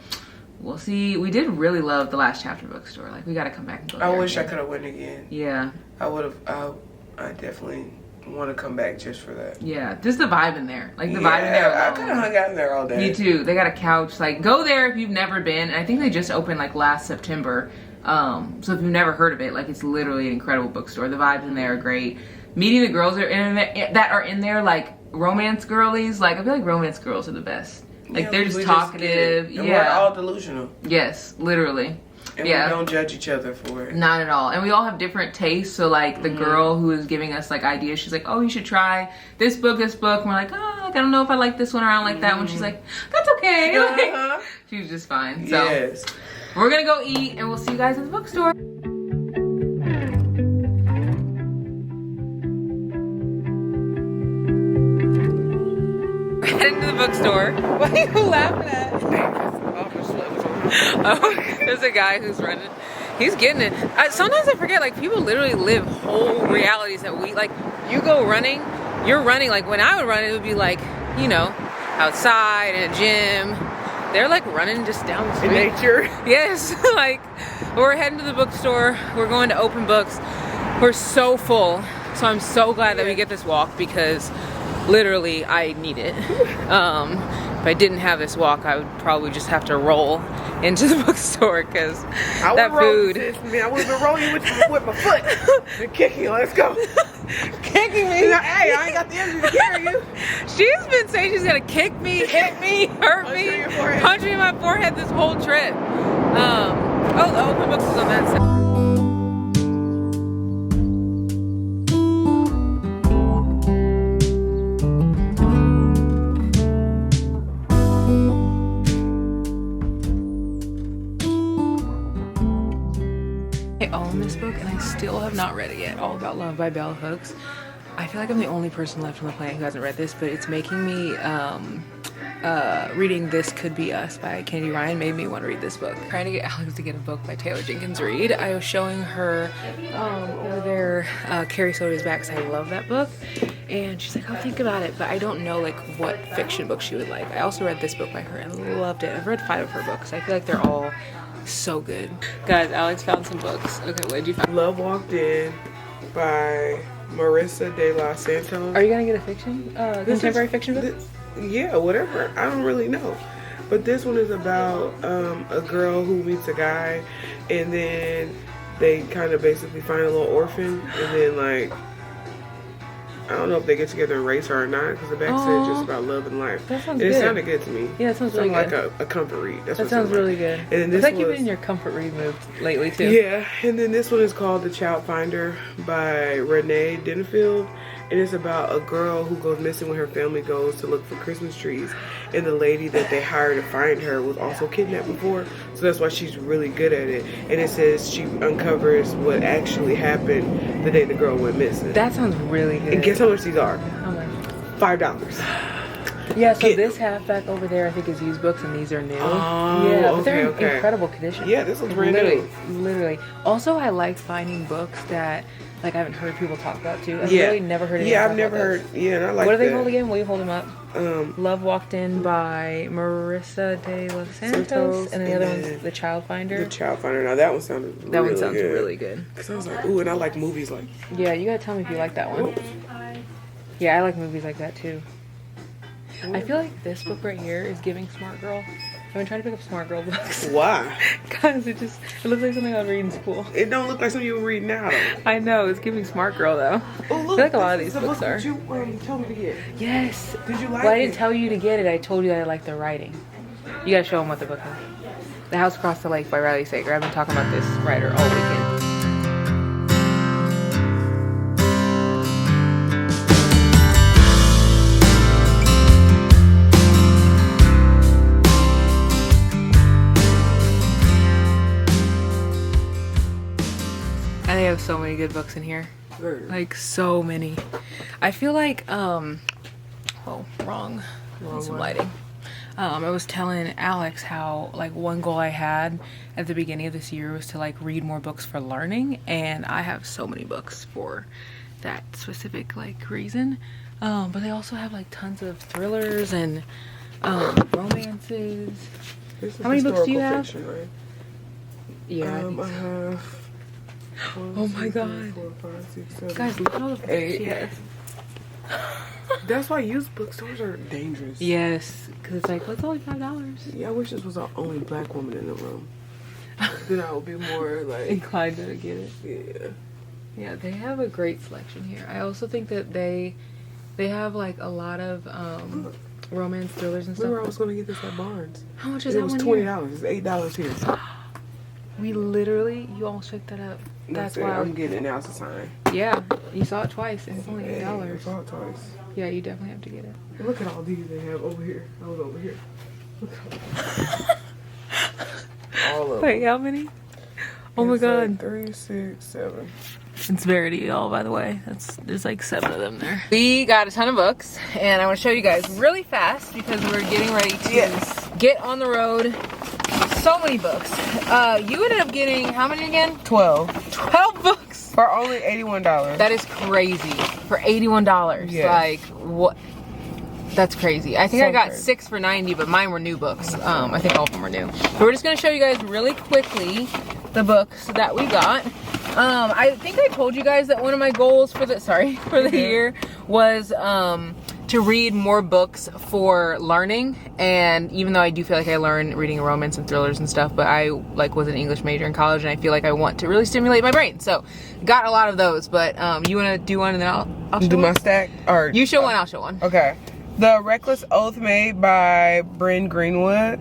[SPEAKER 1] we'll see. We did really love the Last Chapter bookstore. Like, we got to come back and go there.
[SPEAKER 2] I wish I could have went again.
[SPEAKER 1] Yeah.
[SPEAKER 2] I would have. I definitely want to come back just for that.
[SPEAKER 1] Yeah, just the vibe in there. Like, the vibe in there alone.
[SPEAKER 2] I could have hung out in there all day.
[SPEAKER 1] Me too. They got a couch. Like, go there if you've never been. And I think they just opened like last September. So if you've never heard of it, like, it's literally an incredible bookstore. The vibes in there are great. Meeting the girls that are in there, like romance girlies. Like, I feel like romance girls are the best. Like, they're just talkative.
[SPEAKER 2] And we're all delusional.
[SPEAKER 1] Yes, literally.
[SPEAKER 2] And we don't judge each other for it.
[SPEAKER 1] Not at all. And we all have different tastes. So like the girl who is giving us like ideas, she's like, oh, you should try this book. And we're like, oh, I don't know if I like this one or I don't like that one. She's like, that's okay. Like, she was just fine. So we're gonna go eat and we'll see you guys at the bookstore. We're heading to the bookstore. What are you laughing at? Oh, there's a guy who's running. He's getting it. Sometimes I forget, like, people literally live whole realities that we, like, you go running, you're running, like, when I would run, it would be, like, you know, outside in a gym. They're, like, running just down the street.
[SPEAKER 2] In nature.
[SPEAKER 1] Yes. Like, we're heading to the bookstore. We're going to Open Books. We're so full. So I'm so glad that we get this walk because literally I need it. If I didn't have this walk, I would probably just have to roll into the bookstore because that food.
[SPEAKER 2] I would have been rolling with my foot and kicking you. Let's go.
[SPEAKER 1] Kicking me?
[SPEAKER 2] Hey, I ain't got the energy to carry you.
[SPEAKER 1] She's been saying she's gonna kick me, hit me, hurt me, punch me in my forehead this whole trip. Oh, the Open Books is on that side. I own this book and I still have not read it yet. All About Love by Bell Hooks. I feel like I'm the only person left on the planet who hasn't read this, but it's making me, reading This Could Be Us by Candy Ryan made me want to read this book. Trying to get Alex to get a book by Taylor Jenkins Reid. I was showing her over there Carrie Soda's Back because I love that book. And she's like, I'll think about it, but I don't know like what fiction book she would like. I also read this book by her and loved it. I've read 5 of her books. I feel like they're all so good. Guys, Alex found some books. Okay, what did you find?
[SPEAKER 2] Love Walked In by Marissa de los Santos.
[SPEAKER 1] Are you gonna get a fiction? Contemporary fiction book?
[SPEAKER 2] Yeah, whatever. I don't really know. But this one is about a girl who meets a guy, and then they kind of basically find a little orphan, and then like, I don't know if they get together and raise her or not, because the back said just about love and life.
[SPEAKER 1] That sounds
[SPEAKER 2] and
[SPEAKER 1] good.
[SPEAKER 2] It sounded good to me.
[SPEAKER 1] Yeah, it sounds really
[SPEAKER 2] like
[SPEAKER 1] good.
[SPEAKER 2] a comfort read. That's
[SPEAKER 1] That
[SPEAKER 2] what
[SPEAKER 1] sounds really
[SPEAKER 2] like.
[SPEAKER 1] good.
[SPEAKER 2] And then
[SPEAKER 1] It's
[SPEAKER 2] this
[SPEAKER 1] like you've
[SPEAKER 2] was,
[SPEAKER 1] been in your comfort read mood lately too.
[SPEAKER 2] yeah, and then this one is called The Child Finder by Renee Denfield. And it's about a girl who goes missing when her family goes to look for Christmas trees. And the lady that they hired to find her was also kidnapped before. So that's why she's really good at it. And it says she uncovers what actually happened the day the girl went missing.
[SPEAKER 1] That sounds really good.
[SPEAKER 2] And guess how much these are?
[SPEAKER 1] How much?
[SPEAKER 2] $5.
[SPEAKER 1] Yeah, so this halfback over there I think is used books and these are new.
[SPEAKER 2] Oh,
[SPEAKER 1] yeah, but they're
[SPEAKER 2] okay.
[SPEAKER 1] in incredible condition.
[SPEAKER 2] Yeah, this one's brand
[SPEAKER 1] literally,
[SPEAKER 2] new.
[SPEAKER 1] Literally. Also, I like finding books that like I haven't heard people talk about too. I've really never heard anyone
[SPEAKER 2] I've
[SPEAKER 1] talk
[SPEAKER 2] never
[SPEAKER 1] about
[SPEAKER 2] heard.
[SPEAKER 1] this.
[SPEAKER 2] Yeah, and I like
[SPEAKER 1] What are they
[SPEAKER 2] that.
[SPEAKER 1] called again? Will you hold them up? Love Walked In by Marissa de los Santos, and the other one's The Child Finder.
[SPEAKER 2] The Child Finder. Now that one sounded really good.
[SPEAKER 1] That one sounds really good.
[SPEAKER 2] Cause I was like, ooh, and I like movies like.
[SPEAKER 1] Yeah, you gotta tell me if you like that one. Yeah, I like movies like that too. I feel like this book right here is giving Smart Girl. I've been trying to pick up Smart Girl books.
[SPEAKER 2] Why?
[SPEAKER 1] Guys, it looks like something I would read in school.
[SPEAKER 2] It don't look like something you were reading now. Though.
[SPEAKER 1] I know, it's giving Smart Girl though.
[SPEAKER 2] Oh look,
[SPEAKER 1] I feel like a lot of
[SPEAKER 2] this
[SPEAKER 1] these
[SPEAKER 2] is the
[SPEAKER 1] books
[SPEAKER 2] book
[SPEAKER 1] are.
[SPEAKER 2] that you told me to get.
[SPEAKER 1] Yes.
[SPEAKER 2] Did you like
[SPEAKER 1] Well, I
[SPEAKER 2] it?
[SPEAKER 1] didn't tell you to get it. I told you that I like the writing. You gotta show them what the book is. The House Across the Lake by Riley Sager. I've been talking about this writer all weekend. And they have so many good books in here. Like so many. I feel like oh, wrong. Need some lighting. I was telling Alex how like one goal I had at the beginning of this year was to like read more books for learning, and I have so many books for that specific like reason. But they also have like tons of thrillers and romances. How many books do you have?
[SPEAKER 2] Fiction, right?
[SPEAKER 1] Yeah.
[SPEAKER 2] I have.
[SPEAKER 1] Oh my god.
[SPEAKER 2] 4, 5, 6, 7,
[SPEAKER 1] Guys, look at all the books she has.
[SPEAKER 2] That's why used bookstores are dangerous.
[SPEAKER 1] Yes, because it's like, what's only $5?
[SPEAKER 2] Yeah, I wish this was the only black woman in the room. Then I would be more like
[SPEAKER 1] Inclined to get it.
[SPEAKER 2] yeah.
[SPEAKER 1] Yeah, they have a great selection here. I also think that they have like a lot of romance thrillers and
[SPEAKER 2] Remember I
[SPEAKER 1] stuff.
[SPEAKER 2] was gonna get this at Barnes.
[SPEAKER 1] How much is
[SPEAKER 2] It
[SPEAKER 1] that
[SPEAKER 2] was
[SPEAKER 1] one
[SPEAKER 2] $20.
[SPEAKER 1] here?
[SPEAKER 2] It's $8 here.
[SPEAKER 1] We literally, you almost picked that up. That's
[SPEAKER 2] it.
[SPEAKER 1] why.
[SPEAKER 2] I'm getting it now. It's a sign.
[SPEAKER 1] Yeah, you saw it twice and it's only
[SPEAKER 2] Hey, I
[SPEAKER 1] $8.
[SPEAKER 2] saw it twice.
[SPEAKER 1] Yeah, you definitely have to get it.
[SPEAKER 2] Look at all these they have over here. I was over here. Look at all of them.
[SPEAKER 1] Wait, how many? Oh my
[SPEAKER 2] It's
[SPEAKER 1] god.
[SPEAKER 2] like 3, 6, 7.
[SPEAKER 1] It's Verity, y'all, by the way. There's like 7 of them there. We got a ton of books, and I want to show you guys really fast because we're getting ready to get on the road. So many books. You ended up getting how many again?
[SPEAKER 2] 12.
[SPEAKER 1] 12 books.
[SPEAKER 2] For only $81.
[SPEAKER 1] That is crazy. For $81.
[SPEAKER 2] Yes.
[SPEAKER 1] Like, what? That's crazy. I think
[SPEAKER 2] So
[SPEAKER 1] I got
[SPEAKER 2] crazy.
[SPEAKER 1] 6 for $90, but mine were new books. I think all of them were new. But we're just going to show you guys really quickly the books that we got. I think I told you guys that one of my goals for the year was to read more books for learning. And even though I do feel like I learn reading romance and thrillers and stuff, but I like was an English major in college, and I feel like I want to really stimulate my brain. So got a lot of those. But you want to do one and then I'll show
[SPEAKER 2] Do
[SPEAKER 1] one?
[SPEAKER 2] my stack? Or
[SPEAKER 1] You show one, I'll show one.
[SPEAKER 2] okay. The Reckless Oath Made by Bryn Greenwood.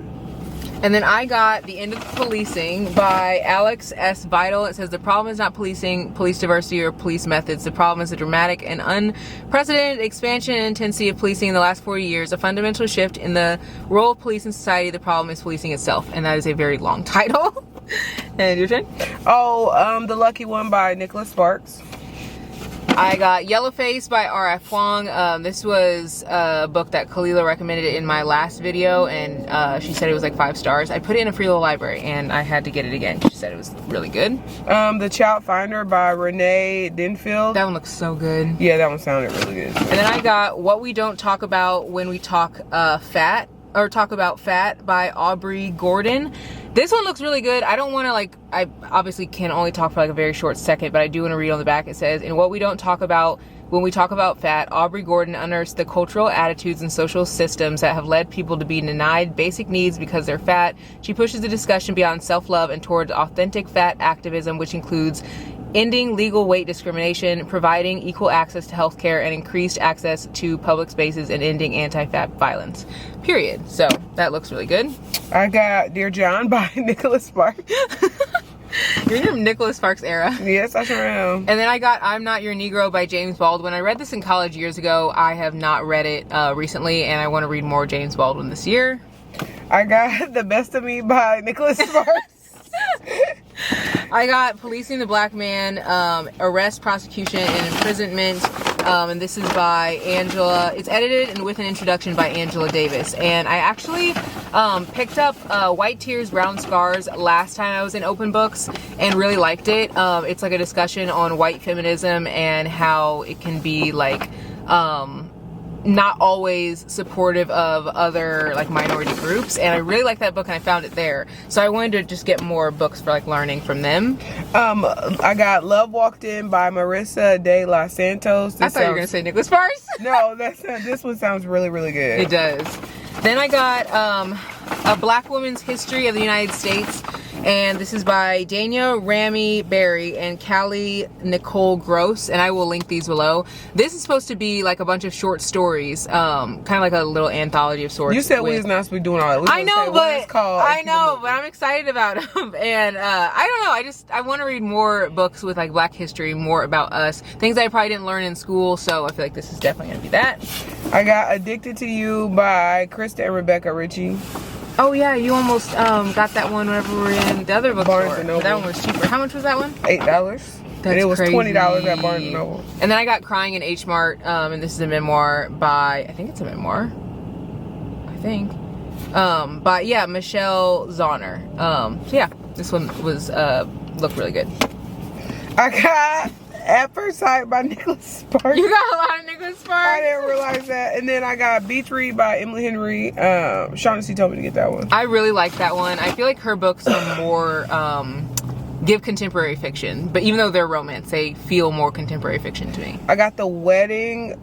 [SPEAKER 1] And then I got The End of Policing by Alex S. Vital. It says the problem is not policing, police diversity, or police methods. The problem is the dramatic and unprecedented expansion and intensity of policing in the last 40 years. A fundamental shift in the role of police in society. The problem is policing itself. And that is a very long title. And your turn?
[SPEAKER 2] Oh, The Lucky One by Nicholas Sparks.
[SPEAKER 1] I got Yellowface by R.F. Wong. This was a book that Kalila recommended in my last video, and she said it was like 5 stars. I put it in a free little library, and I had to get it again. She said it was really good.
[SPEAKER 2] The Child Finder by Renee Denfield.
[SPEAKER 1] That one looks so good.
[SPEAKER 2] Yeah, that one sounded really good.
[SPEAKER 1] And then I got What We Don't Talk About When We Talk Fat, or Talk About Fat by Aubrey Gordon. This one looks really good. I don't want to I obviously can only talk for like a very short second, but I do want to read on the back. It says, in What We Don't Talk About When We Talk About Fat, Aubrey Gordon unearths the cultural attitudes and social systems that have led people to be denied basic needs because they're fat. She pushes the discussion beyond self-love and towards authentic fat activism, which includes ending legal weight discrimination, providing equal access to healthcare, and increased access to public spaces, and ending anti-fat violence. Period. So that looks really good.
[SPEAKER 2] I got Dear John by Nicholas Sparks.
[SPEAKER 1] You're in your Nicholas Sparks era.
[SPEAKER 2] Yes, I sure am.
[SPEAKER 1] And then I got I'm Not Your Negro by James Baldwin. I read this in college years ago. I have not read it recently, and I want to read more James Baldwin this year.
[SPEAKER 2] I got The Best of Me by Nicholas Sparks.
[SPEAKER 1] I got Policing the Black Man, Arrest, Prosecution, and Imprisonment. And this is by Angela. It's edited and with an introduction by Angela Davis. And I actually picked up White Tears, Brown Scars last time I was in Open Books and really liked it. It's like a discussion on white feminism and how it can be like not always supportive of other like minority groups, and I really like that book and I found it there, so I wanted to just get more books for like learning from them.
[SPEAKER 2] I got Love Walked In by Marissa de los Santos.
[SPEAKER 1] I thought you were gonna say Nicholas Sparks.
[SPEAKER 2] No, that's not, this one sounds really, really good.
[SPEAKER 1] It does. Then I got A Black Woman's History of the United States, and this is by Dania Rami Berry and Callie Nicole Gross, and I will link these below. This is supposed to be like a bunch of short stories, kind of like a little anthology of sorts.
[SPEAKER 2] You said we was not supposed to be doing all that.
[SPEAKER 1] I know, but I'm excited about them, and I don't know. I want to read more books with like Black history, more about us, things that I probably didn't learn in school. So I feel like this is definitely gonna be that.
[SPEAKER 2] I got Addicted to You by Krista and Rebecca Ritchie.
[SPEAKER 1] Oh yeah, you almost got that one whenever we were in the other bookstore.
[SPEAKER 2] Barnes and Noble.
[SPEAKER 1] That one was cheaper. How much was that one?
[SPEAKER 2] $8. And it was
[SPEAKER 1] crazy.
[SPEAKER 2] $20 at Barnes and Noble.
[SPEAKER 1] And then I got Crying in H Mart, and this is a memoir by, I think it's a memoir. By yeah, Michelle Zauner. So yeah, this one was looked really good.
[SPEAKER 2] I got At First Sight by Nicholas Sparks.
[SPEAKER 1] You got a lot of Nicholas Sparks.
[SPEAKER 2] I didn't realize that. And then I got Beach Read by Emily Henry. Shaughnessy told me to get that one.
[SPEAKER 1] I really like that one. I feel like her books are more give contemporary fiction, but even though they're romance, they feel more contemporary fiction to me.
[SPEAKER 2] I got The Wedding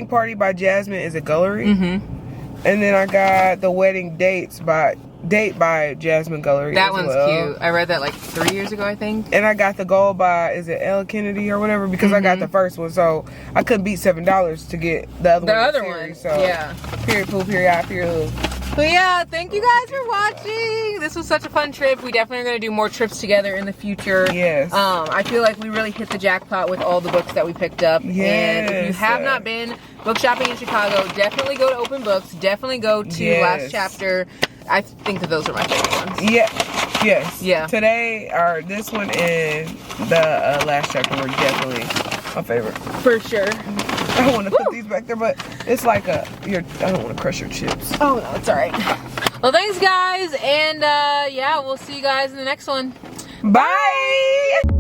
[SPEAKER 2] Party by Jasmine Is a Gullery. And then I got The Wedding Date by Jasmine Gullery.
[SPEAKER 1] That one's cute. I read that like 3 years ago, I think.
[SPEAKER 2] And I got The Goal by, is it Elle Kennedy or whatever? Because I got the first one, so I couldn't beat $7 to get the other one. So
[SPEAKER 1] yeah.
[SPEAKER 2] Period, pool, period, I, period.
[SPEAKER 1] But yeah, thank you guys for watching. This was such a fun trip. We definitely are going to do more trips together in the future.
[SPEAKER 2] Yes.
[SPEAKER 1] I feel like we really hit the jackpot with all the books that we picked up.
[SPEAKER 2] Yes.
[SPEAKER 1] And if you have not been book shopping in Chicago, definitely go to Open Books. Definitely go to Last Chapter. I think that those are my favorite ones.
[SPEAKER 2] Yeah. Yes.
[SPEAKER 1] Yeah.
[SPEAKER 2] Today, this one and the Last Chapter were definitely my favorite.
[SPEAKER 1] For sure.
[SPEAKER 2] I don't want to put these back there, but it's like I don't want to crush your chips.
[SPEAKER 1] Oh no, it's alright. Well, thanks guys, and yeah, we'll see you guys in the next one.
[SPEAKER 2] Bye.